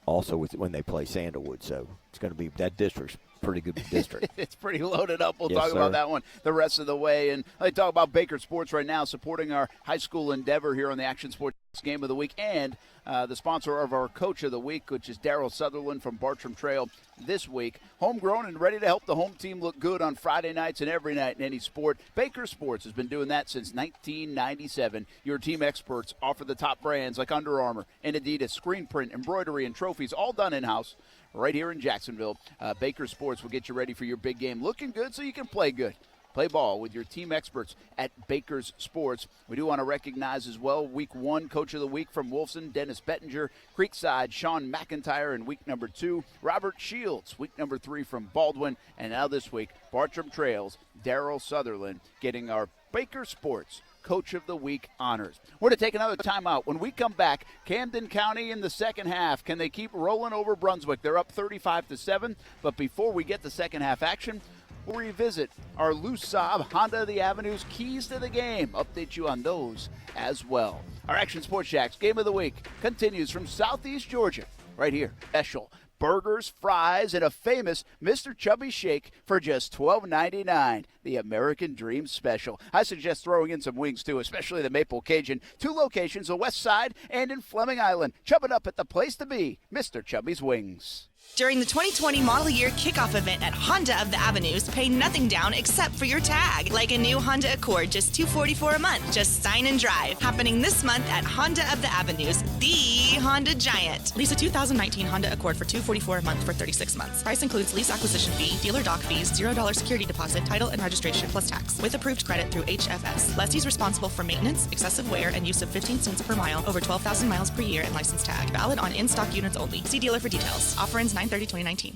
also when they play Sandalwood. So it's going to be that district's pretty good district. It's pretty loaded up. We'll Yes, talk sir. about that one the rest of the way. And I talk about Baker Sports right now, supporting our high school endeavor here on the Action Sports Game of the Week, and the sponsor of our Coach of the Week, which is Daryl Sutherland from Bartram Trail this week. Homegrown and ready to help the home team look good on Friday nights and every night in any sport. Baker Sports has been doing that since 1997. Your team experts offer the top brands like Under Armour and Adidas, screen print, embroidery, and trophies, all done in-house right here in Jacksonville. Baker Sports will get you ready for your big game, looking good so you can play good. Play ball with your team experts at Baker's Sports. We do want to recognize as well Week 1 Coach of the Week from Wolfson, Dennis Bettinger. Creekside, Sean McIntyre in Week number 2. Robert Shields, Week number 3 from Baldwin. And now this week, Bartram Trails, Daryl Sutherland getting our Baker Sports Coach of the Week honors. We're going to take another timeout. When we come back, Camden County in the second half. Can they keep rolling over Brunswick? They're up 35-7. But before we get to second half action, we'll revisit our Lou Saab Honda of the Avenues keys to the game. Update you on those as well. Our Action Sports Jacks Game of the Week continues from Southeast Georgia right here. Special burgers, fries, and a famous Mr. Chubby Shake for just $12.99. The American Dream Special. I suggest throwing in some wings, too, especially the Maple Cajun. 2 locations, the West Side and in Fleming Island. Chub it up at the place to be, Mr. Chubby's Wings. During the 2020 model year kickoff event at Honda of the Avenues, pay nothing down except for your tag. Like a new Honda Accord, just $244 a month. Just sign and drive. Happening this month at Honda of the Avenues, the Honda Giant. Lease a 2019 Honda Accord for $244 a month for 36 months. Price includes lease acquisition fee, dealer dock fees, $0 security deposit, title and registration plus tax. With approved credit through HFS. Lessee's responsible for maintenance, excessive wear, and use of 15 cents per mile over 12,000 miles per year and license tag. Valid on in-stock units only. See dealer for details. Offer ends 9/30/2019.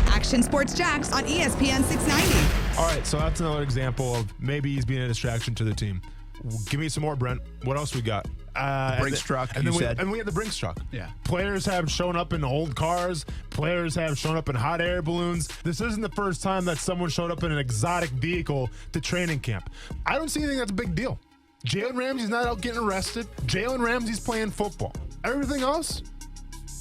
Action Sports Jacks on ESPN 690. All right, so that's another example of maybe he's being a distraction to the team. Give me some more, Brent. What else we got? Brinks truck, and you then said. And we had the Brinks truck. Yeah. Players have shown up in old cars. Players have shown up in hot air balloons. This isn't the first time that someone showed up in an exotic vehicle to training camp. I don't see anything that's a big deal. Jalen Ramsey's not out getting arrested. Jalen Ramsey's playing football. Everything else,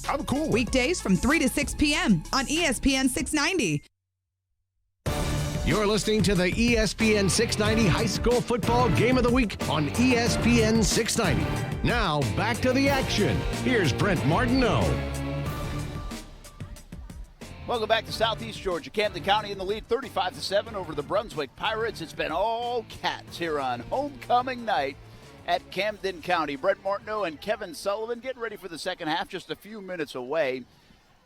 I'm cool. Weekdays from 3 to 6 p.m. on ESPN 690. You're listening to the ESPN 690 High School Football Game of the Week on ESPN 690. Now, back to the action. Here's Brent Martineau. Welcome back to Southeast Georgia. Camden County in the lead, 35-7 over the Brunswick Pirates. It's been all Cats here on homecoming night at Camden County. Brett Martineau and Kevin Sullivan getting ready for the second half, just a few minutes away.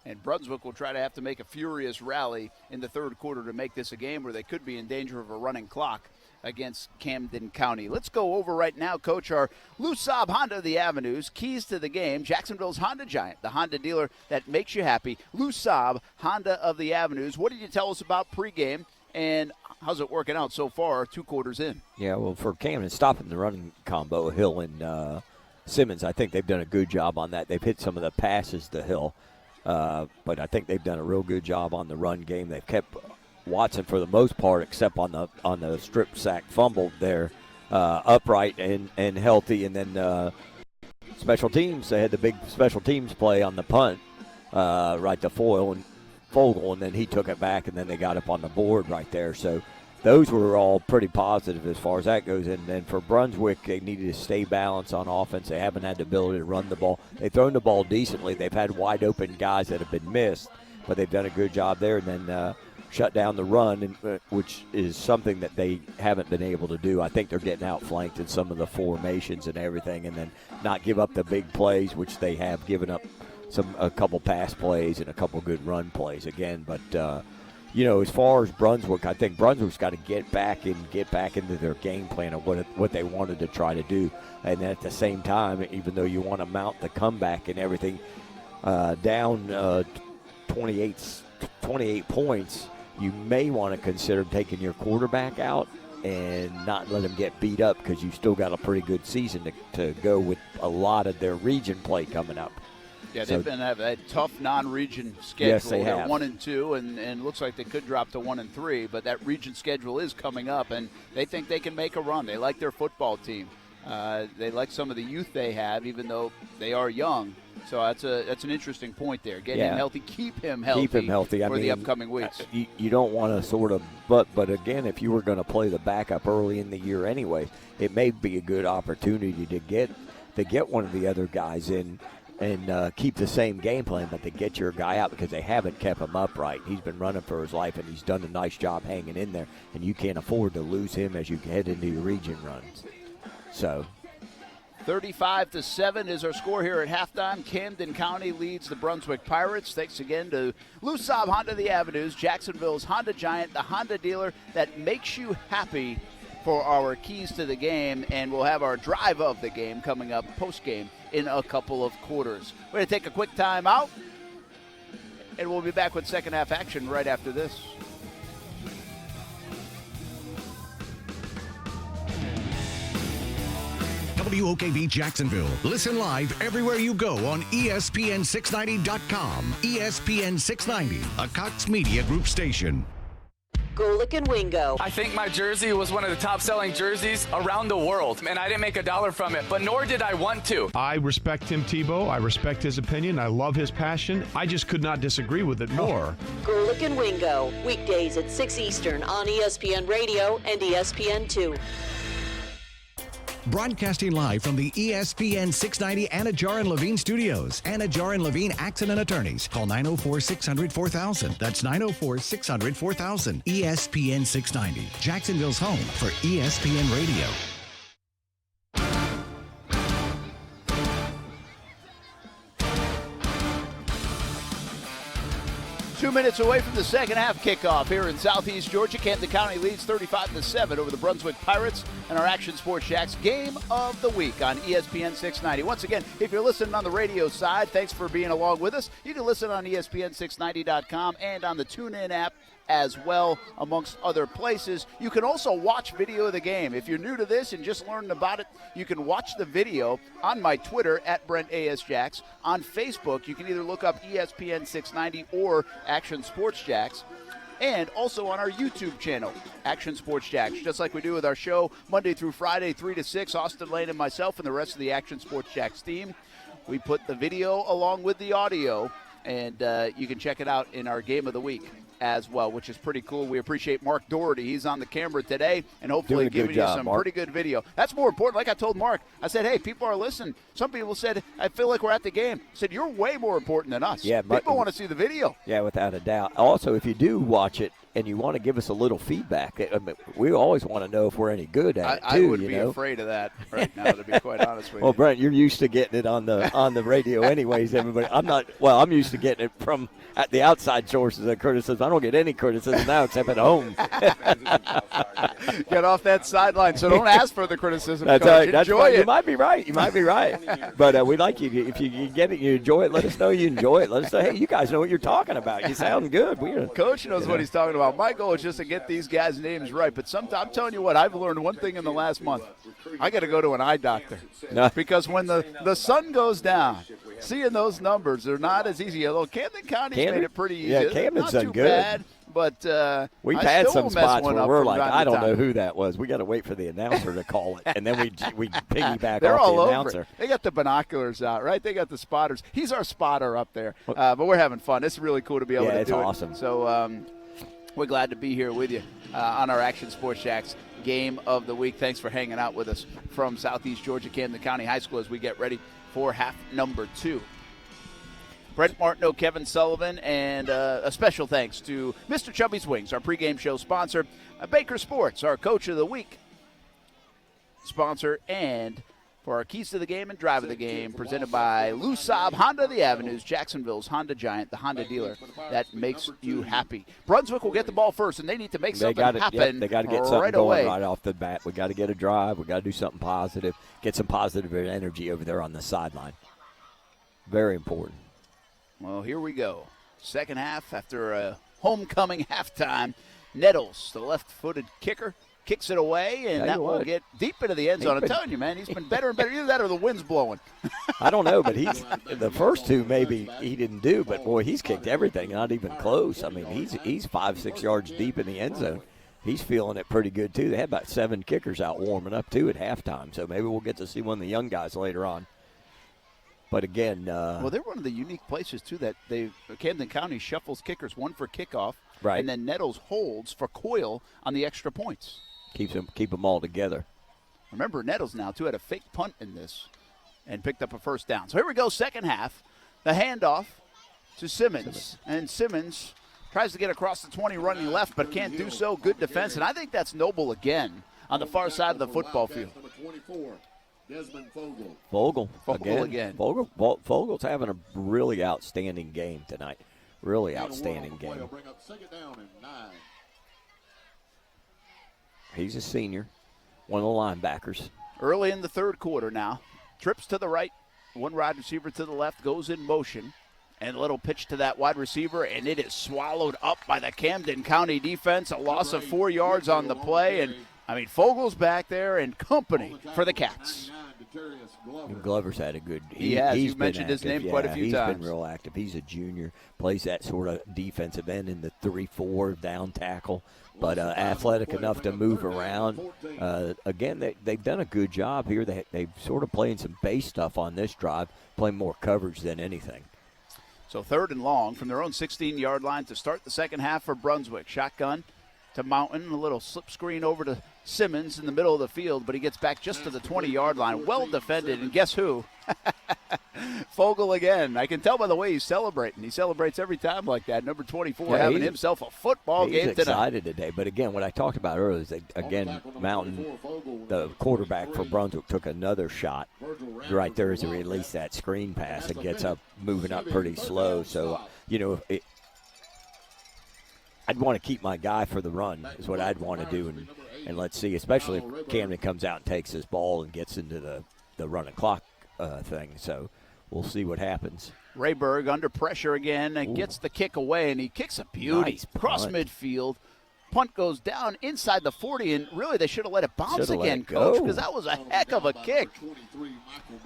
And Brunswick will try to have to make a furious rally in the third quarter to make this a game where they could be in danger of a running clock against Camden County. Let's go over right now, Coach, our Lou Saab Honda of the Avenues, keys to the game, Jacksonville's Honda Giant, the Honda dealer that makes you happy. Lou Saab Honda of the Avenues. What did you tell us about pregame, and how's it working out so far 2 quarters in? Yeah, well, for Camden, stopping the running combo, Hill and Simmons, I think they've done a good job on that. They've hit some of the passes to Hill, but I think they've done a real good job on the run game. They've kept Watson for the most part, except on the strip sack fumble there, upright and healthy. And then special teams, they had the big special teams play on the punt, right to Fogel, and then he took it back, and then they got up on the board right there. So those were all pretty positive as far as that goes. And then for Brunswick, they needed to stay balanced on offense. They haven't had the ability to run the ball. They've thrown the ball decently. They've had wide open guys that have been missed, but they've done a good job there. And then shut down the run, which is something that they haven't been able to do. I think they're getting outflanked in some of the formations and everything, and then not give up the big plays, which they have given up a couple pass plays and a couple good run plays again. But as far as Brunswick, I think Brunswick's got to get back into their game plan of what they wanted to try to do. And then at the same time, even though you want to mount the comeback and everything, down 28 points, you may want to consider taking your quarterback out and not let him get beat up, because you still got a pretty good season to go with a lot of their region play coming up. Yeah, they've been having a tough non-region schedule. Yes, they They're have. 1-2, and looks like they could drop to 1-3. But that region schedule is coming up, and they think they can make a run. They like their football team. They like some of the youth they have, even though they are young. So that's an interesting point there. Get him healthy, keep him healthy. Keep him healthy. For the upcoming weeks. You don't want to sort of, but again, if you were going to play the backup early in the year anyway, it may be a good opportunity to get one of the other guys in and keep the same game plan, but to get your guy out because they haven't kept him upright. He's been running for his life, and he's done a nice job hanging in there, and you can't afford to lose him as you head into your region runs. So 35-7 is our score here at halftime. Camden County leads the Brunswick Pirates. Thanks again to Lou Saab Honda the Avenues, Jacksonville's Honda Giant, the Honda dealer that makes you happy, for our keys to the game, and we'll have our drive of the game coming up post-game in a couple of quarters. We're going to take a quick time out, and we'll be back with second half action right after this. WOKV Jacksonville. Listen live everywhere you go on ESPN690.com. ESPN 690, a Cox Media Group station. Golick and Wingo. I think my jersey was one of the top-selling jerseys around the world, and I didn't make $1 from it, but nor did I want to. I respect Tim Tebow. I respect his opinion. I love his passion. I just could not disagree with it more. Golick and Wingo, weekdays at 6 Eastern on ESPN Radio and ESPN2. Broadcasting live from the ESPN 690 Anajar and Levine studios. Anajar and Levine Accident Attorneys. Call 904-600-4000. That's 904-600-4000. ESPN 690, Jacksonville's home for ESPN Radio. Two minutes away from the second half kickoff here in Southeast Georgia. Camden County leads 35-7 over the Brunswick Pirates and our Action Sports Jacks game of the week on ESPN 690. Once again, if you're listening on the radio side, thanks for being along with us. You can listen on ESPN690.com and on the TuneIn app as well, amongst other places. You can also watch video of the game. If you're new to this and just learning about it, you can watch the video on my Twitter at Brent A.S. Jacks. On Facebook, you can either look up ESPN 690 or Action Sports Jacks. And also on our YouTube channel, Action Sports Jacks, just like we do with our show Monday through Friday, 3 to 6. Austin Lane and myself and the rest of the Action Sports Jacks team. We put the video along with the audio, and you can check it out in our game of the week as well, which is pretty cool. We appreciate Mark Doherty. He's on the camera today and hopefully giving you some pretty good video. That's more important. Like I told Mark, I said, hey, people are listening. Some people said, I feel like we're at the game. I said, you're way more important than us. Yeah, people want to see the video. Yeah, without a doubt. Also, if you do watch it and you want to give us a little feedback, I mean, we always want to know if we're any good at it, too. I would be afraid of that right now, to be quite honest with you. Well, Brent, you're used to getting it on the radio anyways, everybody. I'm used to getting it from the outside sources of criticism. I don't get any criticism now except at home. Get off that sideline, so don't ask for the criticism, That's Coach. right. Enjoy it. You might be right. But we like you. If you get it, you enjoy it, let us know you enjoy it. Let us know, hey, you guys know what you're talking about. You sound good. Coach knows what he's talking about. My goal is just to get these guys' names right. But sometimes, I'm telling you what, I've learned one thing in the last month. I got to go to an eye doctor. Because when the sun goes down, seeing those numbers, they're not as easy. Although Camden County's made it pretty easy. Yeah, Camden's not done too good. Bad, but we've I had still some spots where we're like, I don't know time. who that was. We got to wait for the announcer to call it, and then we piggyback They're off all the over announcer. it. They got the binoculars out, right? They got the spotters. He's our spotter up there. But we're having fun. It's really cool to be able to do it. Yeah, it's awesome. So we're glad to be here with you on our Action Sports Jacks game of the week. Thanks for hanging out with us from Southeast Georgia Camden County High School as we get ready for half number 2. Brent Martineau, Kevin Sullivan, and a special thanks to Mr. Chubby's Wings, our pregame show sponsor, Baker Sports, our Coach of the Week sponsor, and for our keys to the game and drive of the game, presented by Lou Saab Honda the Avenues, Jacksonville's Honda Giant, the Honda dealer that makes you happy. Brunswick will get the ball first, and they need to make something happen they got to get something right going away. right off the bat. We got to get a drive. We got to do something positive. Get some positive energy over there on the sideline. Very important. Well, here we go. Second half after a homecoming halftime. Nettles, the left-footed kicker, kicks it away, and that will get deep into the end zone. I'm telling you, man, he's been better and better. Either that or the wind's blowing. I don't know, but he's the first two maybe he didn't do, but boy, he's kicked everything, not even close. I mean, he's 5-6 yards deep in the end zone. He's feeling it pretty good too. They had about 7 kickers out warming up too at halftime, so maybe we'll get to see one of the young guys later on. But again, well, they're one of the unique places too that Camden County shuffles kickers, one for kickoff, right, and then Nettles holds for Coyle on the extra points. Keep them all together. Remember, Nettles now too had a fake punt in this and picked up a first down. So here we go, second half. The handoff to Simmons, and Simmons tries to get across the 20 running left, but can't do so. Good defense, and I think that's Noble again on the far side of the football field. Vogel again. Vogel's having a really outstanding game tonight. Really outstanding game. He's a senior, one of the linebackers. Early in the third quarter now. Trips to the right, one wide receiver to the left, goes in motion. And a little pitch to that wide receiver, and it is swallowed up by the Camden County defense. A loss of 4 yards on the play. And, I mean, Fogel's back there and company for the Cats. And Glover's had a good. You've mentioned his name quite a few times. He's been real active. He's a junior, plays that sort of defensive end in the 3-4 down tackle, but athletic enough to move around. Again, they've done a good job here. They've sort of playing some base stuff on this drive, playing more coverage than anything. So 3rd and long from their own 16-yard line to start the second half for Brunswick. Shotgun to Mountain, a little slip screen over to Simmons in the middle of the field, but he gets back just to the 20-yard line. Well defended, and guess who? Fogel again. I can tell by the way he's celebrating. He celebrates every time like that. Number 24 having himself a football game tonight. He's excited today. But again, what I talked about earlier is again, Mountain, the quarterback for Brunswick, took another shot right there as he released that screen pass and gets up, moving up pretty slow. So, I'd want to keep my guy for the run is what I'd want to do. And let's see, especially if Camden comes out and takes this ball and gets into the running clock thing. So we'll see what happens. Rayberg under pressure again and gets the kick away, and he kicks a beauty. Nice cross midfield. Punt goes down inside the 40, and really they should have let it bounce again, Coach, because that was a heck of a kick.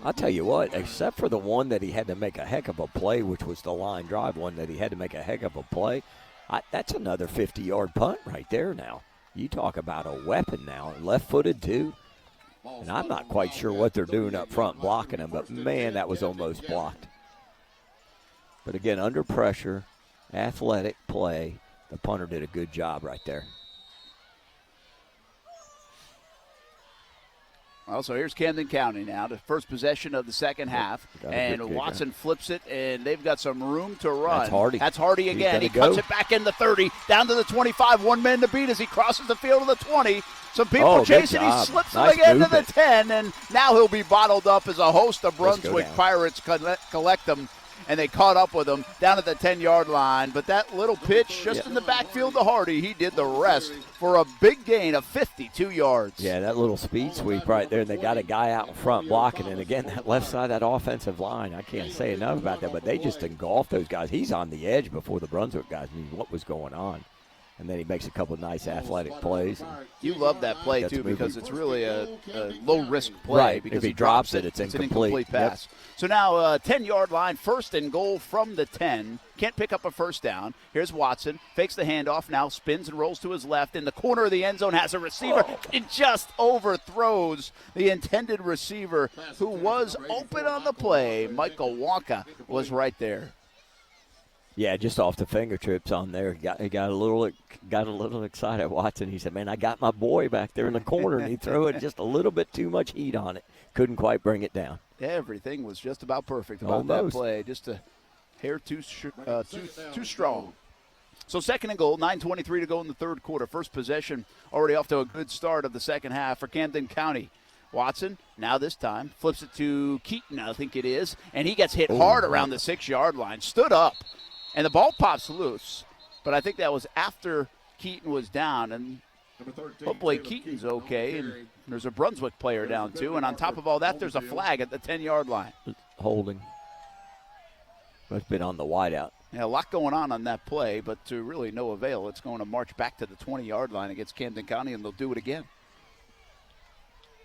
I'll tell you what, except for the one that he had to make a heck of a play, which was the line drive one that he had to make a heck of a play, that's another 50-yard punt right there now. You talk about a weapon now, left-footed too. And I'm not quite sure what they're doing up front blocking him, but, man, that was almost blocked. But, again, under pressure, athletic play, the punter did a good job right there. Well, so here's Camden County now, the first possession of the second half. And Watson flips it, and they've got some room to run. That's Hardy again. He cuts it back in the 30, down to the 25. One man to beat as he crosses the field to the 20. Some people chasing. He slips it again to the 10, and now he'll be bottled up as a host of Brunswick Pirates collect him. And they caught up with him down at the 10-yard line. But that little pitch just in the backfield to Hardy, he did the rest for a big gain of 52 yards. Yeah, that little speed sweep right there. And they got a guy out in front blocking. And, again, that left side of that offensive line, I can't say enough about that. But they just engulfed those guys. He's on the edge before the Brunswick guys knew what was going on. And then he makes a couple of nice athletic plays. You love that play, too, because it's really a low-risk play. Right. Because if he drops it, it's an incomplete pass. Yep. So now 10-yard line, 1st and goal from the 10. Can't pick up a first down. Here's Watson. Fakes the handoff. Now spins and rolls to his left. In the corner of the end zone has a receiver. It just overthrows the intended receiver who was open on the play. Michael Wonka was right there. Yeah, just off the fingertips on there. He got a little excited. Watson, he said, "Man, I got my boy back there in the corner," and he threw it just a little bit too much heat on it. Couldn't quite bring it down. Everything was just about perfect about that play. Just a hair too strong. So 2nd and goal, 9:23 to go in the third quarter. First possession already off to a good start of the second half for Camden County. Watson, now this time, flips it to Keaton, I think it is, and he gets hit hard around the 6-yard line. Stood up. And the ball pops loose, but I think that was after Keaton was down. And hopefully Keaton's okay. And there's a Brunswick player down, too. And on top of all that, there's a flag at the 10-yard line. Holding. Must have been on the wideout. Yeah, a lot going on that play, but to really no avail. It's going to march back to the 20-yard line against Camden County, and they'll do it again.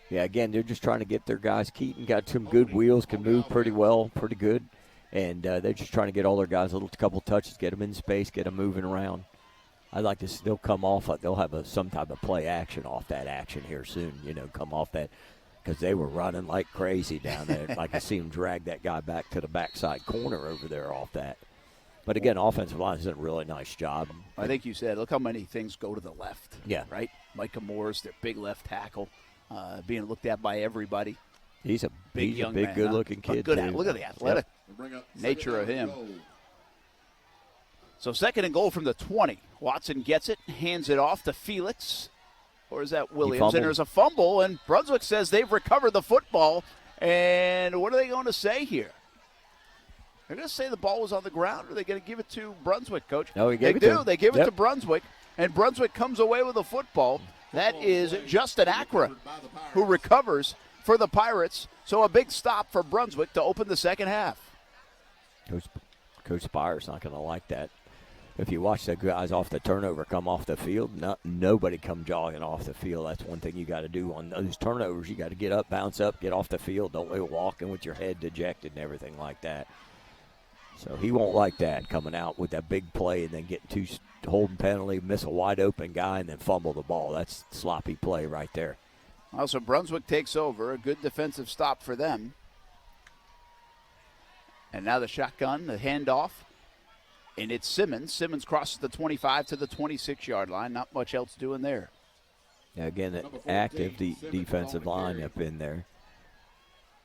Yeah, again, they're just trying to get their guys. Keaton got some good wheels, can move pretty well, pretty good. And they're just trying to get all their guys a couple touches, get them in space, get them moving around. I'd like to see they'll come off. They'll have some type of play action off that action here soon, come off that. Because they were running like crazy down there. Like I see them drag that guy back to the backside corner over there off that. But again, offensive line has done a really nice job. I think you said, look how many things go to the left. Yeah. Right? Micah Moore's their big left tackle. Being looked at by everybody. He's a big, man, good-looking kid. Look at the athletic nature of him. So 2nd and goal from the 20. Watson gets it, hands it off to Felix. Or is that Williams? And there's a fumble, and Brunswick says they've recovered the football. And what are they going to say here? They're going to say the ball was on the ground, or are they going to give it to Brunswick, Coach? No, They give it to Brunswick, and Brunswick comes away with the football. That is Justin Acra, who recovers for the Pirates. So a big stop for Brunswick to open the second half. Coach Spires not going to like that. If you watch the guys off the turnover come off the field, nobody come jogging off the field. That's one thing you got to do on those turnovers. You got to get up, bounce up, get off the field. Don't be walking with your head dejected and everything like that. So he won't like that, coming out with that big play and then getting 2 holding penalty, miss a wide open guy, and then fumble the ball. That's sloppy play right there. Also, Brunswick takes over. A good defensive stop for them. And now the shotgun, the handoff. And it's Simmons. Simmons crosses the 25 to the 26-yard line. Not much else doing there. Yeah, again, active defensive line up in there.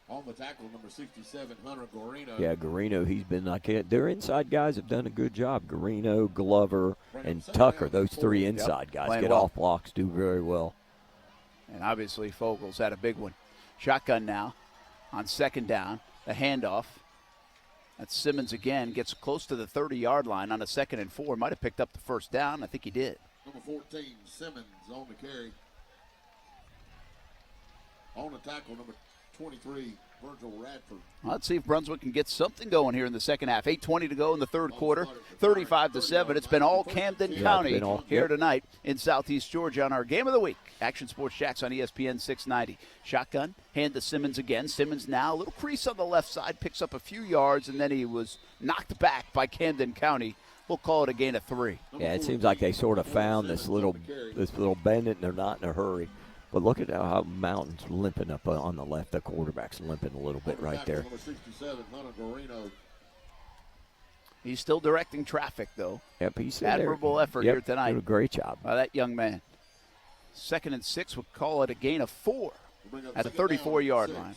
On the tackle, number 67, Hunter Guarino. Yeah, Guarino, he's been their inside guys have done a good job. Guarino, Glover, and Tucker, those 3 inside guys get off blocks, do very well. And obviously Fogel's had a big one. Shotgun now on 2nd down. The handoff. That's Simmons again. Gets close to the 30-yard line on a 2nd and 4. Might have picked up the first down. I think he did. Number 14, Simmons on the carry. On the tackle, number 23, Virgil Radford. Let's see if Brunswick can get something going here in the second half. 8:20 to go in the third quarter. 35-7. It's been all Camden County here tonight in Southeast Georgia on our Game of the Week. Action Sports Jacks on ESPN 690. Shotgun, hand to Simmons again. Simmons now, a little crease on the left side, picks up a few yards, and then he was knocked back by Camden County. We'll call it a gain of 3. Yeah, it seems like they sort of found this little bend, and they're not in a hurry. But look at how Mountain's limping up on the left. The quarterback's limping a little bit right there. He's still directing traffic, though. Yep, he's admirable effort here tonight. Did a great job by that young man. 2nd and 6, we'll call it a gain of 4 at the 34-yard line.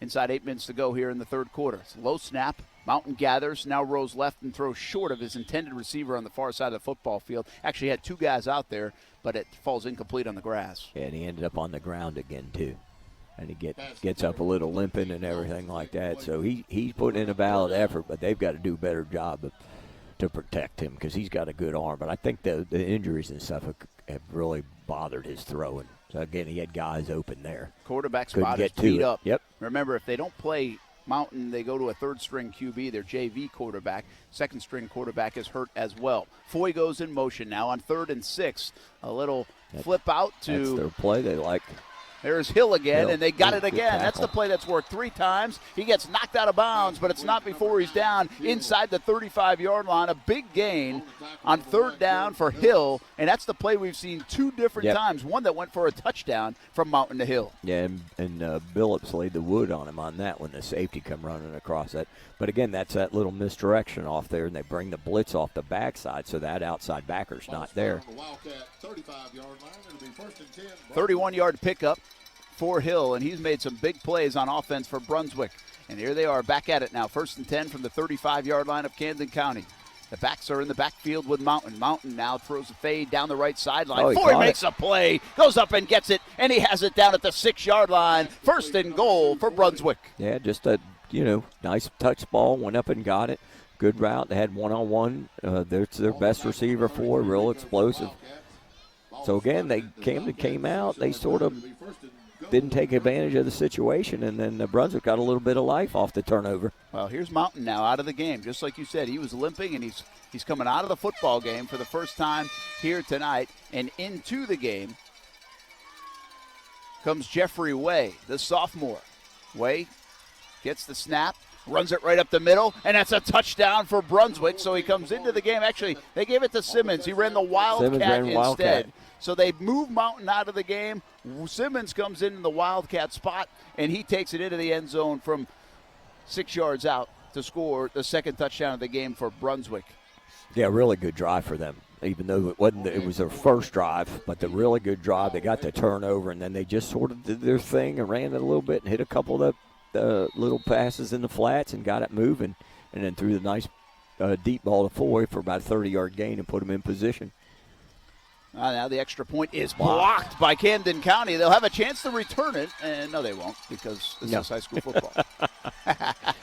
Inside 8 minutes to go here in the third quarter. It's a low snap. Mountain gathers, now rolls left and throws short of his intended receiver on the far side of the football field. Actually had 2 guys out there, but it falls incomplete on the grass. Yeah, and he ended up on the ground again, too. And he gets up a little limping and everything like that. So he's putting in a valid effort, but they've got to do a better job to protect him because he's got a good arm. But I think the injuries and stuff have really bothered his throwing. So, again, he had guys open there. Quarterback spot is beat up. Yep. Remember, if they don't play Mountain, they go to a 3rd-string QB, their JV quarterback. 2nd-string quarterback is hurt as well. Foy goes in motion now on 3rd and 6. A little flip out to. That's their play they like. There's Hill again, and they got it again. That's the play that's worked 3 times. He gets knocked out of bounds, but it's not before he's down inside the 35-yard line. A big gain on 3rd down for Hill, and that's the play we've seen 2 different times. One that went for a touchdown from Mountain to Hill. Yeah, and Billups laid the wood on him on that when the safety come running across that. But, again, that's that little misdirection off there, and they bring the blitz off the backside, so that outside backer's not there. 31-yard pickup for Hill, and he's made some big plays on offense for Brunswick. And here they are back at it now. 1st and 10 from the 35-yard line of Camden County. The backs are in the backfield with Mountain. Mountain now throws a fade down the right sideline. Foy makes a play, goes up and gets it, and he has it down at the 6-yard line. 1st and goal for Brunswick. Yeah, just a, nice touch ball, went up and got it. Good route. They had one-on-one. That's their best receiver for, real explosive. So, again, Camden came out. They sort of didn't take advantage of the situation, and then Brunswick got a little bit of life off the turnover. Well, here's Mountain now out of the game. Just like you said, he was limping, and he's coming out of the football game for the first time here tonight. And into the game comes Jeffrey Way, the sophomore. Way gets the snap, runs it right up the middle, and that's a touchdown for Brunswick. So he comes into the game. Actually, they gave it to Simmons. He ran the Wildcat instead. So they move Mountain out of the game. Simmons comes in the Wildcat spot, and he takes it into the end zone from 6 yards out to score the second touchdown of the game for Brunswick. Yeah, really good drive for them. Even though it was their first drive, but the really good drive. They got the turnover, and then they just sort of did their thing and ran it a little bit and hit a couple of the little passes in the flats and got it moving, and then threw the nice deep ball to Foy for about a 30-yard gain and put them in position. Now the extra point is blocked by Camden County. They'll have a chance to return it, and no, they won't, because this is high school football.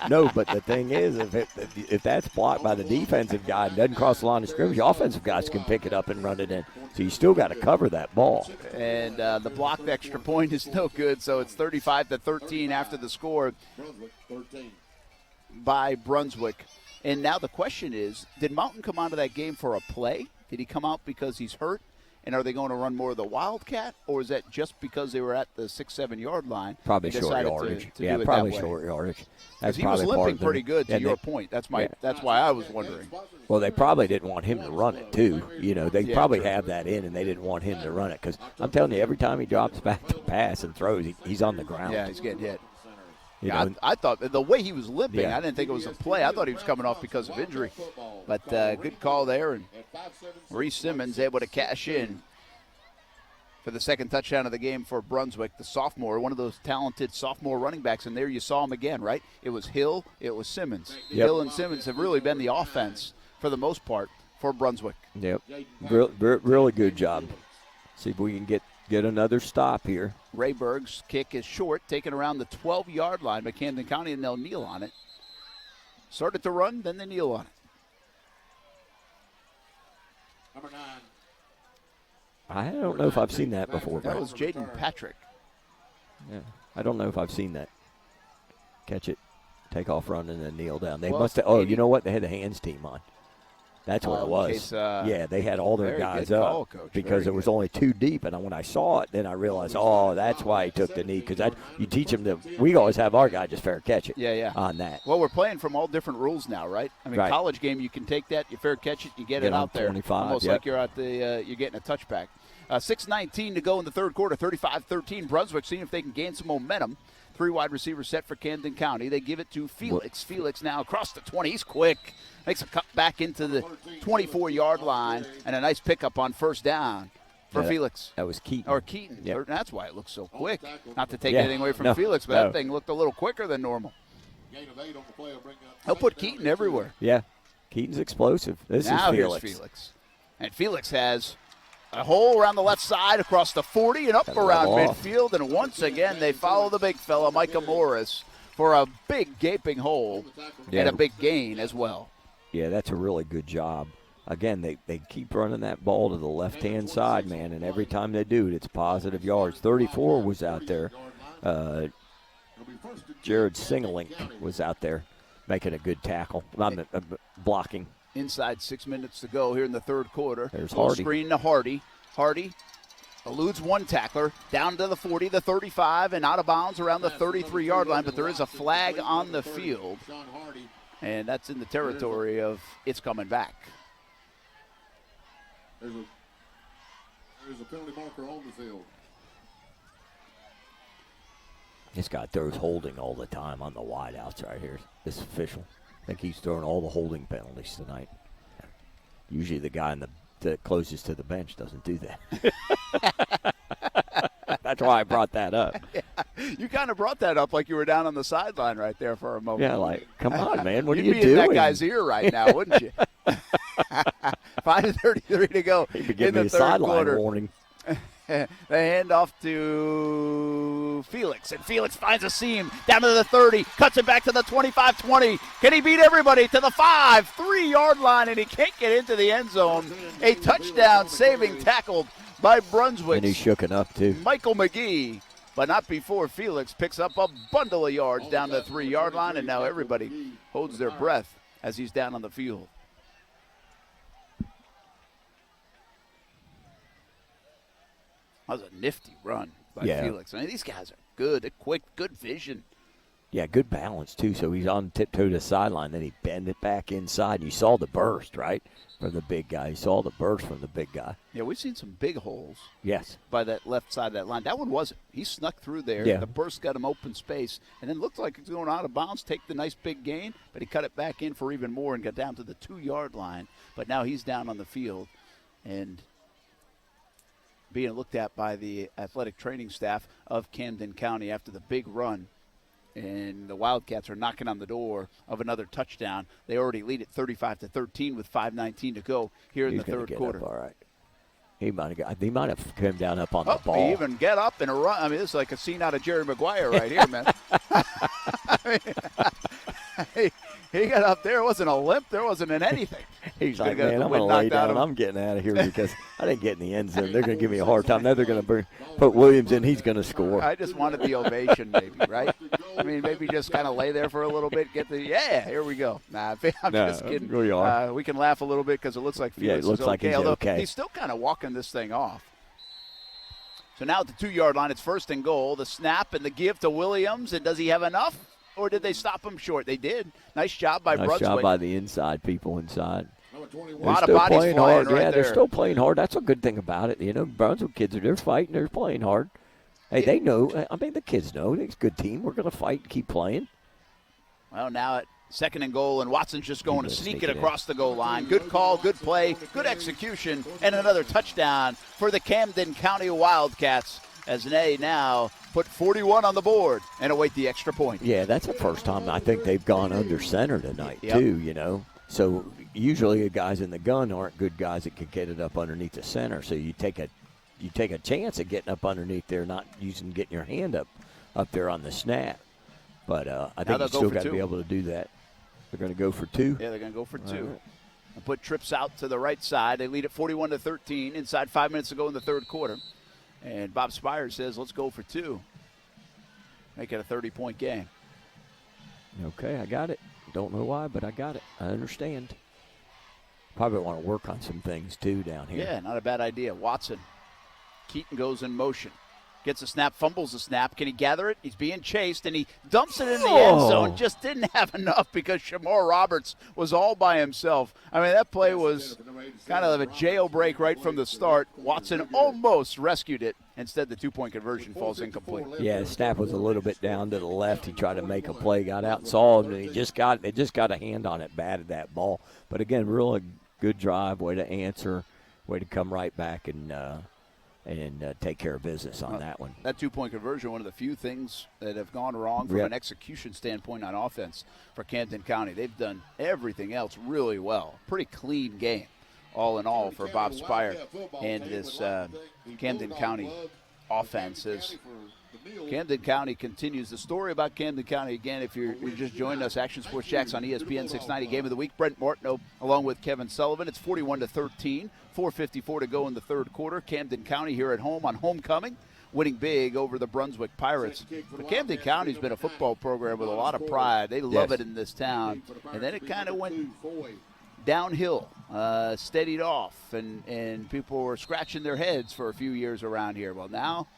No, but the thing is, if that's blocked by the defensive guy and doesn't cross the line of scrimmage, the offensive guys can pick it up and run it in. So you still got to cover that ball. And the blocked extra point is no good, so it's 35-13 after the score by Brunswick. And now the question is, did Mountain come out of that game for a play? Did he come out because he's hurt? And are they going to run more of the Wildcat, or is that just because they were at the 6-7 yard line? Probably short yardage. Probably short yardage. That's he was limping pretty good to your point. That's why I was wondering. Well, they probably didn't want him to run it too. They probably have that in, and they didn't want him to run it because I'm telling you, every time he drops back to pass and throws, he's on the ground. Yeah, he's getting hit. I thought the way he was limping, I didn't think it was a play. I thought he was coming off because of injury. But good call there, and Reese Simmons able to cash in for the second touchdown of the game for Brunswick, the sophomore, one of those talented sophomore running backs. And there you saw him again, right? It was Hill, it was Simmons. Yep. Hill and Simmons have really been the offense for the most part for Brunswick. Yep, really good job. See if we can get another stop here. Rayberg's kick is short, taken around the 12-yard line by Camden County, and they'll kneel on it. Started to run, then they kneel on it. Number 9. I don't know if I've seen that before. That was Jaden Patrick. Yeah, I don't know if I've seen that. Catch it, take off, run, and then kneel down. They must have. Oh, you know what? They had the hands team on. That's what it was. Case, yeah, they had all their guys up call, Coach. Because it was only too deep. And when I saw it, then I realized, that's why he took the knee. Because you teach them we always have our guy just fair catch it. Yeah. On that. Well, we're playing from all different rules now, right? I mean, college game, you can take that, you fair catch it, you get it out there. 25, almost like you're at you're getting a touchback. 6:19 to go in the third quarter, 35-13. Brunswick seeing if they can gain some momentum. 3 wide receivers set for Camden County. They give it to Felix. Felix now across the 20. He's quick. Makes a cut back into the 24-yard line, and a nice pickup on first down for Felix. That was Keaton. Or Keaton. Yep. That's why it looks so quick. Not to take anything away from Felix, but that thing looked a little quicker than normal. He'll put Keaton everywhere. Yeah. Keaton's explosive. This is Felix. Here's Felix. And Felix has a hole around the left side, across the 40, and up around midfield. And once again, they follow the big fella, Micah Morris, for a big gaping hole and a big gain as well. Yeah, that's a really good job. Again, they keep running that ball to the left-hand side, man, and every time they do it, it's positive yards. 34 was out there. Jared Singelink was out there making a good tackle, blocking. Inside 6 minutes to go here in the third quarter. There's Hardy. Screen to Hardy. Hardy eludes one tackler, down to the 40, the 35, and out of bounds around the 33-yard line, but there is a flag on the field, and that's in the territory of it's coming back. There's a penalty marker on the field. This guy throws holding all the time on the wideouts right here. This official. I think he's throwing all the holding penalties tonight. Usually the guy that closest to the bench doesn't do that. That's why I brought that up. Yeah, you kind of brought that up like you were down on the sideline right there for a moment. Yeah, like, come on, man. What are you doing? You'd be in that guy's ear right now, wouldn't you? 5:33 to go in the third quarter. Warning. The handoff to Felix, and Felix finds a seam down to the 30, cuts it back to the 25-20. Can he beat everybody to the 3-yard line, and he can't get into the end zone? A touchdown saving tackle by Brunswick. And he's shooken up, too. Michael McGee but not before Felix picks up a bundle of yards down the 3-yard line, and now everybody holds their breath as he's down on the field. That was a nifty run by Felix. I mean, these guys are good. They're quick, good vision. Yeah, good balance, too. So he's on tiptoe to the sideline. Then he bend it back inside. And you saw the burst, right, from the big guy. You saw the burst from the big guy. Yeah, we've seen some big holes. Yes. By that left side of that line. That one wasn't. He snuck through there. Yeah. The burst got him open space. And then looked like he was going out of bounds, take the nice big gain. But he cut it back in for even more and got down to the 2-yard line. But now he's down on the field and being looked at by the athletic training staff of Camden County after the big run. And the Wildcats are knocking on the door of another touchdown. They already lead at 35-13 with 5:19 to go here in the third quarter. All right. He might have come down up on the ball. He even get up and a run. I mean, this is like a scene out of Jerry Maguire right here, man. He got up there. It wasn't a limp. There wasn't an anything. He's like, man, I'm going to lay down. I'm getting out of here because I didn't get in the end zone. They're going to give me a hard time. Now they're going to put Williams in. He's going to score. I just wanted the ovation, maybe, right? I mean, maybe just kind of lay there for a little bit, get the, here we go. Nah, I'm just kidding. Really are. We can laugh a little bit because it looks like Felix is okay. Like he's although okay. He's still kind of walking this thing off. So now at the 2-yard line, it's 1st and goal. The snap and the give to Williams, and does he have enough? Or did they stop him short? They did. Nice job by Brunswick. Nice job by the inside people inside. A lot of bodies flying right there. They're still playing hard. That's a good thing about it. You know, Brunswick kids they're fighting. They're playing hard. Hey, they know. I mean, the kids know. It's a good team. We're going to fight and keep playing. Well, now at 2nd and goal, and Watson's just going to sneak it across the goal line. Good call, good play, good execution, and another touchdown for the Camden County Wildcats as they now put 41 on the board and await the extra point. Yeah, that's the first time I think they've gone under center tonight, too, you know. So usually the guys in the gun aren't good guys that could get it up underneath the center. So you take a chance at getting up underneath there, not getting your hand up there on the snap. But I think you still got to be able to do that. They're going to go for 2? Yeah, they're going to go for 2. Right. And put trips out to the right side. They lead at 41-13 inside 5 minutes to go in the third quarter. And Bob Spires says, let's go for 2. Make it a 30-point game. Okay, I got it. Don't know why, but I got it. I understand. Probably want to work on some things, too, down here. Yeah, not a bad idea. Watson. Keaton goes in motion. Gets a snap, fumbles the snap. Can he gather it? He's being chased, and he dumps it in the end zone. Just didn't have enough because Shamar Roberts was all by himself. I mean, that play was kind of a jailbreak right from the start. Watson almost rescued it. Instead, the 2-point conversion falls incomplete. Yeah, the snap was a little bit down to the left. He tried to make a play, got out and saw him, and they just got a hand on it, batted that ball. But, again, really good drive, way to answer, way to come right back and take care of business on that one. That 2-point conversion, one of the few things that have gone wrong from an execution standpoint on offense for Camden County. They've done everything else really well. Pretty clean game, all in all, for Bob Spire and this Camden County offense. As Camden County continues. The story about Camden County, again, if you're just joining us, Action Sports Jacks on ESPN 690 Game of the Week. Brent Martineau along with Kevin Sullivan. It's 41-13, 4:54 to go in the third quarter. Camden County here at home on homecoming, winning big over the Brunswick Pirates. But Camden County's been a football program with a lot of pride. They love it in this town. And then it kind of went downhill, steadied off, and people were scratching their heads for a few years around here. Well, now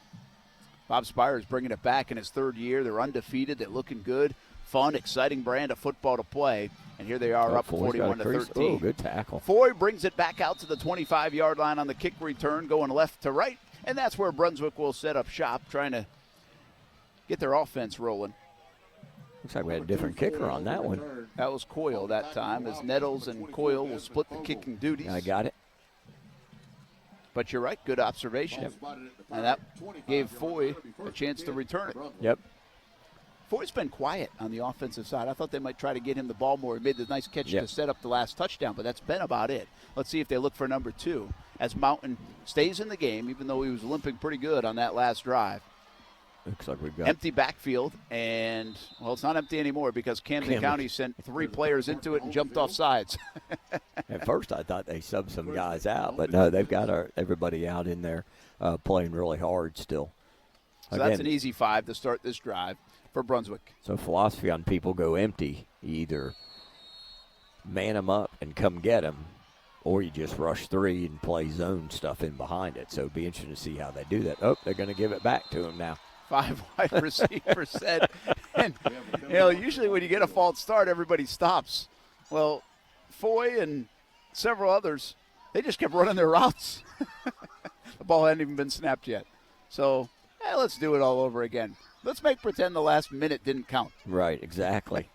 Bob Spire is bringing it back in his third year. They're undefeated. They're looking good. Fun, exciting brand of football to play. And here they are up 41-13. Oh, good tackle. Foy brings it back out to the 25-yard line on the kick return, going left to right. And that's where Brunswick will set up shop, trying to get their offense rolling. Looks like we had a different kicker on that one. That was Coyle that time, as Nettles and Coyle will split the kicking duties. I got it. But you're right, good observation. Yep. And that gave Foy a chance to return it. Yep. Foy's been quiet on the offensive side. I thought they might try to get him the ball more. He made the nice catch to set up the last touchdown, but that's been about it. Let's see if they look for number 2 as Mountain stays in the game, even though he was limping pretty good on that last drive. Looks like we've got empty backfield, and, well, it's not empty anymore because Camden County sent 3 players into it and jumped off sides. At first I thought they subbed some guys out, but no, they've got everybody out in there playing really hard still. So that's an easy 5 to start this drive for Brunswick. So philosophy on people go empty. You either man them up and come get them, or you just rush 3 and play zone stuff in behind it. So it'd be interesting to see how they do that. Oh, they're going to give it back to him now. 5 wide receiver set. And, usually when you get a false start, everybody stops. Well, Foy and several others, they just kept running their routes. The ball hadn't even been snapped yet. So, let's do it all over again. Let's pretend the last minute didn't count. Right, exactly.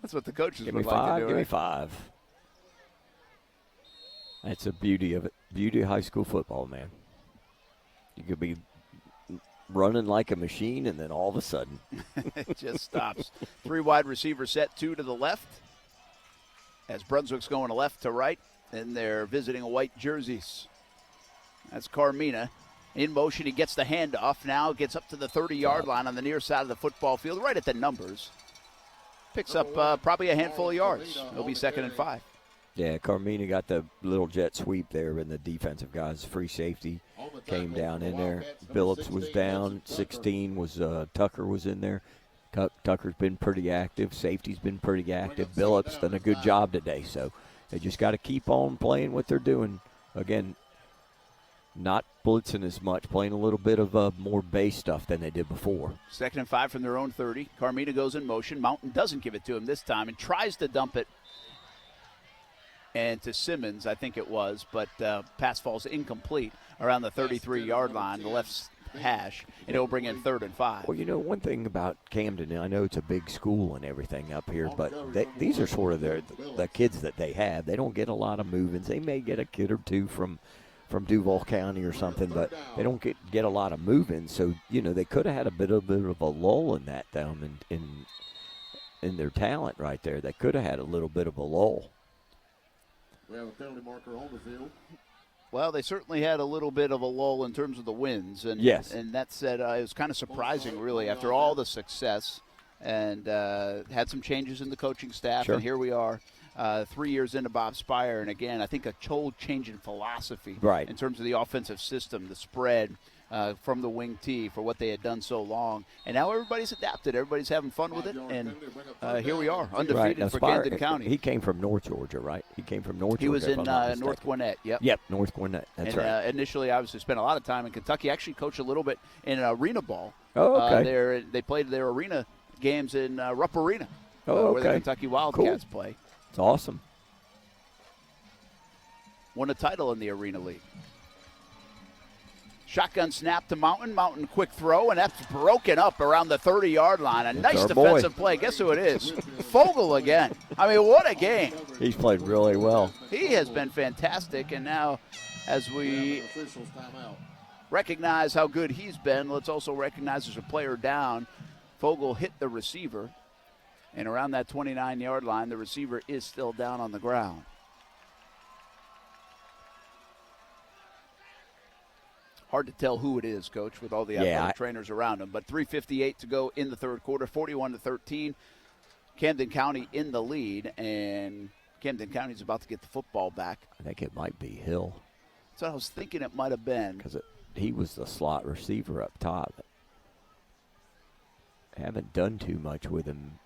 That's what the coaches Give would me like 5, to do. give me right? 5. That's the beauty of it. Beauty of high school football, man. You could be running like a machine, and then all of a sudden. It just stops. 3 wide receiver set, 2 to the left. As Brunswick's going to left to right, and they're visiting white jerseys. That's Carmina. In motion, he gets the handoff. Now gets up to the 30-yard line on the near side of the football field, right at the numbers. Picks up probably a handful of yards. It'll be 2nd and 5. Yeah, Carmina got the little jet sweep there, and the defensive guys, free safety, came down in there. Billups was down. 16 was Tucker was in there. Tucker's been pretty active. Safety's been pretty active. Billups done a good job today. So they just got to keep on playing what they're doing. Again, not blitzing as much, playing a little bit of more base stuff than they did before. 2nd and 5 from their own 30. Carmina goes in motion. Mountain doesn't give it to him this time and tries to dump it. And to Simmons, I think it was, but pass falls incomplete around the 33-yard line, the left hash, and it will bring in 3rd and 5. Well, one thing about Camden, I know it's a big school and everything up here, but these are sort of the kids that they have. They don't get a lot of move-ins. They may get a kid or two from Duval County or something, but they don't get a lot of move-ins. So, they could have had a bit of a lull in that down in their talent right there. They could have had a little bit of a lull. We have a penalty marker on the field. Well, they certainly had a little bit of a lull in terms of the wins. And, yes. And that said, it was kind of surprising, really, after all the success. And had some changes in the coaching staff. Sure. And here we are, 3 years into Bob Spire. And, again, I think a whole change in philosophy right. in terms of the offensive system, the spread from the wing tee for what they had done so long. And now everybody's adapted. Everybody's having fun with it. And here we are, undefeated right. for Spire, Camden County. He came from North Georgia, right? He came from North Georgia. He was in North Gwinnett, yep. Yep, North Gwinnett, that's right. Initially, obviously, spent a lot of time in Kentucky. Actually coached a little bit in arena ball. Oh, okay. They played their arena games in Rupp Arena, where the Kentucky Wildcats play. It's awesome. Won a title in the Arena League. Shotgun snap to Mountain. Mountain quick throw, and that's broken up around the 30-yard line. A nice defensive play. Guess who it is? Fogel again. I mean, what a game. He's played really well. He has been fantastic, and now as we recognize how good he's been, let's also recognize there's a player down. Fogel hit the receiver, and around that 29-yard line, the receiver is still down on the ground. Hard to tell who it is, Coach, with all the athletic trainers around him. But 3:58 to go in the third quarter, 41-13. Camden County in the lead, and Camden County's about to get the football back. I think it might be Hill. So I was thinking it might have been. Because he was the slot receiver up top. Haven't done too much with him.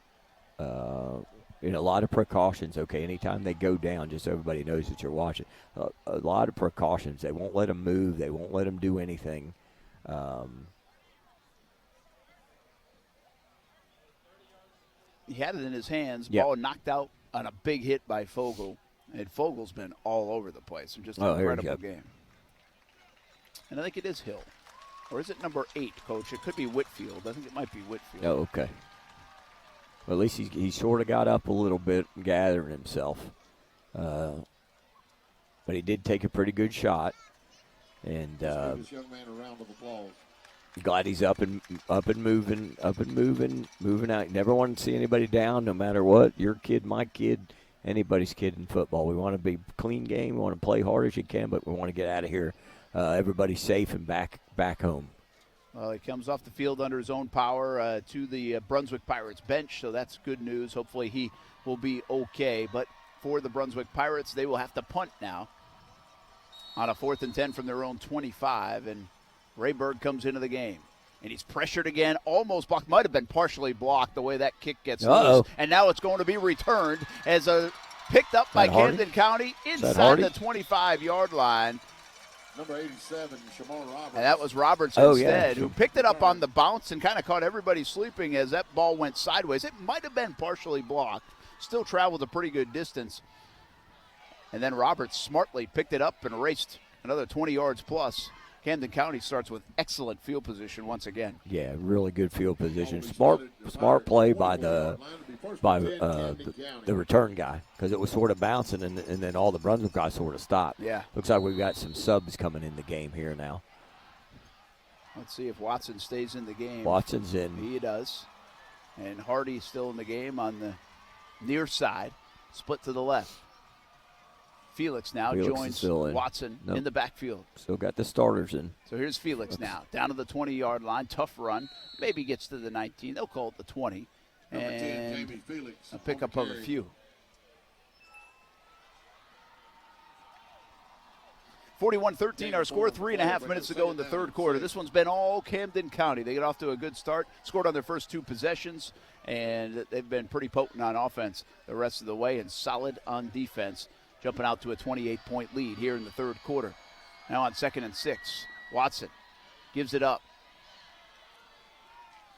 A lot of precautions, okay. Anytime they go down, just so everybody knows that you're watching, a lot of precautions. They won't let him move. They won't let him do anything. He had it in his hands. Yep. Ball knocked out on a big hit by Fogel. And Fogel's been all over the place. Just an incredible game. And I think it is Hill. Or is it number 8, Coach? It could be Whitfield. I think it might be Whitfield. Oh, okay. Well, at least he sort of got up a little bit and gathered himself. But he did take a pretty good shot. And glad he's up and moving out. You never want to see anybody down, no matter what. Your kid, my kid, anybody's kid in football. We want to be clean game. We want to play hard as you can, but we want to get out of here. Everybody's safe and back home. Well, he comes off the field under his own power to the Brunswick Pirates bench, so that's good news. Hopefully he will be okay. But for the Brunswick Pirates, they will have to punt now on a 4th and 10 from their own 25, and Rayberg comes into the game. And he's pressured again, almost blocked. Might have been partially blocked the way that kick gets Uh-oh. loose. And now it's going to be returned as picked up by Camden County inside the 25-yard line. Number 87, Shamar Roberts. And that was Roberts instead, who picked it up on the bounce and kind of caught everybody sleeping as that ball went sideways. It might have been partially blocked. Still traveled a pretty good distance. And then Roberts smartly picked it up and raced another 20 yards plus. Camden County starts with excellent field position once again. Yeah, really good field position. Smart play by the return guy, because it was sort of bouncing, and then all the Brunswick guys sort of stopped. Yeah. Looks like we've got some subs coming in the game here now. Let's see if Watson stays in the game. Watson's in. He does. And Hardy still in the game on the near side, split to the left. Felix now joins Watson in the backfield. Still got the starters in. So here's Felix now, down to the 20-yard line. Tough run. Maybe gets to the 19. They'll call it the 20. And a pickup of a few. 41-13 our score, 3.5 minutes to go in the third quarter. This one's been all Camden County. They get off to a good start, scored on their first 2 possessions, and they've been pretty potent on offense the rest of the way and solid on defense, jumping out to a 28-point lead here in the third quarter. Now on 2nd and 6, Watson gives it up.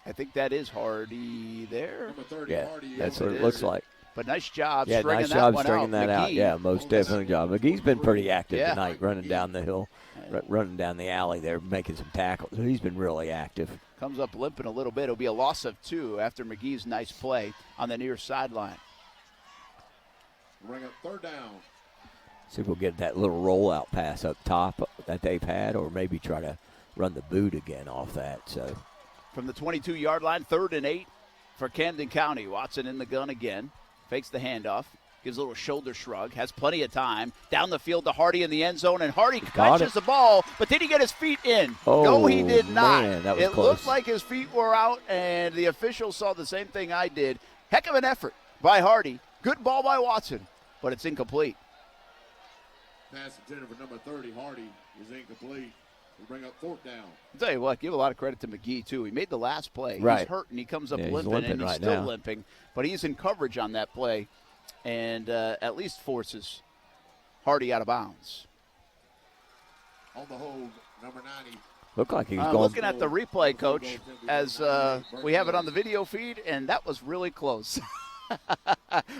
I think that is Hardy there. Yeah, that's what it looks like. But nice job stringing that out. Yeah, most definitely job. McGee's been pretty active tonight, running down the hill, running down the alley there, making some tackles. He's been really active. Comes up limping a little bit. It'll be a loss of 2 after McGee's nice play on the near sideline. Bring up 3rd down. See if we'll get that little rollout pass up top that they've had, or maybe try to run the boot again off that. So, from the 22-yard line, 3rd and 8 for Camden County. Watson in the gun again. Fakes the handoff, gives a little shoulder shrug, has plenty of time. Down the field to Hardy in the end zone, and Hardy catches the ball, but did he get his feet in? No, he did not. Man, that was it close. Looked like his feet were out, and the officials saw the same thing I did. Heck of an effort by Hardy. Good ball by Watson, but it's incomplete. Pass intended for number 30, Hardy, is incomplete. We bring up 4th down. I'll tell you what, give a lot of credit to McGee, too. He made the last play. Right. He's hurt, and he comes up limping, and he's right still now. limping. But he's in coverage on that play and at least forces Hardy out of bounds. On the hold, number 90. Looked like he was going. Looking at the replay, Coach, as we have it on the video feed, and that was really close.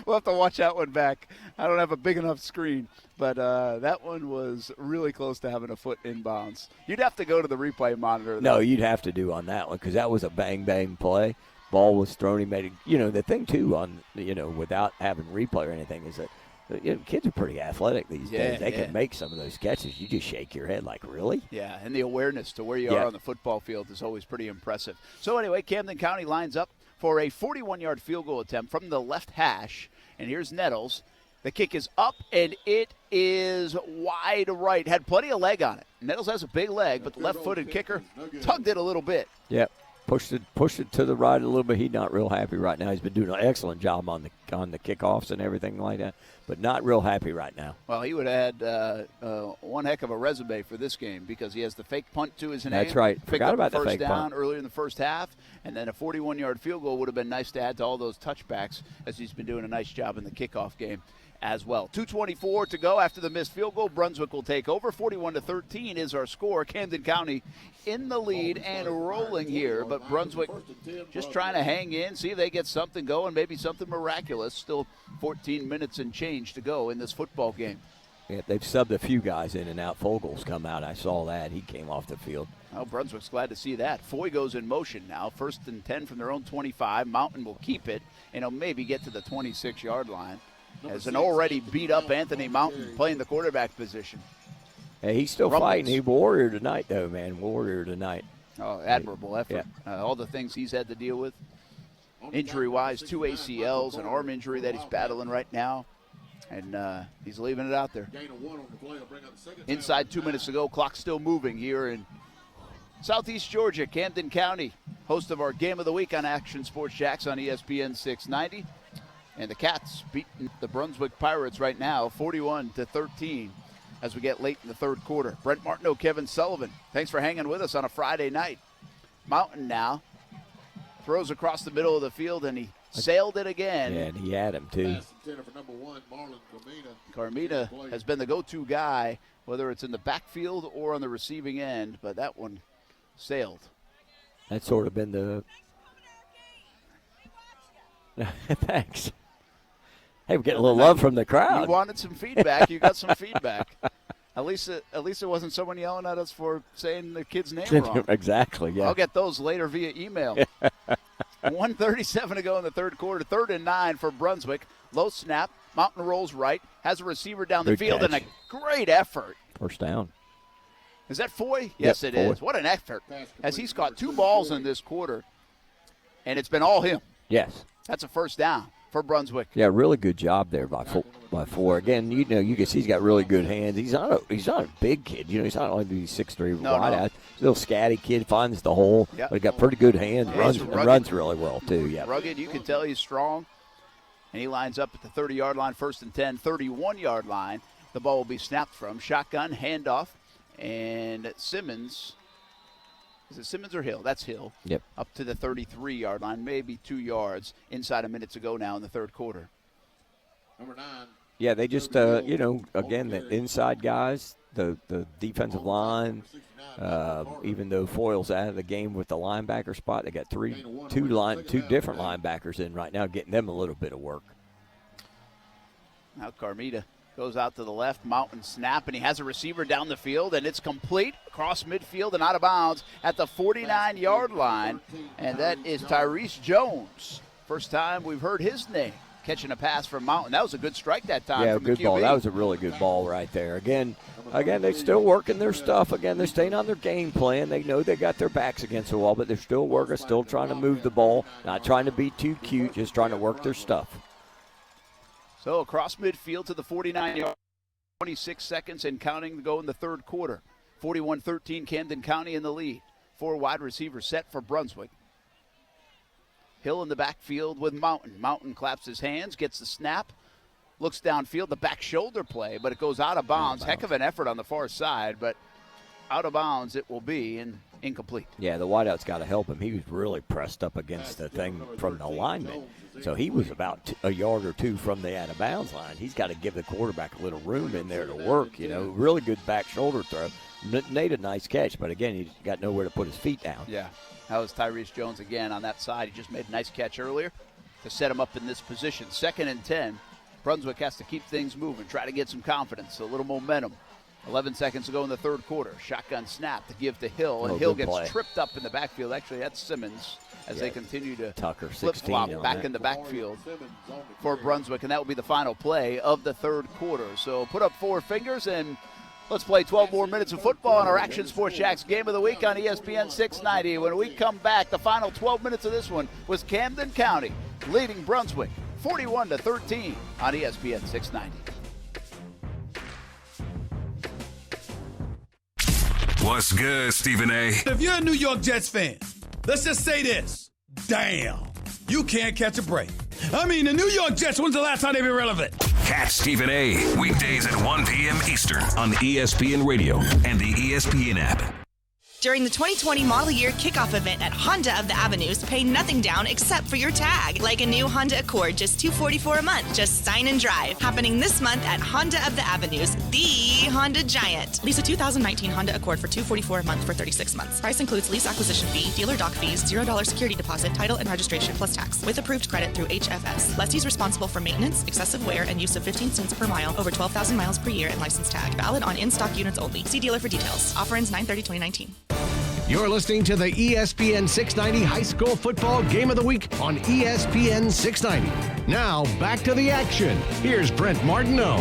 We'll have to watch that one back. I don't have a big enough screen, but that one was really close to having a foot in bounds. You'd have to go to the replay monitor, though. No, you'd have to do on that one, because that was a bang play. Ball was thrown. He made it. The thing too on without having replay or anything is that kids are pretty athletic these days. They can make some of those catches. You just shake your head like, really? Yeah, and the awareness to where you are on the football field is always pretty impressive. So anyway, Camden County lines up for a 41-yard field goal attempt from the left hash. And here's Nettles. The kick is up, and it is wide right. Had plenty of leg on it. Nettles has a big leg, but the left-footed kicker tugged it a little bit. Yep. Pushed it to the right a little bit. He's not real happy right now. He's been doing an excellent job on the kickoffs and everything like that, but not real happy right now. Well, he would have had one heck of a resume for this game, because he has the fake punt to his name. That's right. Forgot about the fake punt. First down earlier in the first half, and then a 41-yard field goal would have been nice to add to all those touchbacks, as he's been doing a nice job in the kickoff game as well. 2:24 to go after the missed field goal. Brunswick will take over. 41-13 is our score. Camden County in the lead and rolling here, but Brunswick just trying to hang in, see if they get something going, maybe something miraculous. Still 14 minutes and change to go in this football game. Yeah, they've subbed a few guys in and out. Fogel's come out. I saw that. He came off the field. Oh, Brunswick's glad to see that. Foy goes in motion now. 1st and 10 from their own 25. Mountain will keep it, and he'll maybe get to the 26-yard line. As an already beat-up Anthony Mountain playing the quarterback position. Hey, he's still fighting. He warrior tonight, though, man. Warrior tonight. Oh, admirable effort. Yeah. All the things he's had to deal with. Injury-wise, 2 ACLs, an arm injury that he's battling right now. And he's leaving it out there. Inside 2 minutes to go. Clock still moving here in Southeast Georgia, Camden County. Host of our Game of the Week on Action Sports Jacks on ESPN 690. And the Cats beating the Brunswick Pirates right now, 41-13, as we get late in the third quarter. Brent Martineau, Kevin Sullivan, thanks for hanging with us on a Friday night. Mountain now throws across the middle of the field, and he sailed it again. Yeah, and he had him, too. Carmina has been the go-to guy, whether it's in the backfield or on the receiving end, but that one sailed. That's sort of been the thanks. Hey, we're getting a little love from the crowd. You wanted some feedback. You got some feedback. At least it wasn't someone yelling at us for saying the kid's name wrong. Exactly, yeah. I'll get those later via email. 1:37 to go in the third quarter. 3rd and 9 for Brunswick. Low snap. Mountain rolls right. Has a receiver down the field and a great effort. First down. Is that Foy? Yes, it is. What an effort. As he's caught 2 balls in this quarter, and it's been all him. Yes. That's a first down for Brunswick. Yeah, really good job there by Foy. Again, you can see he's got really good hands. He's not a big kid. He's not only 6'3" wide out. Little scatty kid, finds the hole, but he got pretty good hands. Runs really well too. Yeah. Rugged. You can tell he's strong. And he lines up at the 30-yard line, 1st and 10, 31-yard line. The ball will be snapped from. Shotgun, handoff, and Simmons. Is it Simmons or Hill? That's Hill. Yep. Up to the 33-yard line, maybe 2 yards inside a minute to go now in the third quarter. Number 9. Yeah, they just, again, the inside guys, the defensive line, even though Foyle's out of the game with the linebacker spot, they got two different linebackers in right now, getting them a little bit of work. Now Carmita goes out to the left, Mountain snap, and he has a receiver down the field, and it's complete across midfield and out of bounds at the 49-yard line, and that is Tyrese Jones. First time we've heard his name. Catching a pass from Mountain. That was a good strike that time. Yeah, from the good QB. ball. That was a really good ball right there. Again, they're still working their stuff. Again, they're staying on their game plan. They know they got their backs against the wall, but they're still working, still trying to move the ball, not trying to be too cute, just trying to work their stuff. So across midfield to the 49-yard, 26 seconds and counting to go in the third quarter. 41-13, Camden County in the lead. 4 wide receivers set for Brunswick. Hill in the backfield with Mountain. Mountain claps his hands, gets the snap, looks downfield, the back shoulder play, but it goes out of bounds. Heck of an effort on the far side, but out of bounds it will be and incomplete. Yeah, the wideout's got to help him. He was really pressed up against the thing from the lineman. So he was about a yard or two from the out-of-bounds line. He's got to give the quarterback a little room in there to work, Really good back shoulder throw. Made a nice catch, but again, he got nowhere to put his feet down. Yeah. That was Tyrese Jones again on that side. He just made a nice catch earlier to set him up in this position. 2nd and 10. Brunswick has to keep things moving, try to get some confidence, a little momentum. 11 seconds to go in the third quarter. Shotgun snap to give to Hill, and Hill gets tripped up in the backfield. Actually, that's Simmons as they continue to flip-flop back in the backfield for Brunswick, and that will be the final play of the third quarter. So put up 4 fingers and let's play 12 more minutes of football on our Action Sports Jax Game of the Week on ESPN 690. When we come back, the final 12 minutes of this one was Camden County leading Brunswick 41-13 on ESPN 690. What's good, Stephen A? If you're a New York Jets fan, let's just say this. Damn, you can't catch a break. I mean, the New York Jets, when's the last time they've been relevant? Catch Stephen A. weekdays at 1 p.m. Eastern on ESPN Radio and the ESPN app. During the 2020 model year kickoff event at Honda of the Avenues, pay nothing down except for your tag. Like a new Honda Accord, just $244 a month. Just sign and drive. Happening this month at Honda of the Avenues, the Honda Giant. Lease a 2019 Honda Accord for $244 a month for 36 months. Price includes lease acquisition fee, dealer dock fees, $0 security deposit, title and registration plus tax. With approved credit through HFS. Lessee's responsible for maintenance, excessive wear, and use of 15 cents per mile over 12,000 miles per year and license tag. Valid on in-stock units only. See dealer for details. Offer ends 9/30/2019. You're listening to the ESPN 690 High School Football Game of the Week on ESPN 690. Now, back to the action. Here's Brent Martineau.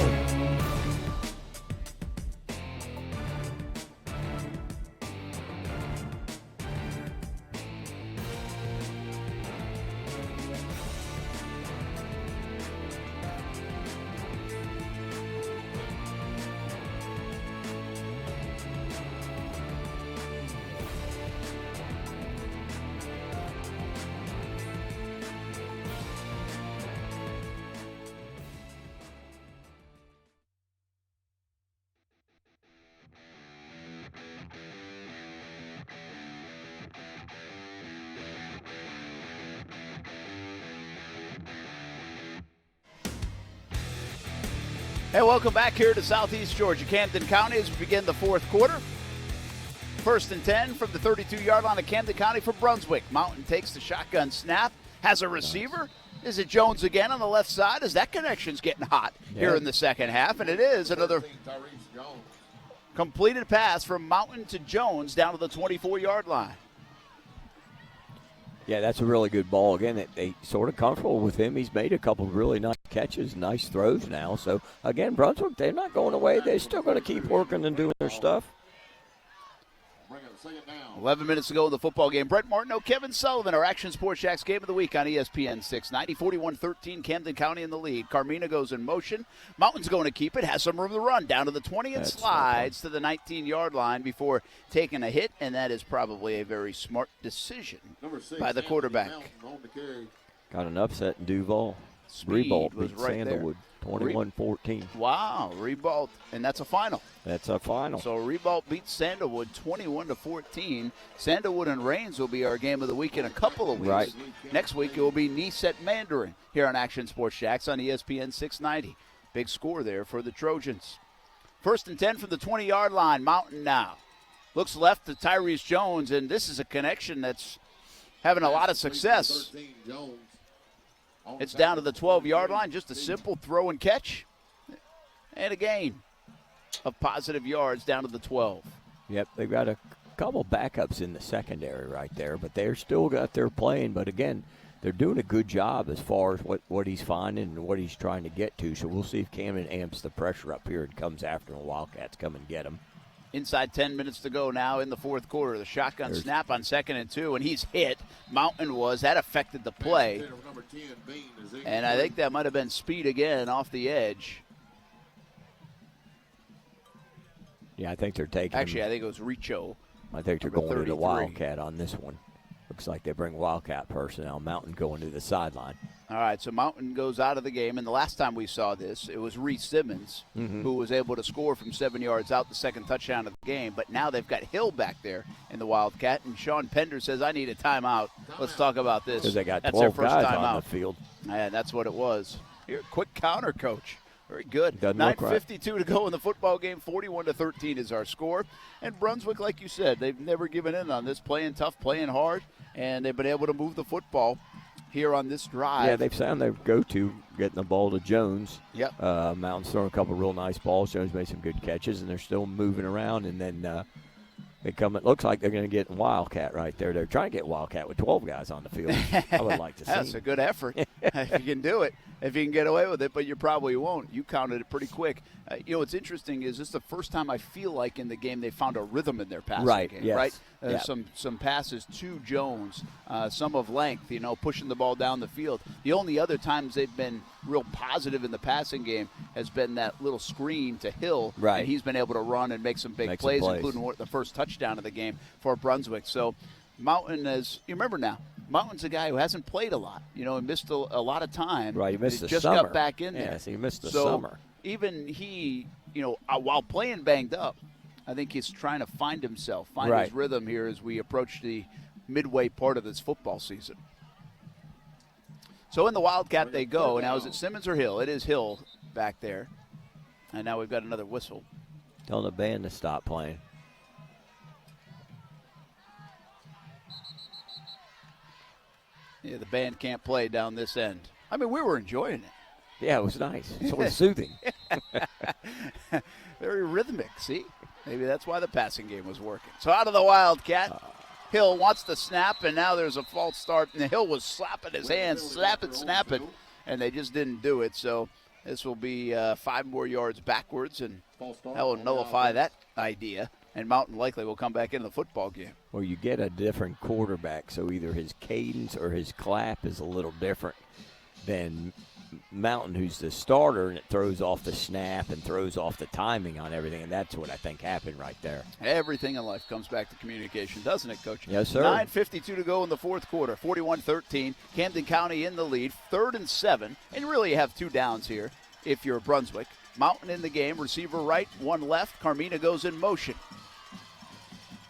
Hey, welcome back here to Southeast Georgia, Camden County, as we begin the fourth quarter. 1st and 10 from the 32-yard line of Camden County for Brunswick. Mountain takes the shotgun snap, has a receiver. Is it Jones again on the left side? As that connection's getting hot here in the second half, and it is another completed pass from Mountain to Jones down to the 24-yard line. Yeah, that's a really good ball. Again, they sort of comfortable with him. He's made a couple of really nice catches, nice throws now. So, again, Brunswick, they're not going away. They're still going to keep working and doing their stuff. 11 minutes to go in the football game. Brett Martineau, Kevin Sullivan, our Action Sports Jacks game of the week on ESPN 690. 41-13, Camden County in the lead. Carmina goes in motion. Mountain's going to keep it, has some room to run down to the 20 and slides to the 19-yard line before taking a hit, and that is probably a very smart decision by the quarterback. Got an upset in Duval. Rebolt beat Sandalwood 21-14. Wow, Rebolt, and that's a final. That's a final. So Rebolt beats Sandalwood 21-14. Sandalwood and Rains will be our game of the week in a couple of weeks. Right. Next week it will be Nice at Mandarin here on Action Sports Jacks on ESPN 690. Big score there for the Trojans. 1st and 10 from the 20-yard line. Mountain now looks left to Tyrese Jones, and this is a connection that's having a lot of success. It's down to the 12-yard line, just a simple throw and catch, and a gain of positive yards down to the 12. Yep, they've got a couple backups in the secondary right there, but they're still got their playing. But, again, they're doing a good job as far as what he's finding and what he's trying to get to. So we'll see if Camden amps the pressure up here and comes after him. Wildcats come and get him. Inside 10 minutes to go now in the fourth quarter. The shotgun snap on 2nd and 2, and he's hit. Mountain was. That affected the play. And I think that might have been Speed again off the edge. Yeah, I think they're taking Actually, I think it was Richo. I think they're going to the Wildcat on this one. Looks like they bring Wildcat personnel. Mountain going to the sideline. All right, so Mountain goes out of the game, and the last time we saw this, it was Reese Simmons who was able to score from 7 yards out, the second touchdown of the game. But now they've got Hill back there in the Wildcat, and Sean Pender says, I need a timeout. Let's talk about this. Because they got 12 that's their first guys timeout on the field. And that's what it was. Here, quick counter, Coach. Very good. 9:52 to go in the football game. 41-13 is our score. And Brunswick, like you said, they've never given in on this, playing tough, playing hard, and they've been able to move the football here on this drive. Yeah, they've found their go-to, getting the ball to Jones. Yep. Mountain's throwing a couple real nice balls. Jones made some good catches, and they're still moving around. And then they come. It looks like they're going to get Wildcat right there. They're trying to get Wildcat with 12 guys on the field. I would like to see. That's a good effort. If you can do it, if you can get away with it, but you probably won't. You counted it pretty quick. What's interesting is this is the first time I feel like in the game they found a rhythm in their passing game. Yes. Right. Yeah. Some passes to Jones, some of length. Pushing the ball down the field. The only other times they've been real positive in the passing game has been that little screen to Hill. Right. And he's been able to run and make some big plays, including the first touchdown of the game for Brunswick. So Mountain, as you remember now, Mountain's a guy who hasn't played a lot. He missed a lot of time. Right, he missed the just summer. Got back in there. Yes, he missed the so summer. Even he, while playing banged up, I think he's trying to find himself, find his rhythm here as we approach the midway part of this football season. So in the Wildcat they go. Now is it Simmons or Hill? It is Hill back there. And now we've got another whistle. Tell the band to stop playing. Yeah, the band can't play down this end. I mean, we were enjoying it. Yeah, it was nice. Sort of soothing. Very rhythmic, see? Maybe that's why the passing game was working. So out of the Wildcat, Hill wants the snap, and now there's a false start. And Hill was slapping his hands, snapping, and they just didn't do it. So this will be 5 more yards backwards, and that will nullify that idea. And Mountain likely will come back into the football game. Well, you get a different quarterback, so either his cadence or his clap is a little different than Mountain, who's the starter, and it throws off the snap and throws off the timing on everything, and that's what I think happened right there. Everything in life comes back to communication, doesn't it, Coach? Yes, sir. 9:52 to go in the fourth quarter, 41-13. Camden County in the lead, 3rd and 7, and really you have 2 downs here if you're Brunswick. Mountain in the game, receiver right, 1 left. Carmina goes in motion.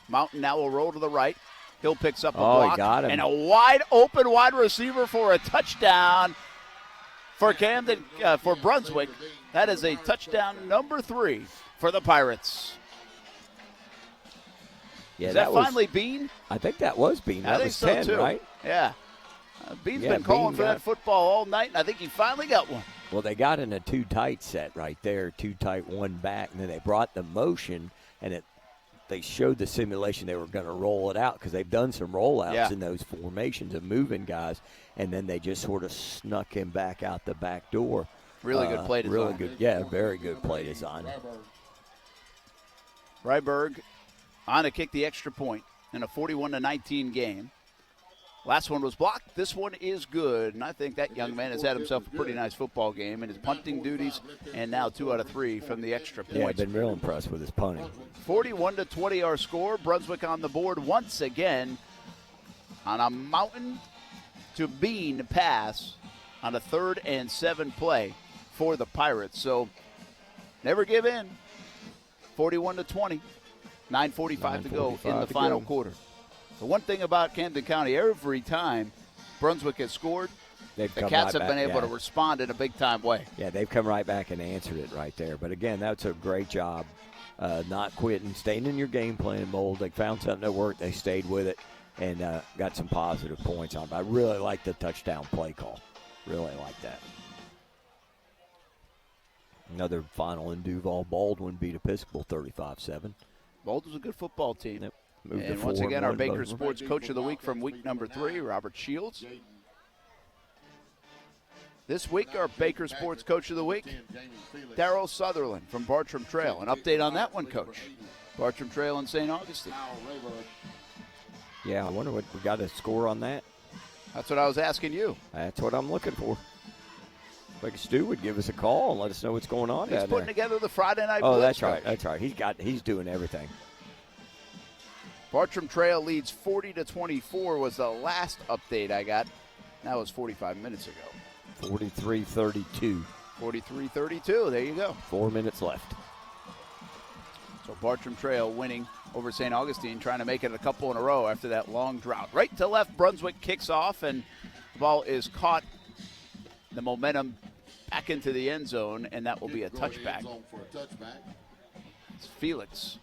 Mountain now will roll to the right. Hill picks up a block. He got him. And a wide open wide receiver for a touchdown for Camden, for Brunswick. That is a touchdown number 3 for the Pirates. Yeah, is that was, finally Bean? I think that was Bean. That was think 10, so too. right? Yeah. Bean's been calling for that football all night, and I think he finally got one. Well, they got in a 2 tight set right there, 2 tight, 1 back, and then they brought the motion, and they showed the simulation they were going to roll it out because they've done some rollouts in those formations of moving guys, and then they just sort of snuck him back out the back door. Really good play design. Really good, yeah, very good play design. Ryberg on to kick the extra point in a 41-19 game. Last one was blocked. This one is good, and I think that young man has had himself a pretty nice football game in his punting duties, and now 2 out of 3 from the extra point. Yeah, I've been real impressed with his punting. 41-20 our score. Brunswick on the board once again on a mountain to Bean pass on a 3rd and 7 play for the Pirates. So never give in. 41-20. 9:45 to go in the final quarter. The one thing about Camden County, every time Brunswick has scored, the Cats have been able to respond in a big-time way. Yeah, they've come right back and answered it right there. But, again, that's a great job, not quitting, staying in your game plan mold. They found something that worked. They stayed with it and got some positive points on it. I really like the touchdown play call. Really like that. Another final in Duval. Baldwin beat Episcopal 35-7. Baldwin's a good football team. Yep. And once again, our Baker Sports Coach of the Week from week number 3, Robert Shields. This week, our Baker Sports Coach of the Week, Darryl Sutherland from Bartram Trail. An update on that one, Coach. Bartram Trail in St. Augustine. Yeah, I wonder what we got a score on that. That's what I was asking you. That's what I'm looking for. Like Stu would give us a call and let us know what's going on He's down putting there. together the Friday night Oh, blitz, that's Coach. right. That's right. He's doing everything. Bartram Trail leads 40-24 was the last update I got. That was 45 minutes ago. 43-32. 43-32. There you go. 4 minutes left. So Bartram Trail winning over St. Augustine, trying to make it a couple in a row after that long drought. Right to left, Brunswick kicks off, and the ball is caught. The momentum back into the end zone, and that will be a touchback. It's Felix.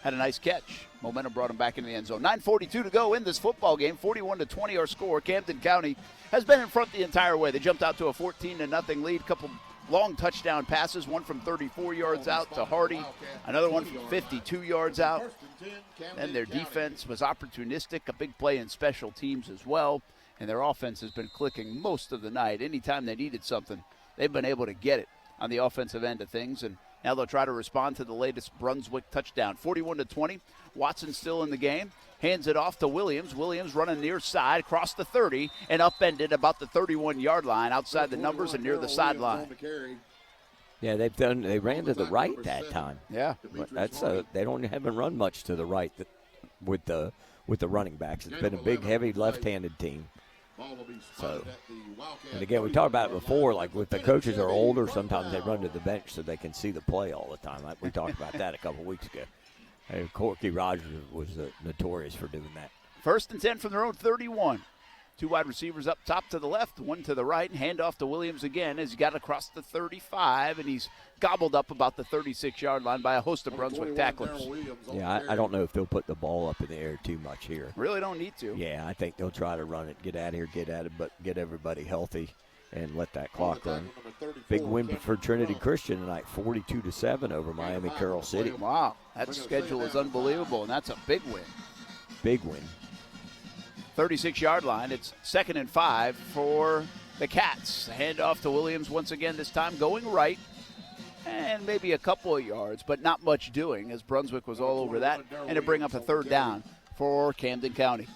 Had a nice catch. Momentum brought him back into the end zone. 9:42 to go in this football game. 41-20 our score. Camden County has been in front the entire way. They jumped out to a 14-0 lead. Couple long touchdown passes. One from 34 yards out to Hardy. Another one from 52 yards out. And their defense was opportunistic. A big play in special teams as well. And their offense has been clicking most of the night. Anytime they needed something, they've been able to get it on the offensive end of things. And now they'll try to respond to the latest Brunswick touchdown. 41-20. Watson still in the game. Hands it off to Williams. Williams running near side, across the 30, and upended about the 31-yard line, outside the numbers and near the sideline. Yeah, they ran to the right that time. Yeah. But that's they haven't run much to the right with the running backs. It's been a big, heavy left-handed team. So, and again, we talked about it before, like if the coaches are older, sometimes they run to the bench so they can see the play all the time. We talked about that a couple weeks ago. And Corky Rogers was notorious for doing that. 1st and 10 from their own 31. 2 wide receivers up top to the left, 1 to the right, and hand off to Williams again as he got across the 35, and he's gobbled up about the 36-yard line by a host of Brunswick tacklers. Yeah, I don't know if they'll put the ball up in the air too much here. Really don't need to. Yeah, I think they'll try to run it, get out of here, get at it, but get everybody healthy and let that clock run. Big win for Trinity Christian tonight, 42-7 over Miami Carroll City. Wow, that schedule is unbelievable, and that's a big win. Big win. 36-yard line. It's 2nd and 5 for the Cats. Hand off to Williams once again, this time going right. And maybe a couple of yards, but not much doing as Brunswick was all over that. And to bring up a 3rd down for Camden County.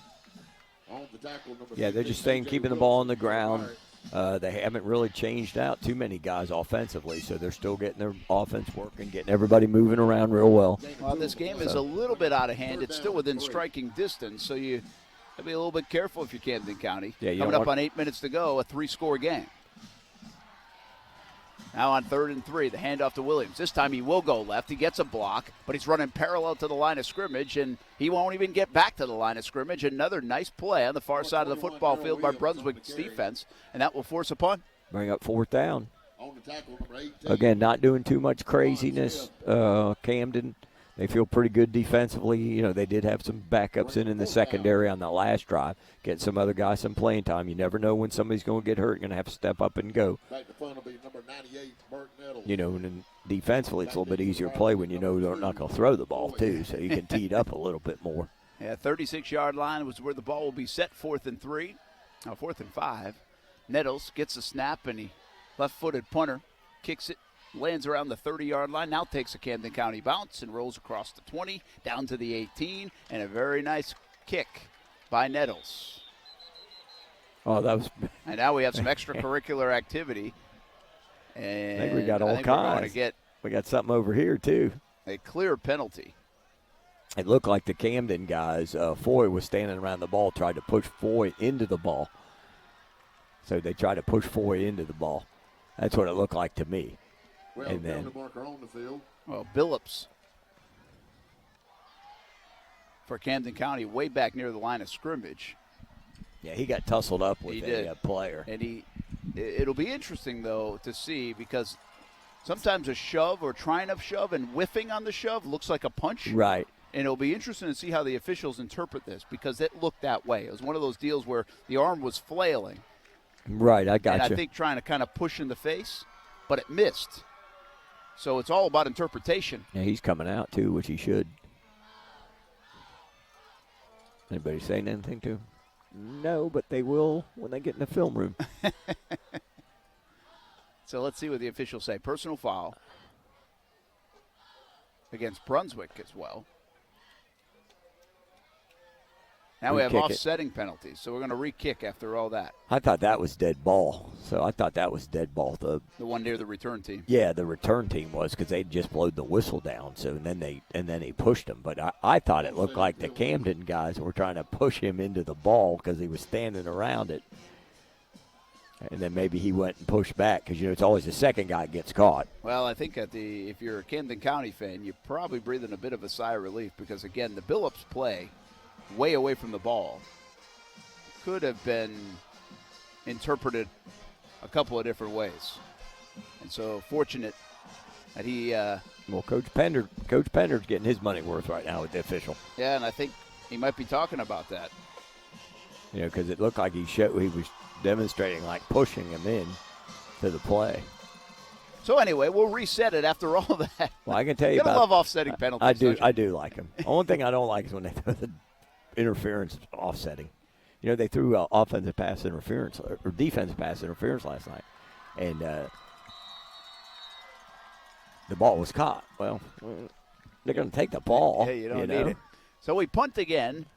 Yeah, they're just keeping the ball on the ground. They haven't really changed out too many guys offensively, so they're still getting their offense working, getting everybody moving around real well. Well, this game is a little bit out of hand. It's still within striking distance, so you have to be a little bit careful if you're Camden County. Yeah, coming up on 8 minutes to go, a 3-score game. Now on 3rd and 3, the handoff to Williams. This time he will go left. He gets a block, but he's running parallel to the line of scrimmage, and he won't even get back to the line of scrimmage. Another nice play on the far side of the football field by Brunswick's defense, and that will force a punt. Bring up 4th down. Again, not doing too much craziness. Camden, they feel pretty good defensively. You know, they did have some backups in the secondary on that last drive. Get some other guys some playing time. You never know when somebody's going to get hurt. You're going to have to step up and go. You know, and then defensively it's a little bit easier to play when you know they're not going to throw the ball, too, so you can tee it up a little bit more. Yeah, 36-yard line was where the ball will be set, 4th and 3. 4th and 5. Nettles gets a snap, and he left-footed punter kicks it. Lands around the 30-yard line, now takes a Camden County bounce and rolls across the 20, down to the 18, and a very nice kick by Nettles. Oh, that was... And now we have some extracurricular activity. And I think we got all kinds. We got something over here, too. A clear penalty. It looked like the Camden guys, Foy was standing around the ball, tried to push Foy into the ball. So they tried to push Foy into the ball. That's what it looked like to me. And then, Billups for Camden County, way back near the line of scrimmage. Yeah, he got tussled up with a player. And it'll be interesting, though, to see, because sometimes a shove or trying to shove and whiffing on the shove looks like a punch. Right. And it'll be interesting to see how the officials interpret this, because it looked that way. It was one of those deals where the arm was flailing. Right, I got you. And I think trying to kind of push in the face, but it missed. So it's all about interpretation. Yeah, he's coming out, too, which he should. Anybody saying anything to him? No, but they will when they get in the film room. So let's see what the officials say. Personal foul against Brunswick as well. Now we have offsetting penalties, so we're going to re-kick after all that. I thought that was dead ball. So I thought that was dead ball. The one near the return team. Yeah, the return team was, because they just blowed the whistle down. So and then they pushed him. But I thought it looked like the Camden guys were trying to push him into the ball because he was standing around it. And then maybe he went and pushed back, because it's always the second guy gets caught. Well, I think if you're a Camden County fan, you're probably breathing a bit of a sigh of relief, because again, the Billups play way away from the ball could have been interpreted a couple of different ways. And so fortunate that he Coach Pender's getting his money worth right now with the official. Yeah, and I think he might be talking about that. Because it looked like he was demonstrating, like pushing him in to the play. So anyway, we'll reset it after all that. Well, I can tell you You're gonna love offsetting penalties. I do like them. The only thing I don't like is when they throw the interference offsetting. They threw offensive pass interference or defensive pass interference last night, and the ball was caught. Well, they're going to take the ball. Yeah, you don't need it. So we punt again,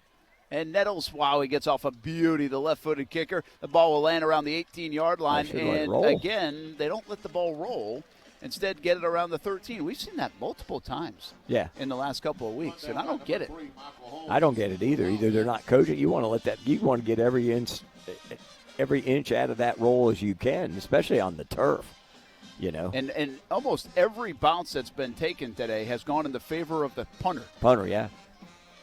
and Nettles, he gets off a beauty, the left-footed kicker. The ball will land around the 18-yard line, and again, they don't let the ball roll. Instead, get it around the 13. We've seen that multiple times in the last couple of weeks, and I don't get it. I don't get it either. Either they're not coaching. You want to get every inch out of that roll as you can, especially on the turf. And almost every bounce that's been taken today has gone in the favor of the punter. Yeah.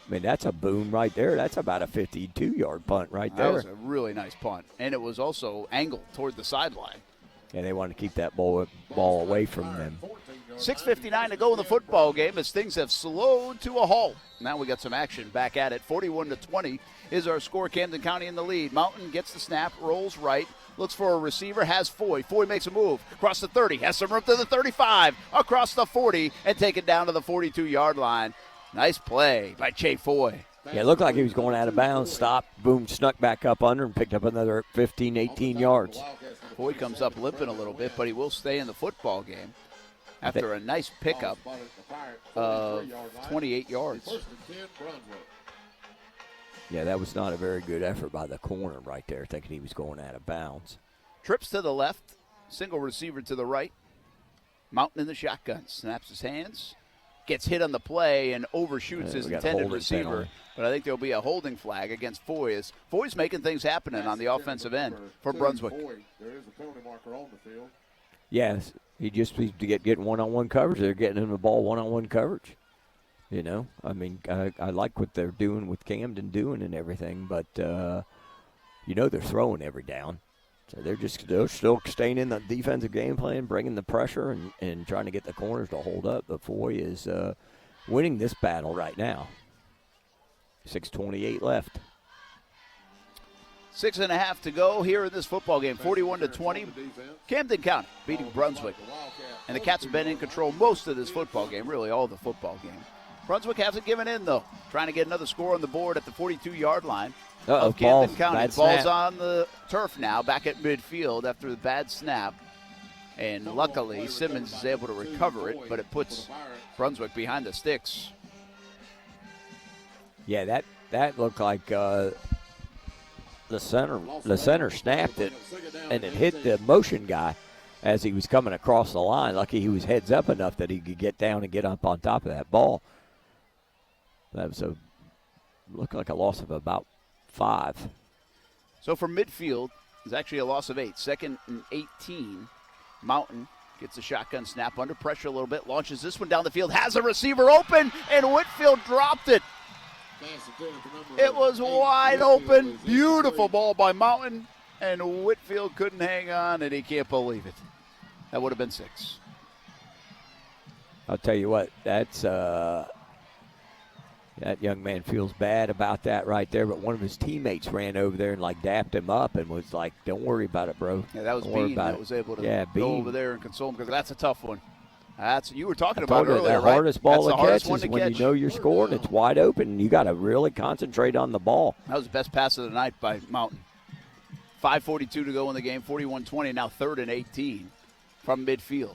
I mean, that's a boom right there. That's about a 52-yard punt right there. That was a really nice punt, and it was also angled toward the sideline. Yeah, they want to keep that ball away from them. 6:59 to go in the football game as things have slowed to a halt. Now we got some action back at it. 41-20 is our score. Camden County in the lead. Mountain gets the snap, rolls right, looks for a receiver, has Foy. Foy makes a move across the 30, has some room to the 35, across the 40, and take it down to the 42-yard line. Nice play by Che Foy. Yeah, it looked like he was going out of bounds, stopped, boom, snuck back up under and picked up another 15, 18 yards. Foy comes up limping a little bit, but he will stay in the football game after a nice pickup of 28 yards. Yeah, that was not a very good effort by the corner right there, thinking he was going out of bounds. Trips to the left, single receiver to the right. Mountain in the shotgun, snaps his hands, gets hit on the play and overshoots his intended receiver. Penalty. But I think there'll be a holding flag against Foy. Foy's making things happening on the offensive end for Brunswick. There is a penalty marker on the field. Yes, He just needs to getting one-on-one coverage. They're getting him the ball one-on-one coverage. You know, I mean, I like what they're doing with Camden doing and everything, but, you know, they're throwing every down. So they're still staying in the defensive game plan, bringing the pressure and trying to get the corners to hold up. But Foy is winning this battle right now. 6:28 left. 6.5 to go here in this football game. 41-20. Camden County beating Brunswick. And the Cats have been in control most of this football game, really all the football game. Brunswick hasn't given in, though. Trying to get another score on the board at the 42-yard line of Camden County. The ball's on the turf now, back at midfield after the bad snap. And luckily, Simmons is able to recover it, but it puts Brunswick behind the sticks. Yeah, that looked like the center snapped it, and it hit the motion guy as he was coming across the line. Lucky he was heads up enough that he could get down and get up on top of that ball. That was looked like a loss of about 5. So for midfield, it's actually a loss of 8. 2nd and 18. Mountain gets a shotgun snap under pressure a little bit, launches this one down the field, has a receiver open, and Whitfield dropped it. It was wide open. Beautiful ball by Mountain, and Whitfield couldn't hang on, and he can't believe it. That would have been 6. I'll tell you what, that's that young man feels bad about that right there, but one of his teammates ran over there and, like, dapped him up and was like, don't worry about it, bro. Yeah, that was Bean that was able to go over there and console him, because that's a tough one. You were talking about earlier, the hardest ball to catch is when you know you're scoring. It's wide open, and you got to really concentrate on the ball. That was the best pass of the night by Mountain. 5:42 to go in the game, 41-20, now 3rd and 18 from midfield.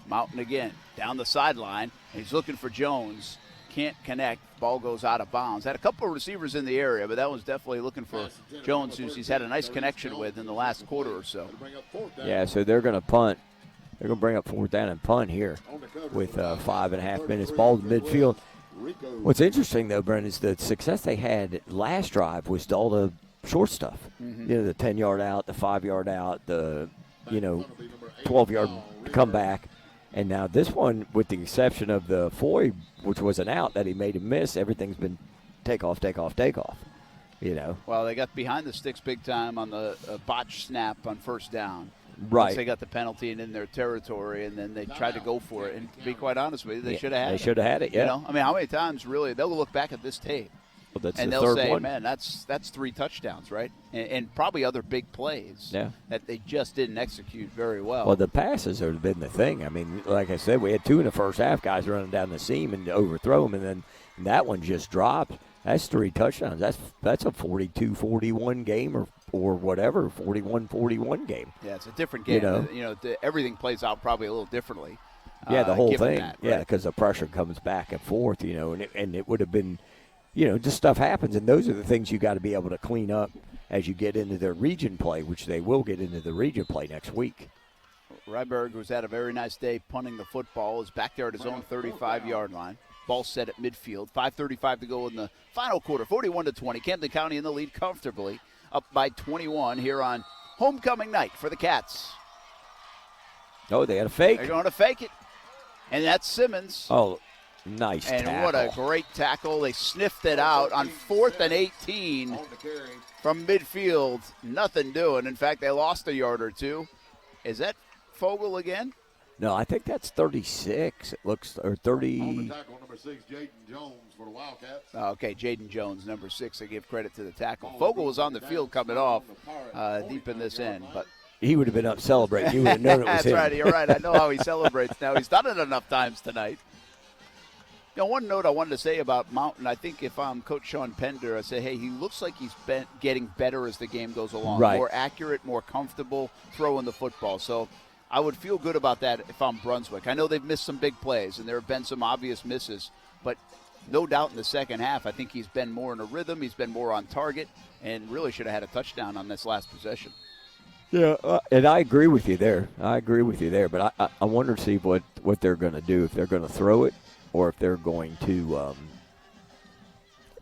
Mountain again, down the sideline. He's looking for Jones. Can't connect. Ball goes out of bounds. Had a couple of receivers in the area, but that was definitely looking for Jones, who he's had a nice connection with in the last quarter or so. Yeah, so they're going to punt. They're going to bring up 4th down and punt here with 5.5 minutes. Ball to midfield. What's interesting, though, Brent, is the success they had last drive was all the short stuff. Mm-hmm. You know, the 10-yard out, the 5-yard out, the, 12-yard comeback. And now this one, with the exception of the Foy, which was an out that he made him miss, everything's been take off. You know. Well, they got behind the sticks big time on the botch snap on 1st down. Right. Once they got the penalty and in their territory, and then they tried to go for it. And to be quite honest with you, they should have had it. They should have had it, yeah. You know? I mean, how many times, really, they'll look back at this tape, and they'll say, man, that's 3 touchdowns, right? And probably other big plays that they just didn't execute very well. Well, the passes have been the thing. I mean, like I said, we had 2 in the first half, guys running down the seam and overthrow them, and then that one just dropped. That's 3 touchdowns. That's a 42-41 game or whatever, 41-41 game. Yeah, it's a different game. Everything plays out probably a little differently. Yeah, the whole thing. That, yeah, because the pressure comes back and forth, and it would have been, just stuff happens, and those are the things you got to be able to clean up as you get into their region play, which they will get into the region play next week. Ryberg, who's had a very nice day punting the football, is back there at his own 35-yard line. Ball set at midfield. 5:35 to go in the final quarter. 41-20. Camden County in the lead comfortably, up by 21 here on homecoming night for the Cats. Oh, they had a fake. They're going to fake it. And that's Simmons. Oh, nice and tackle. What a great tackle. They sniffed it out on 4th and 18 from midfield. Nothing doing. In fact, they lost a yard or 2. Is that Fogel again? No, I think that's 36. It looks, or 30. On the tackle, number 6, Jaden Jones for the Wildcats. Okay, Jaden Jones, number 6. I give credit to the tackle. Fogel was on the field coming off deep in this end, but he would have been up celebrating. You would have known it was That's him. right. You're right. I know how he celebrates now. He's done it enough times tonight. One note I wanted to say about Mountain, I think if I'm Coach Sean Pender, I say, hey, he looks like he's getting better as the game goes along. Right. More accurate, more comfortable throwing the football. So I would feel good about that if I'm Brunswick. I know they've missed some big plays, and there have been some obvious misses, but no doubt in the second half, I think he's been more in a rhythm. He's been more on target, and really should have had a touchdown on this last possession. Yeah, and I agree with you there. But I wonder to see what they're going to do, if they're going to throw it or if they're going to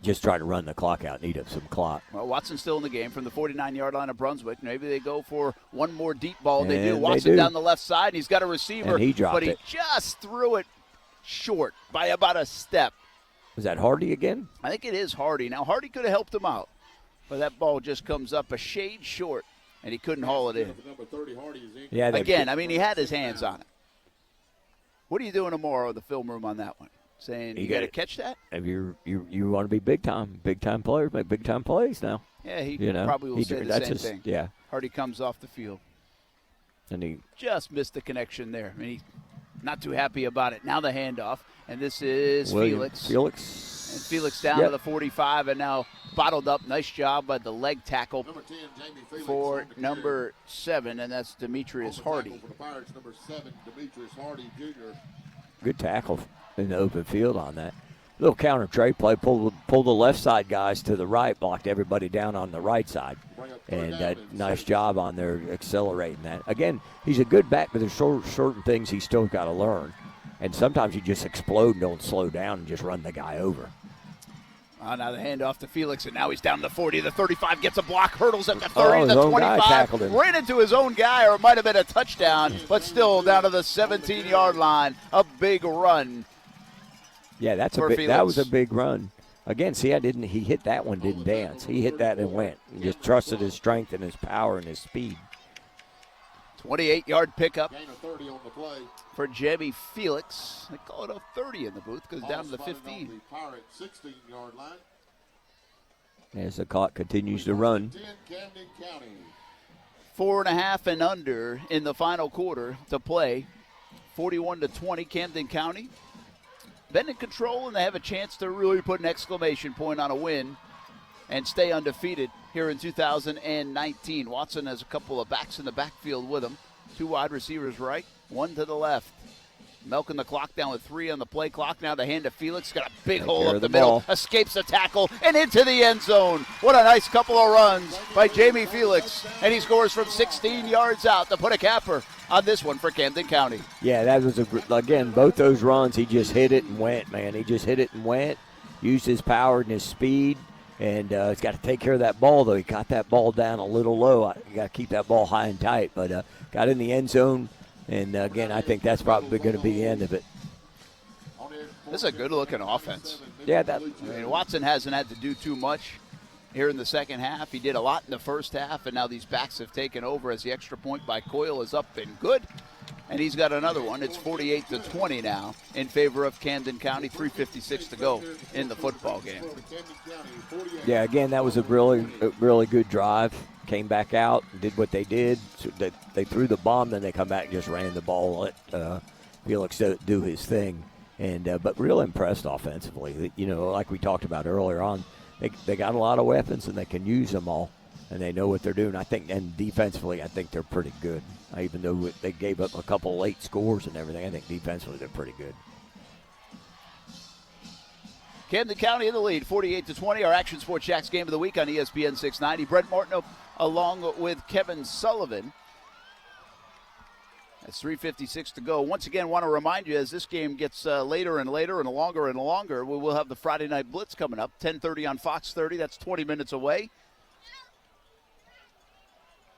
just try to run the clock out and eat up some clock. Well, Watson's still in the game from the 49-yard line of Brunswick. Maybe they go for one more deep ball. And they do. Watson down the left side. He's got a receiver, and he dropped but he it. just threw it short by about a step. Was that Hardy again? I think it is Hardy. Now, Hardy could have helped him out, but that ball just comes up a shade short, and he couldn't haul it in. Yeah. Again, I mean, he had his hands on it. What are you doing tomorrow in the film room on that one? Saying you got to catch that? If you want to be big time players, make big time plays now. Yeah, he probably will say the same thing. Yeah. Hardy comes off the field. And he just missed the connection there. I mean, he's not too happy about it. Now the handoff, and this is Felix. And Felix down to the 45, and now bottled up. Nice job by the leg tackle Number 10, Jamie Felix, for number 7, and that's Demetrius Hardy. For the Pirates, number 7, Demetrius Hardy Jr. Good tackle in the open field on that. Little counter trade play, pull the left side guys to the right, blocked everybody down on the right side. And nice job on there accelerating that. Again, he's a good back, but there's certain things he's still got to learn. And sometimes you just explode and don't slow down and just run the guy over. Now the handoff to Felix, and now he's down to the 40. The 35 gets a block, hurdles at the 30, the 25. Ran into his own guy, or it might have been a touchdown, but still down to the 17-yard line. A big run. Yeah, that was a big run. Again, see, he hit that one, didn't dance. He hit that and went. He just trusted his strength and his power and his speed. 28-yard pickup Gain of 30 on the play. for Jamie Felix. They call it a 30 in the booth, goes down to the 15. The Pirate 16-yard line. As the clock continues to run. 10, Camden County. 4.5 and under in the final quarter to play. 41-20, Camden County. Been in control, and they have a chance to really put an exclamation point on a win and stay undefeated here in 2019. Watson has a couple of backs in the backfield with him. 2 wide receivers right, 1 to the left. Milking the clock down with 3 on the play clock. Now the hand to Felix. Got a big hole up the middle. Escapes the tackle and into the end zone. What a nice couple of runs by Jamie Felix. And he scores from 16 yards out to put a capper on this one for Camden County. Yeah, that was, again, both those runs, he just hit it and went, man. He just hit it and went. Used his power and his speed. And he's got to take care of that ball, though. He got that ball down a little low. You got to keep that ball high and tight. But got in the end zone. And, again, I think that's probably going to be the end of it. This is a good-looking offense. Yeah, Watson hasn't had to do too much here in the second half. He did a lot in the first half, and now these backs have taken over as the extra point by Coyle is up and good. And he's got another one. It's 48-20 now in favor of Camden County. 3:56 to go in the football game. Yeah, again, that was a really good drive. Came back out, did what they did. So they threw the bomb, then they come back and just ran the ball, let Felix do his thing. And but real impressed offensively. You know, like we talked about earlier on, they got a lot of weapons and they can use them all, and they know what they're doing. I think, and defensively, I think they're pretty good. Even though they gave up a couple late scores and everything, I think defensively they're pretty good. Camden County in the lead, 48-20. Our Action Sports Jacks game of the week on ESPN 690. Brent Martineau along with Kevin Sullivan. That's 3:56 to go. Once again, want to remind you, as this game gets later and later and longer, we will have the Friday Night Blitz coming up, 10:30 on Fox 30. That's 20 minutes away.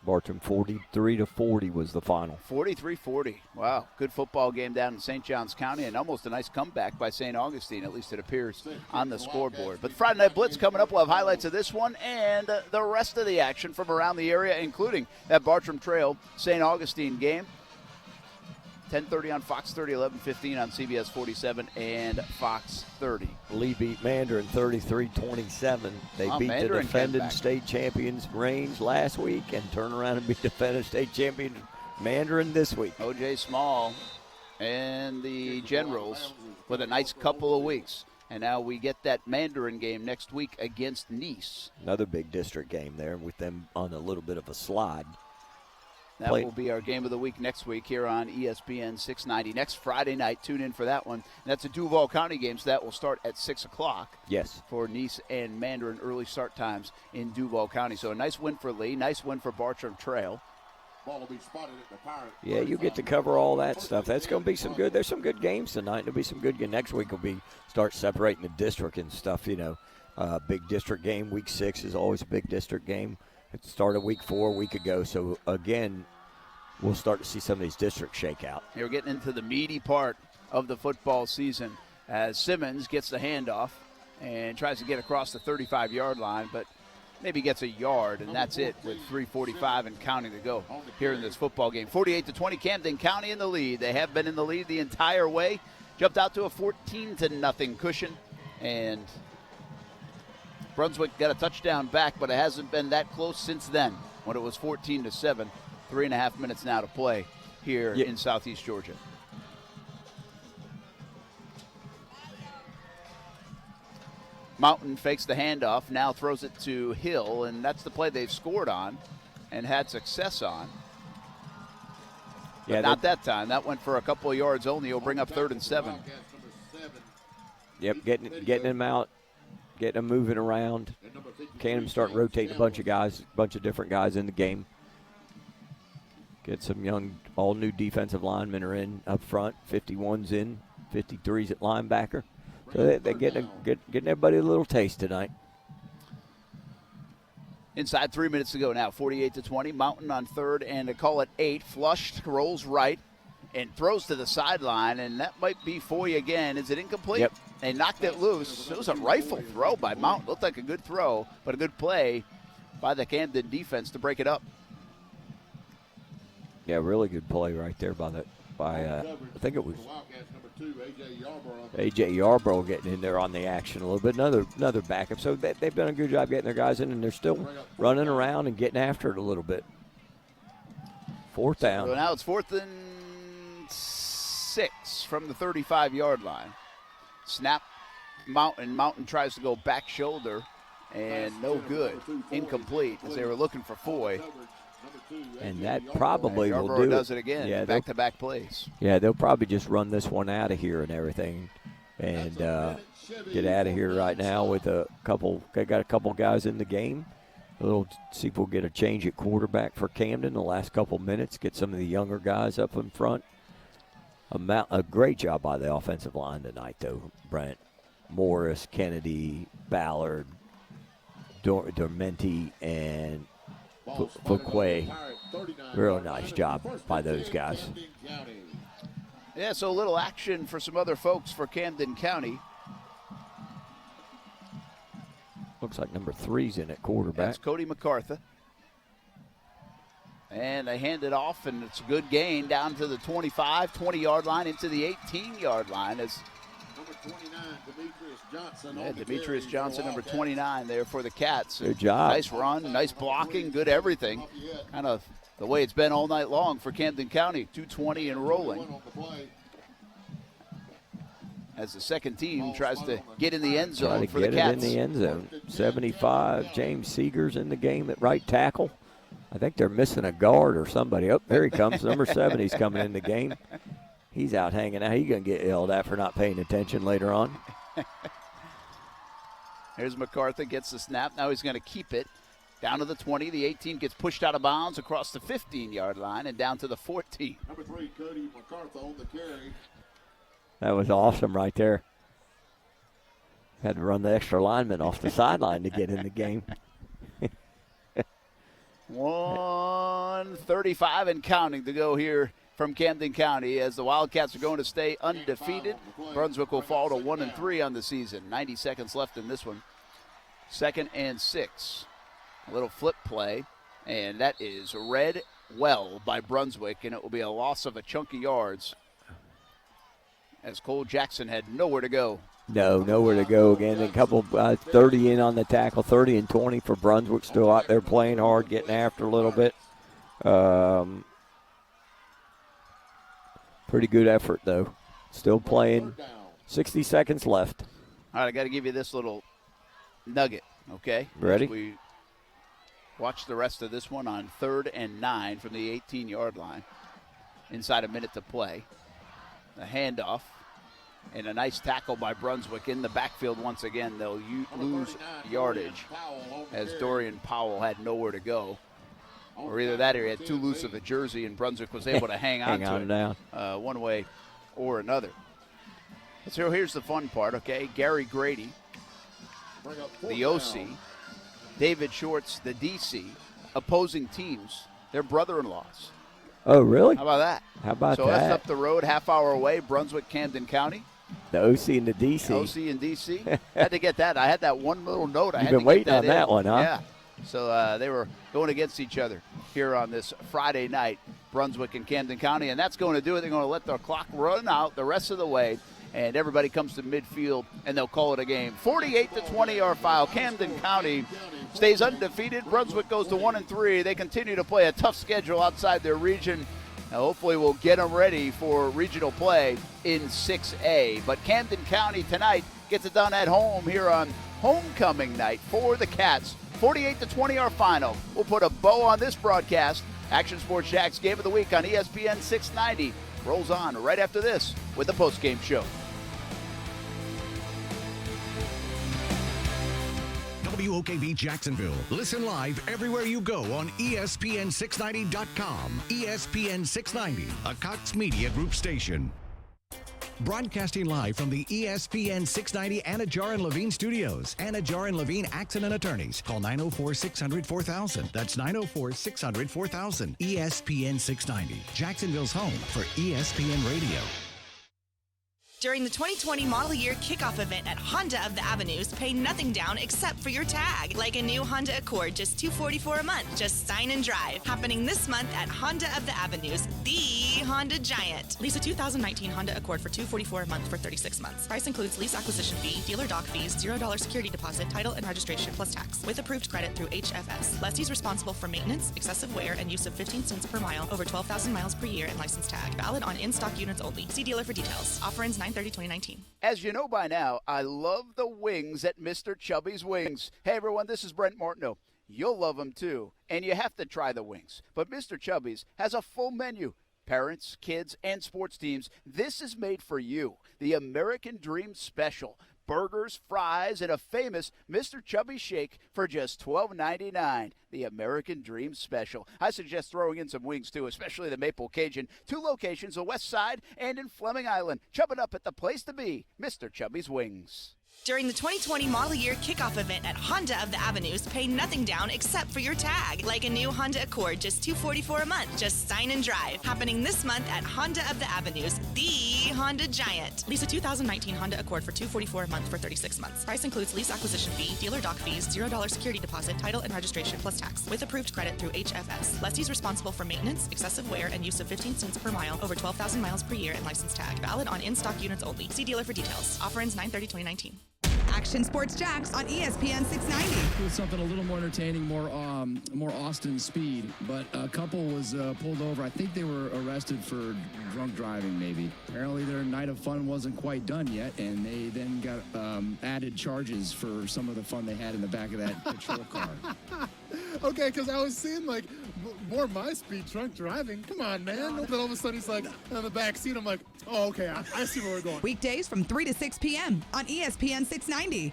Bartram 43-40 was the final. 43-40. Wow, good football game down in St. Johns County, and almost a nice comeback by St. Augustine, at least it appears on the scoreboard. But Friday Night Blitz coming up. We'll have highlights of this one and the rest of the action from around the area, including that Bartram Trail St. Augustine game. 10:30 on Fox 30, 11:15 on CBS 47 and Fox 30. Lee beat Mandarin 33-27. They beat Mandarin the defending state champions Range last week and turn around and beat the defending state champion Mandarin this week. O.J. Small and the Generals with a nice couple of weeks. And now we get that Mandarin game next week against Nice. Another big district game there with them on a little bit of a slide. That will be our game of the week next week here on ESPN 690. Next Friday night, tune in for that one. And that's a Duval County game, so that will start at 6 o'clock. Yes. For Nice and Mandarin, early start times in Duval County. So a nice win for Lee, nice win for Bartram Trail. Ball will be spotted at the Pirate. Yeah, you get to cover all that stuff. That's going to be some good. There's some good games tonight. There'll be some good games. Next week will be start separating the district and stuff, you know. Big district game. Week 6 is always a big district game. It started week 4 a week ago. So, again, we'll start to see some of these districts shake out. We're getting into the meaty part of the football season as Simmons gets the handoff and tries to get across the 35-yard line, but maybe gets a yard, and that's it with 3:45 and counting to go here in this football game. 48-20, Camden County in the lead. They have been in the lead the entire way. Jumped out to a 14-0 cushion, and Brunswick got a touchdown back, but it hasn't been that close since then when it was 14-7. 3.5 minutes now to play here in Southeast Georgia. Mountain fakes the handoff, now throws it to Hill, and that's the play they've scored on and had success on. But not that time. That went for a couple of yards only. He'll bring up 3rd and 7. Yep, getting him out, getting him moving around. Cannon start rotating a bunch of different guys in the game. Get some young, all new defensive linemen are in up front. 51's in, 53's at linebacker. So they're getting everybody a little taste tonight. Inside 3 minutes to go now, 48-20. Mountain on 3rd and a call at 8. Flushed, rolls right, and throws to the sideline, and that might be Foy again. Is it incomplete? Yep. They knocked it loose. It was a rifle throw by Mountain. Looked like a good throw, but a good play by the Camden defense to break it up. Yeah, really good play right there by I think it was A.J. Yarborough getting in there on the action a little bit. Another backup. So they've done a good job getting their guys in, and they're still running around and getting after it a little bit. 4th down. So now it's 4th and 6 from the 35-yard line. Snap, Mountain. Mountain tries to go back shoulder, and no good. Incomplete, as they were looking for Foy. And that probably will do it. Does it again. Yeah, back-to-back plays. Yeah, they'll probably just run this one out of here and everything, and get out of here right now with a couple. They got a couple guys in the game. See if we'll get a change at quarterback for Camden the last couple minutes. Get some of the younger guys up in front. A great job by the offensive line tonight, though. Brent, Morris, Kennedy, Ballard, Dormenti, and Fuquay. Real nice job by those guys. Yeah, so a little action for some other folks for Camden County. Looks like number 3's in at quarterback. That's Cody MacArthur. And they hand it off, and it's a good gain down to the 25, 20-yard line into the 18-yard line. As number 29, Demetrius Johnson. Demetrius Johnson, number 29 there for the Cats. Good job. Nice run, nice blocking, good everything. Kind of the way it's been all night long for Camden County, 220 and rolling. As the second team tries to get in the end zone for the Cats. In the end zone. 75, James Seeger's in the game at right tackle. I think they're missing a guard or somebody. Oh, there he comes. Number 7, he's coming in the game. He's out hanging out. He's going to get yelled at for not paying attention later on. Here's MacArthur, gets the snap. Now he's going to keep it. Down to the 20. The 18 gets pushed out of bounds across the 15-yard line and down to the 14. Number 3, Cody MacArthur on the carry. That was awesome right there. Had to run the extra lineman off the sideline to get in the game. 1:35 and counting to go here from Camden County as the Wildcats are going to stay undefeated. Brunswick will fall to 1-3 on the season. 90 seconds left in this one. 2nd and 6. A little flip play, and that is read well by Brunswick, and it will be a loss of a chunk of yards as Cole Jackson had nowhere to go. No, nowhere to go again. A couple 30 in on the tackle, 30 and 20 for Brunswick. Still out there playing hard, getting after a little bit. Pretty good effort, though. Still playing. 60 seconds left. All right, I got to give you this little nugget, okay? Ready? As we watch the rest of this one on 3rd and 9 from the 18-yard line. Inside a minute to play. The handoff. And a nice tackle by Brunswick in the backfield once again. They'll lose yardage as Dorian Powell had nowhere to go. Or either that or he had too loose of a jersey and Brunswick was able to hang on to it down. One way or another. So here's the fun part, okay? Gary Grady the OC, David Shorts, the DC, opposing teams, they're brother-in-laws. Oh, really? How about that? How about so that? that's up the road, half hour away, Brunswick, Camden County. The OC and the DC. OC and DC. Had to get that. I had that one little note. You've been waiting on that one, huh? Yeah. So they were going against each other here on this Friday night, Brunswick and Camden County, and that's going to do it. They're going to let the clock run out the rest of the way, and everybody comes to midfield, and they'll call it a game. 48-20 our file. Camden County stays undefeated. Brunswick goes to 1-3. They continue to play a tough schedule outside their region. Now, hopefully we'll get them ready for regional play in 6A. But Camden County tonight gets it done at home here on homecoming night for the Cats. 48-20 our final. We'll put a bow on this broadcast. Action Sports Jack's Game of the Week on ESPN 690 rolls on right after this with the postgame show. WOKV Jacksonville. Listen live everywhere you go on ESPN690.com. ESPN 690, a Cox Media Group station. Broadcasting live from the ESPN 690 Anajar and Levine studios. Anajar and Levine Accident Attorneys. Call 904-600-4000. That's 904-600-4000. ESPN 690, Jacksonville's home for ESPN Radio. During the 2020 model year kickoff event at Honda of the Avenues, pay nothing down except for your tag. Like a new Honda Accord, just $244 a month. Just sign and drive. Happening this month at Honda of the Avenues, the Honda Giant. Lease a 2019 Honda Accord for $244 a month for 36 months. Price includes lease acquisition fee, dealer dock fees, $0 security deposit, title and registration plus tax. With approved credit through HFS. Lessee's responsible for maintenance, excessive wear, and use of 15 cents per mile over 12,000 miles per year and license tag. Valid on in-stock units only. See dealer for details. Offer ends 9/30/2019. As you know by now, I love the wings at Mr. Chubby's Wings. Hey, everyone, this is Brent Martineau. You'll love them, too, and you have to try the wings. But Mr. Chubby's has a full menu. Parents, kids, and sports teams, this is made for you. The American Dream Special. Burgers, fries, and a famous Mr. Chubby Shake for just $12.99. The American Dream Special. I suggest throwing in some wings, too, especially the Maple Cajun. 2 locations, the West Side and in Fleming Island. Chub it up at the place to be, Mr. Chubby's Wings. During the 2020 model year kickoff event at Honda of the Avenues, pay nothing down except for your tag. Like a new Honda Accord, just $244 a month. Just sign and drive. Happening this month at Honda of the Avenues, the Honda Giant. Lease a 2019 Honda Accord for $244 a month for 36 months. Price includes lease acquisition fee, dealer dock fees, $0 security deposit, title and registration plus tax. With approved credit through HFS. Lessee's responsible for maintenance, excessive wear, and use of 15 cents per mile over 12,000 miles per year and license tag. Valid on in-stock units only. See dealer for details. Offer ends 9/30/2019. Action Sports Jacks on ESPN 690. With something a little more entertaining, more Austin speed. But a couple was pulled over. I think they were arrested for drunk driving, maybe. Apparently their night of fun wasn't quite done yet, and they then got added charges for some of the fun they had in the back of that patrol car. Okay, because I was seeing, like, more my speed, drunk driving. Come on, man. Then all of a sudden he's, like, on the back seat. I'm like, oh, okay, I see where we're going. Weekdays from 3 to 6 p.m. on ESPN 690.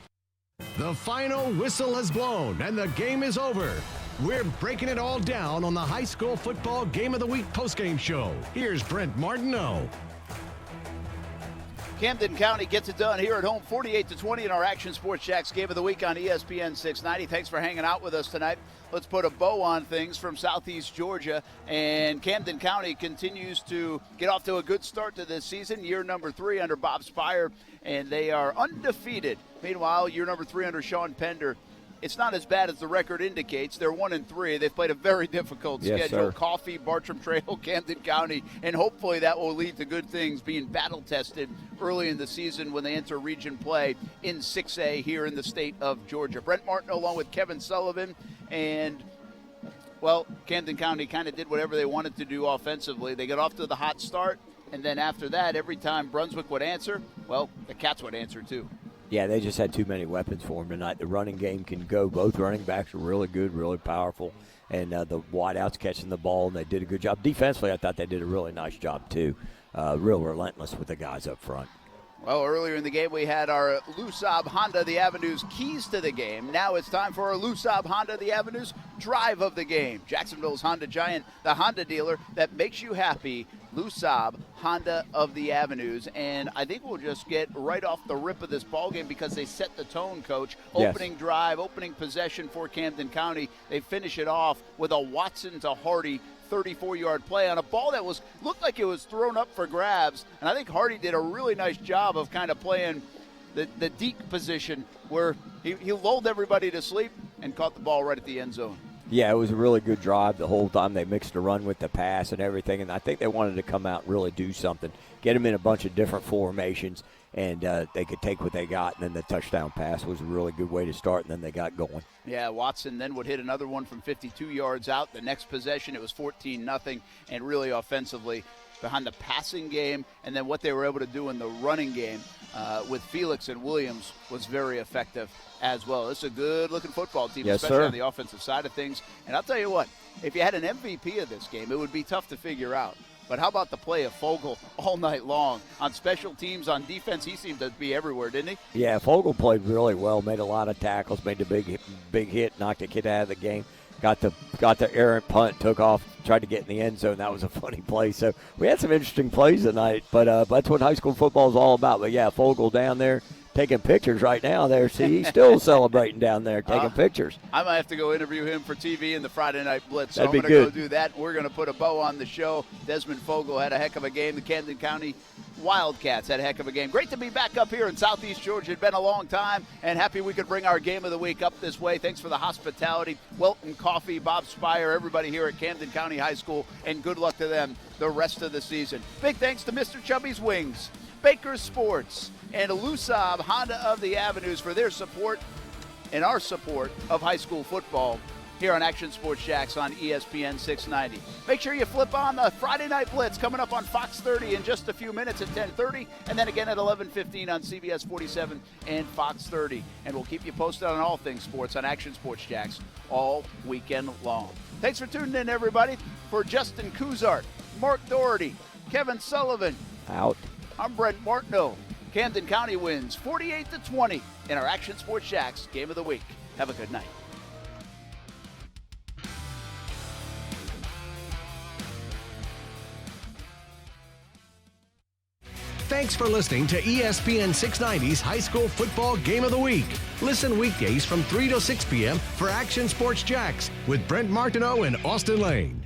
The final whistle has blown and the game is over. We're breaking it all down on the High School Football Game of the Week postgame show. Here's Brent Martineau. Camden County gets it done here at home, 48-20 in our Action Sports Jacks Game of the Week on ESPN 690. Thanks for hanging out with us tonight. Let's put a bow on things from Southeast Georgia. And Camden County continues to get off to a good start to this season, year number 3 under Bob Spire, and they are undefeated. Meanwhile, year number 3 under Sean Pender. It's not as bad as the record indicates. They're 1-3. They've played a very difficult schedule. Sir. Coffee, Bartram Trail, Camden County, and hopefully that will lead to good things being battle-tested early in the season when they enter region play in 6A here in the state of Georgia. Brent Martin along with Kevin Sullivan, and, well, Camden County kind of did whatever they wanted to do offensively. They got off to the hot start, and then after that, every time Brunswick would answer, well, the Cats would answer too. Yeah, they just had too many weapons for them tonight. The running game can go. Both running backs are really good, really powerful. And the wideouts catching the ball, and they did a good job. Defensively, I thought they did a really nice job, too. Real relentless with the guys up front. Well, earlier in the game, we had our Lusab Honda the Avenues keys to the game. Now it's time for our Lusab Honda the Avenues drive of the game. Jacksonville's Honda Giant, the Honda dealer that makes you happy. Lou Saab, Honda of the Avenues, and I think we'll just get right off the rip of this ball game because they set the tone, Coach. Yes. Opening drive, opening possession for Camden County. They finish it off with a Watson to Hardy 34-yard play on a ball that looked like it was thrown up for grabs, and I think Hardy did a really nice job of kind of playing the deep position where he lulled everybody to sleep and caught the ball right at the end zone. Yeah, it was a really good drive the whole time. They mixed the run with the pass and everything, and I think they wanted to come out and really do something, get them in a bunch of different formations, and they could take what they got, and then the touchdown pass was a really good way to start, and then they got going. Yeah, Watson then would hit another one from 52 yards out. The next possession, it was 14-0, and really offensively behind the passing game, and then what they were able to do in the running game with Felix and Williams was very effective as well. This is a good-looking football team, yes, especially sir. on the offensive side of things. And I'll tell you what, if you had an MVP of this game, it would be tough to figure out. But how about the play of Fogel all night long? On special teams, on defense, he seemed to be everywhere, didn't he? Yeah, Fogel played really well, made a lot of tackles, made the big hit, knocked the kid out of the game. Got the errant punt, took off, tried to get in the end zone. That was a funny play. So we had some interesting plays tonight, but that's what high school football is all about. But, yeah, Fogel down there taking pictures right now there. See, he's still celebrating down there, taking pictures. I might have to go interview him for TV in the Friday Night Blitz. So That'd I'm be going to good. go do that. We're going to put a bow on the show. Desmond Fogel had a heck of a game. The Camden County Wildcats had a heck of a game. Great to be back up here in Southeast Georgia. It's been a long time, and happy we could bring our game of the week up this way. Thanks for the hospitality. Welton Coffee, Bob Spire, everybody here at Camden County High School, and good luck to them the rest of the season. Big thanks to Mr. Chubby's Wings, Baker's Sports, and Lou Saab, Honda of the Avenues for their support and our support of high school football here on Action Sports Jacks on ESPN 690. Make sure you flip on the Friday Night Blitz coming up on Fox 30 in just a few minutes at 10:30, and then again at 11:15 on CBS 47 and Fox 30. And we'll keep you posted on all things sports on Action Sports Jacks all weekend long. Thanks for tuning in, everybody. For Justin Kuzart, Mark Doherty, Kevin Sullivan. Out. I'm Brent Martineau. Camden County wins 48-20 in our Action Sports Jacks Game of the Week. Have a good night. Thanks for listening to ESPN 690's High School Football Game of the Week. Listen weekdays from 3 to 6 p.m. for Action Sports Jacks with Brent Martineau and Austin Lane.